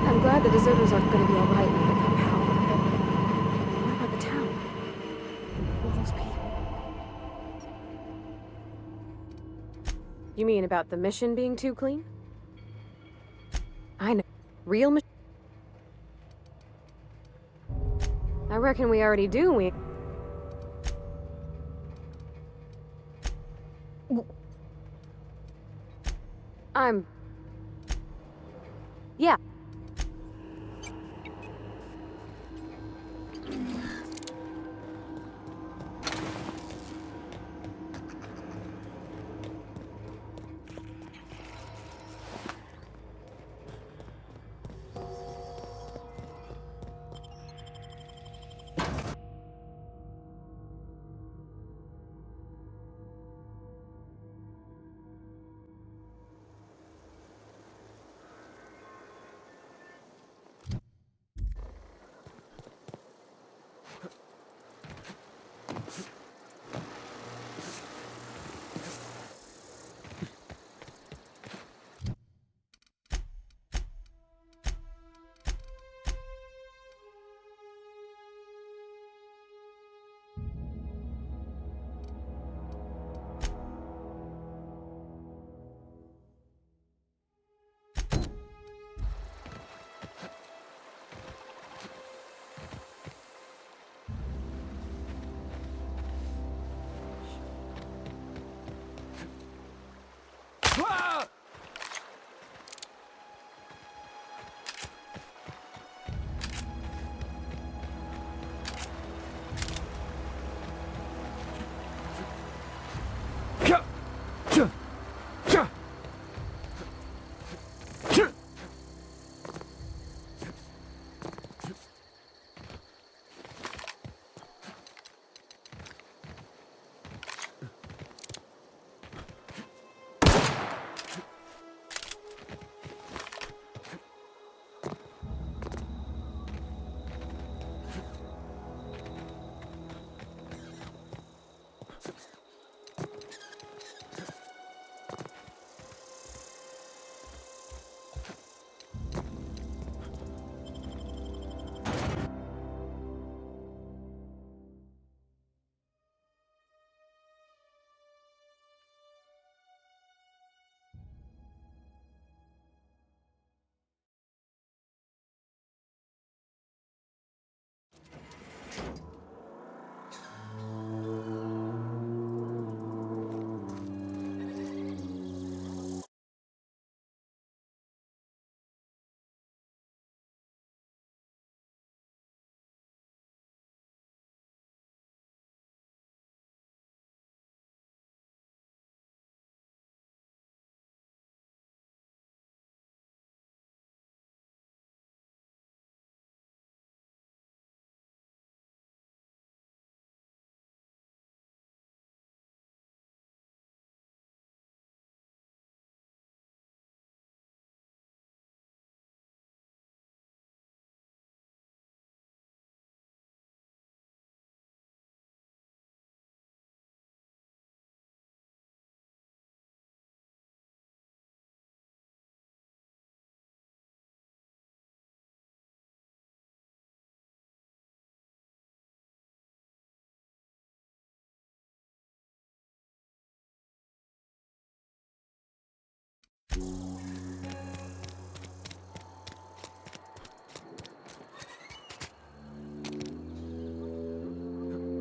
I'm glad the deserters are gonna be alright when they got power, but what about the town? All those people. You mean about the mission being too clean? I know. Real mission. I reckon we already do. Yeah.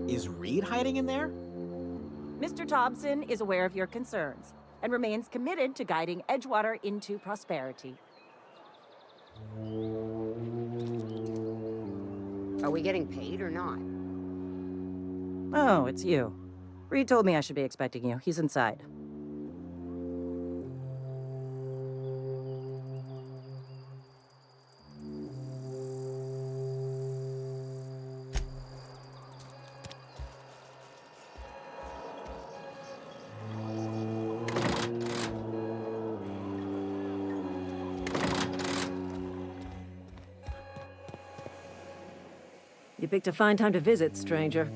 Is Reed hiding in there? Mr. Thompson is aware of your concerns and remains committed to guiding Edgewater into prosperity. Are we getting paid or not? Oh, it's you. Reed told me I should be expecting you. He's inside. You picked a fine time to visit, stranger.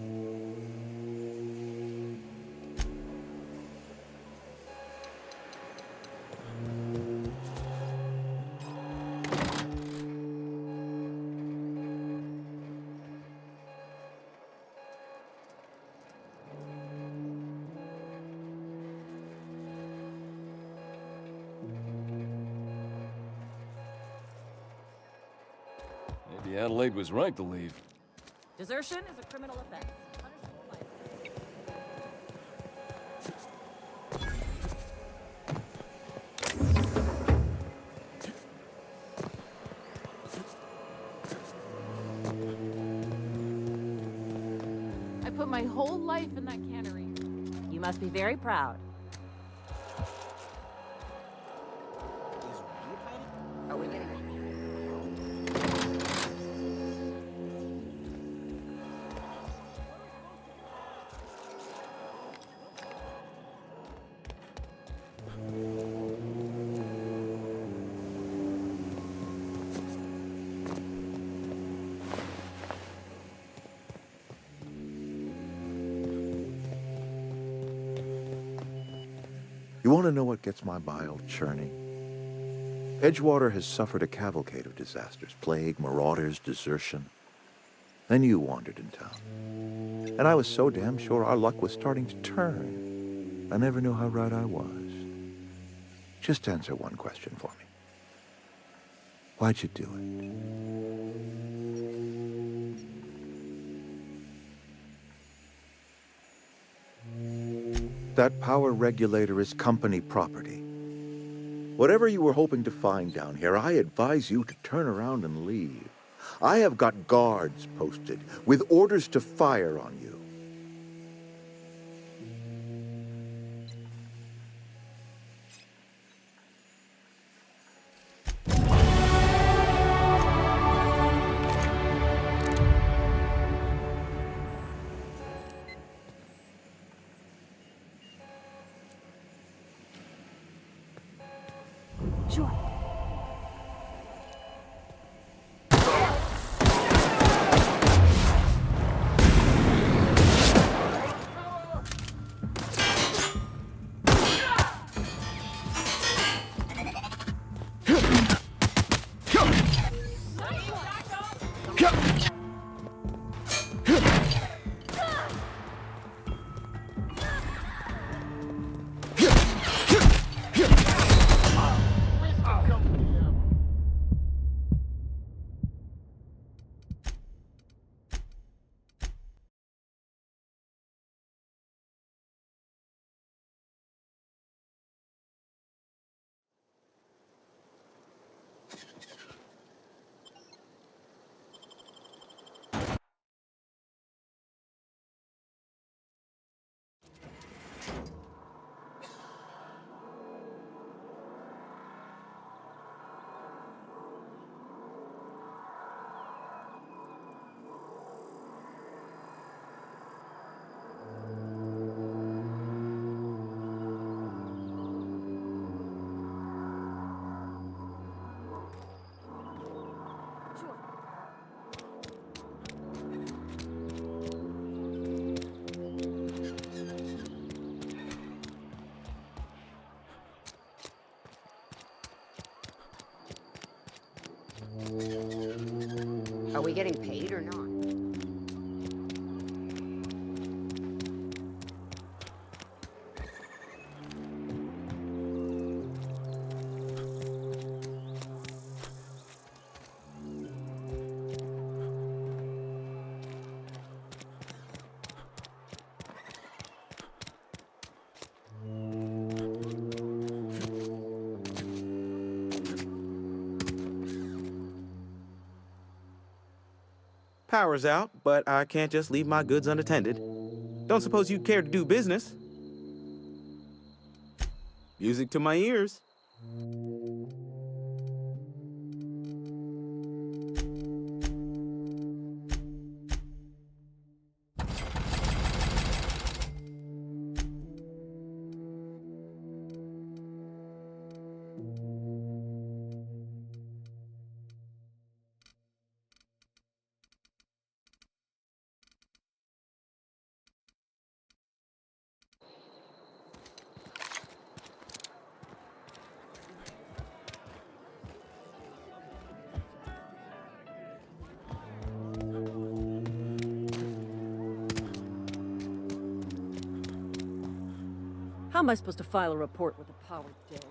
Maybe Adelaide was right to leave. Desertion is a criminal offense. I put my whole life in that cannery. You must be very proud. Are we getting You want to know what gets my bile churning? Edgewater has suffered a cavalcade of disasters: plague, marauders, desertion. Then you wandered in town. And I was so damn sure our luck was starting to turn. I never knew how right I was. Just answer one question for me. Why'd you do it? That power regulator is company property. Whatever you were hoping to find down here, I advise you to turn around and leave. I have got guards posted with orders to fire on you. Sure. Are we getting paid or not? Power's out, but I can't just leave my goods unattended. Don't suppose you care to do business? Music to my ears. How am I supposed to file a report with the power dead?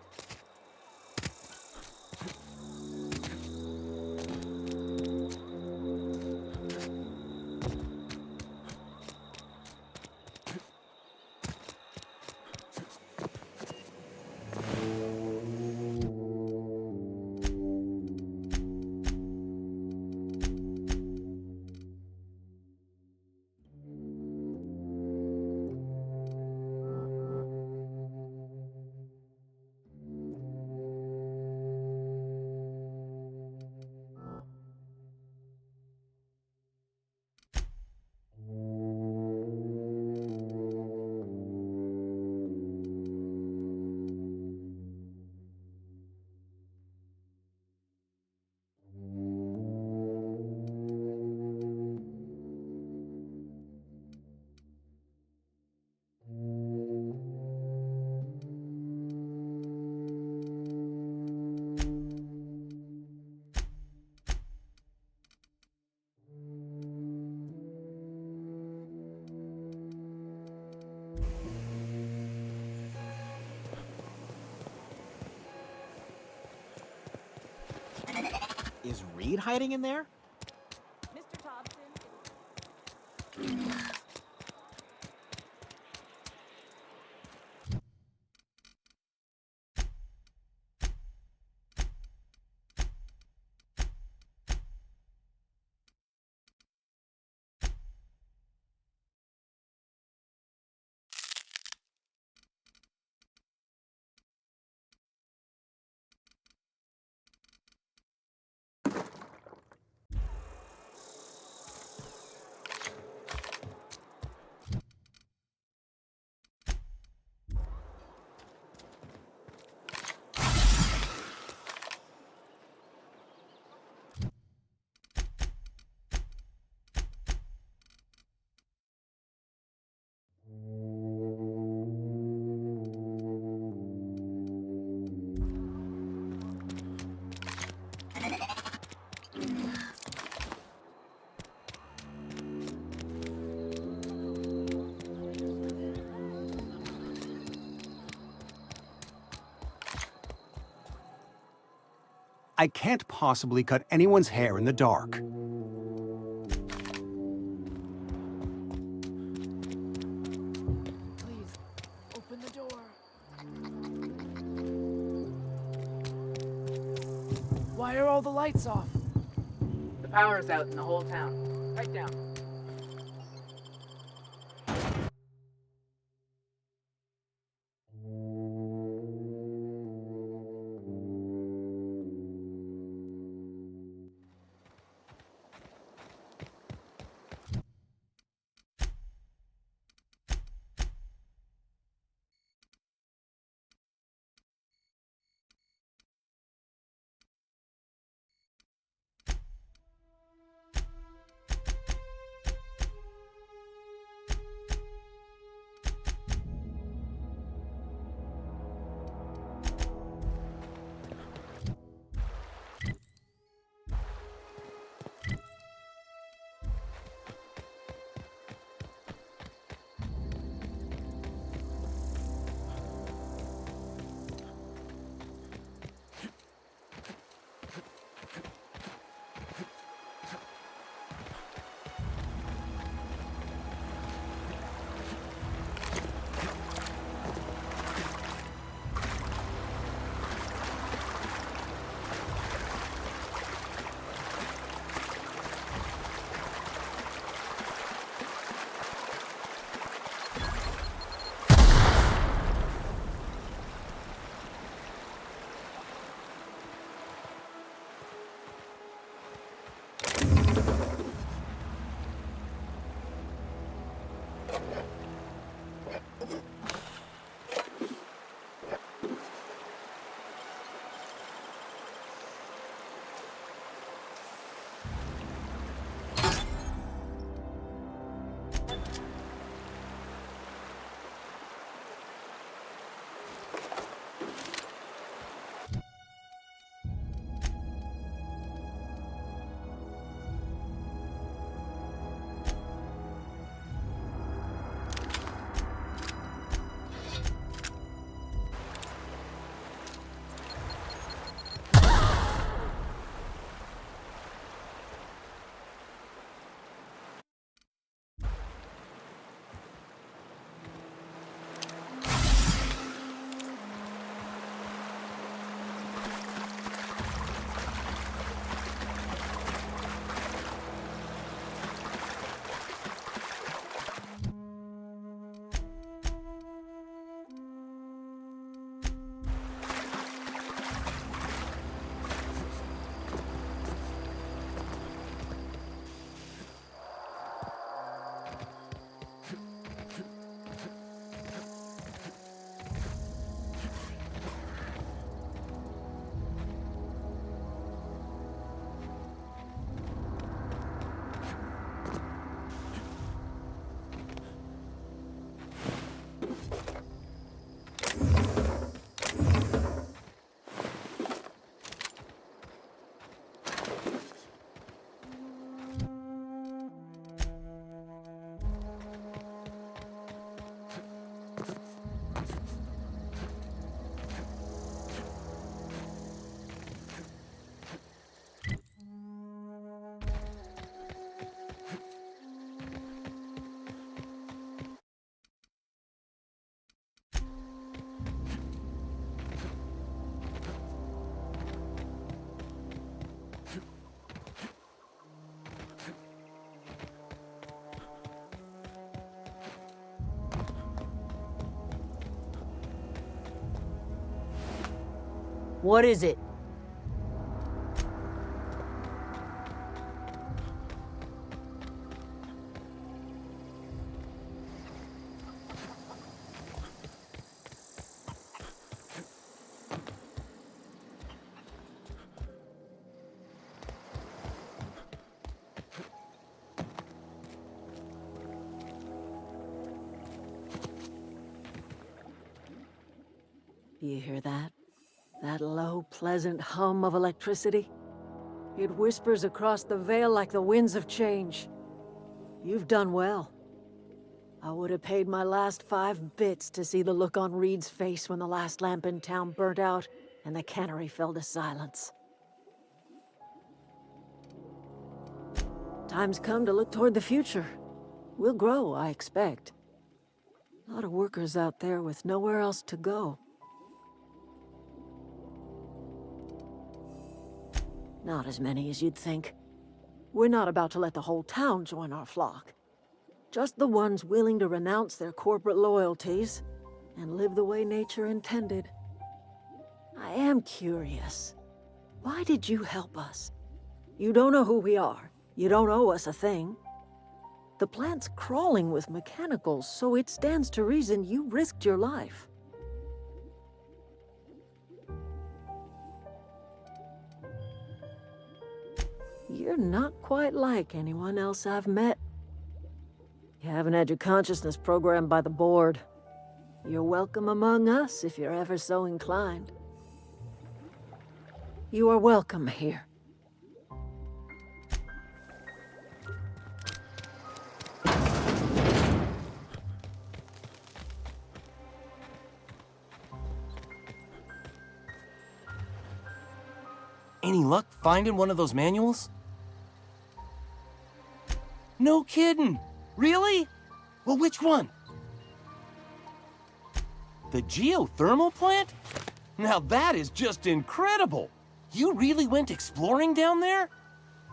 Is Reed hiding in there? Mr. Thompson. I can't possibly cut anyone's hair in the dark. Please, open the door. Why are all the lights off? The power's out in the whole town. Right down. What is it? Do you hear that? That low, pleasant hum of electricity? It whispers across the Vale like the winds of change. You've done well. I would have paid my last 5 bits to see the look on Reed's face when the last lamp in town burnt out and the cannery fell to silence. Time's come to look toward the future. We'll grow, I expect. A lot of workers out there with nowhere else to go. Not as many as you'd think. We're not about to let the whole town join our flock. Just the ones willing to renounce their corporate loyalties and live the way nature intended. I am curious. Why did you help us? You don't know who we are. You don't owe us a thing. The plant's crawling with mechanicals, so it stands to reason you risked your life. You're not quite like anyone else I've met. You haven't had your consciousness programmed by the board. You're welcome among us if you're ever so inclined. You are welcome here. Any luck finding one of those manuals? No kidding! Really? Well, which one? The geothermal plant? Now that is just incredible! You really went exploring down there?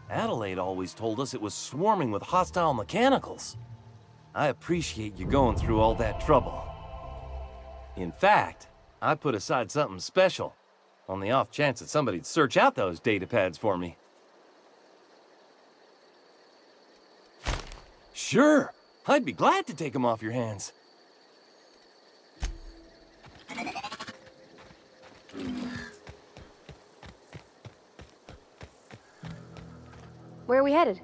Adelaide always told us it was swarming with hostile mechanicals. I appreciate you going through all that trouble. In fact, I put aside something special, on the off chance that somebody'd search out those data pads for me. Sure, I'd be glad to take them off your hands. Where are we headed?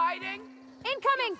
hiding? Incoming!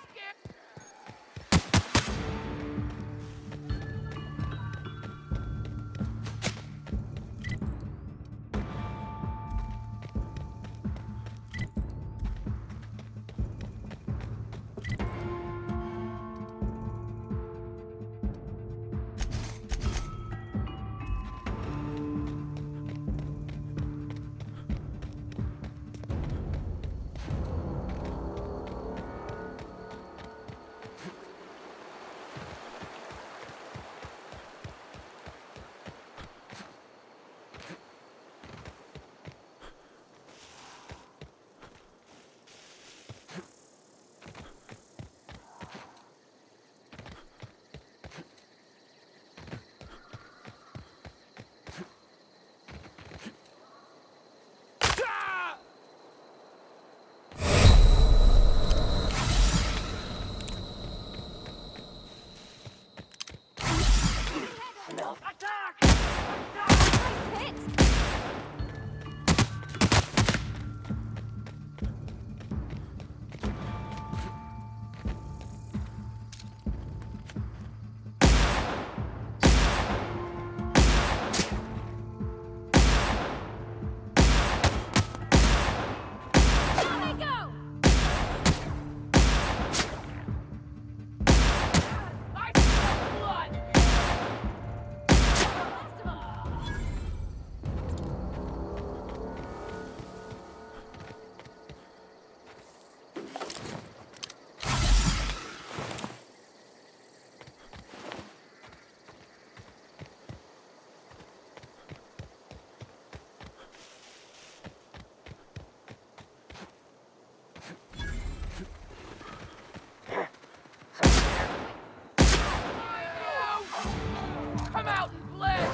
Come out and play!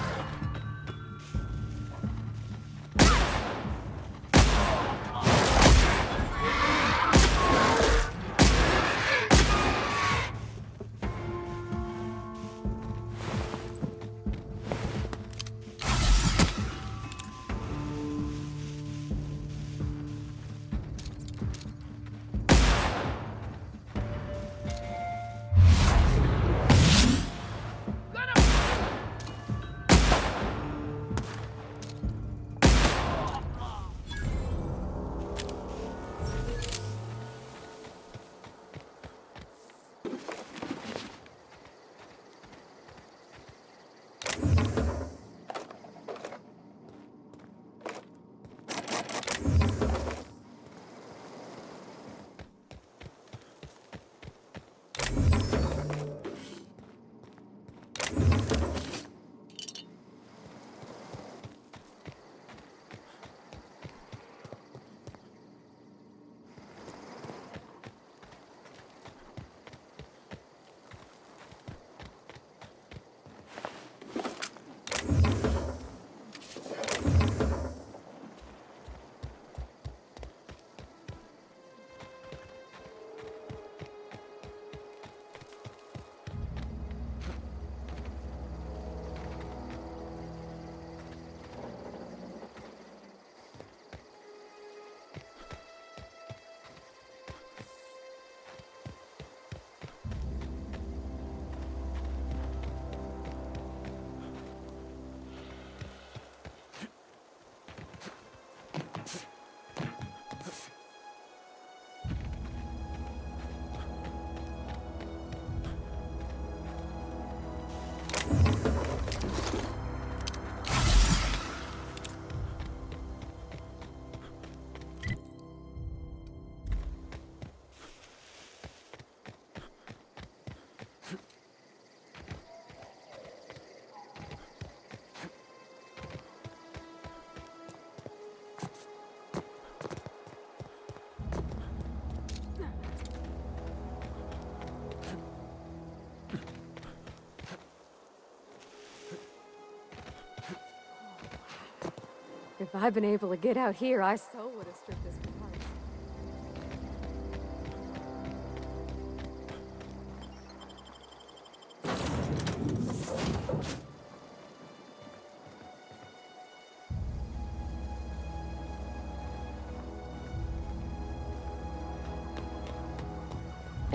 If I'd been able to get out here, I so would have stripped this for parts.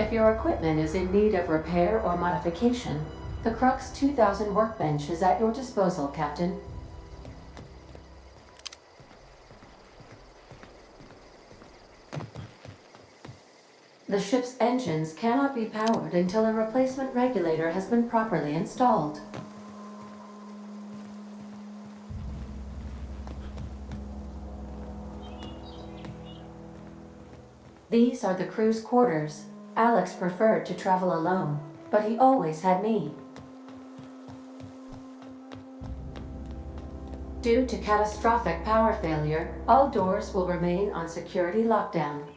If your equipment is in need of repair or modification, the Crux 2000 workbench is at your disposal, Captain. The ship's engines cannot be powered until a replacement regulator has been properly installed. These are the crew's quarters. Alex preferred to travel alone, but he always had me. Due to catastrophic power failure, all doors will remain on security lockdown.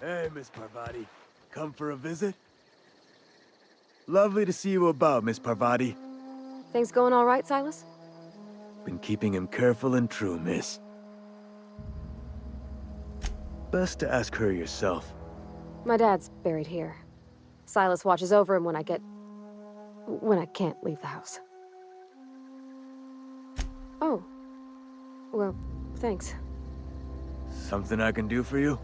Hey, Miss Parvati. Come for a visit? Lovely to see you about, Miss Parvati. Things going all right, Silas? Been keeping him careful and true, miss. Best to ask her yourself. My dad's buried here. Silas watches over him when I can't leave the house. Oh. Well, thanks. Something I can do for you?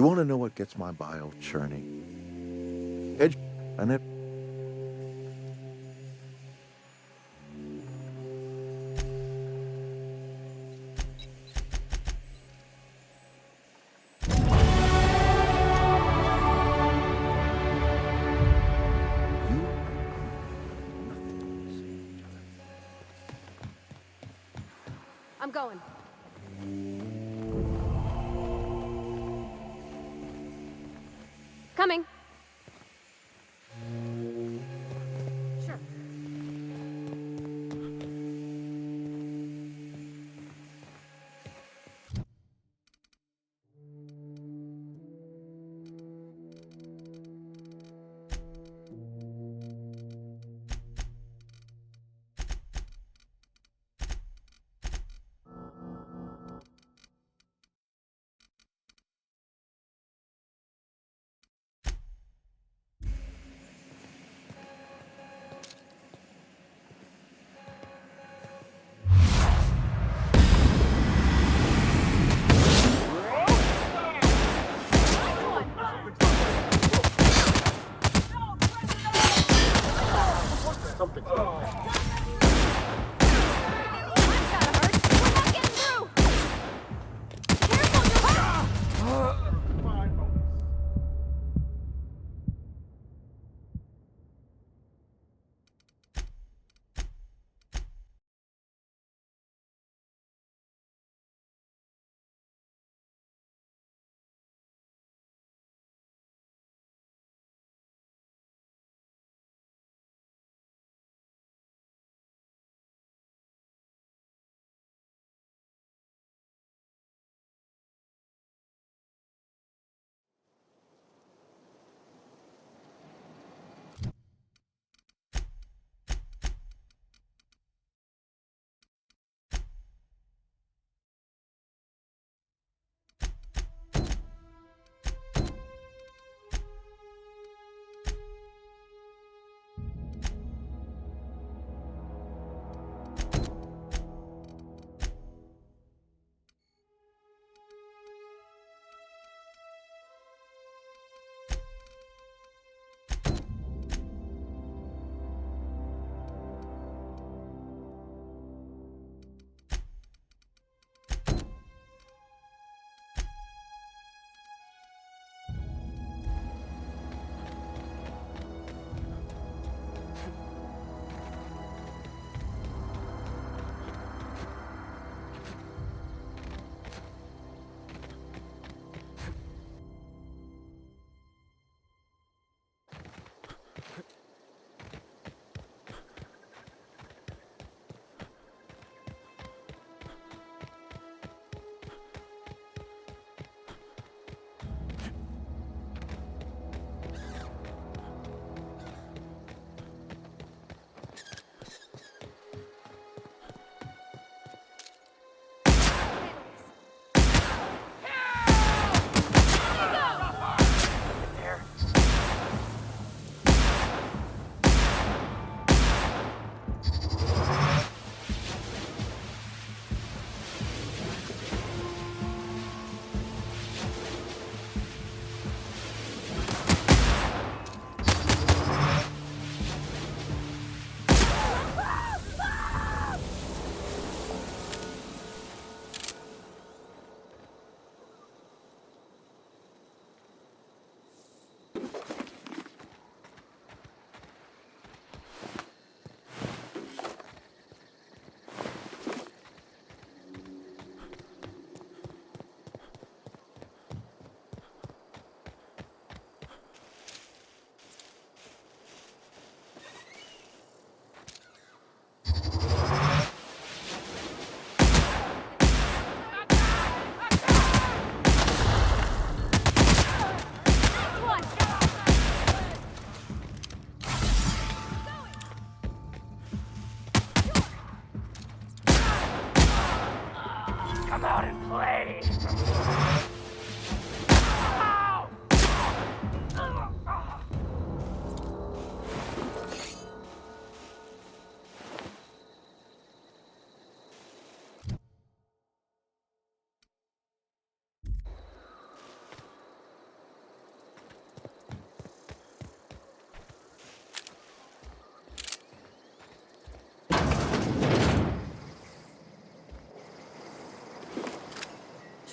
You want to know what gets my bile churning? And it. I'm going. Coming. Sure.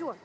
Sure.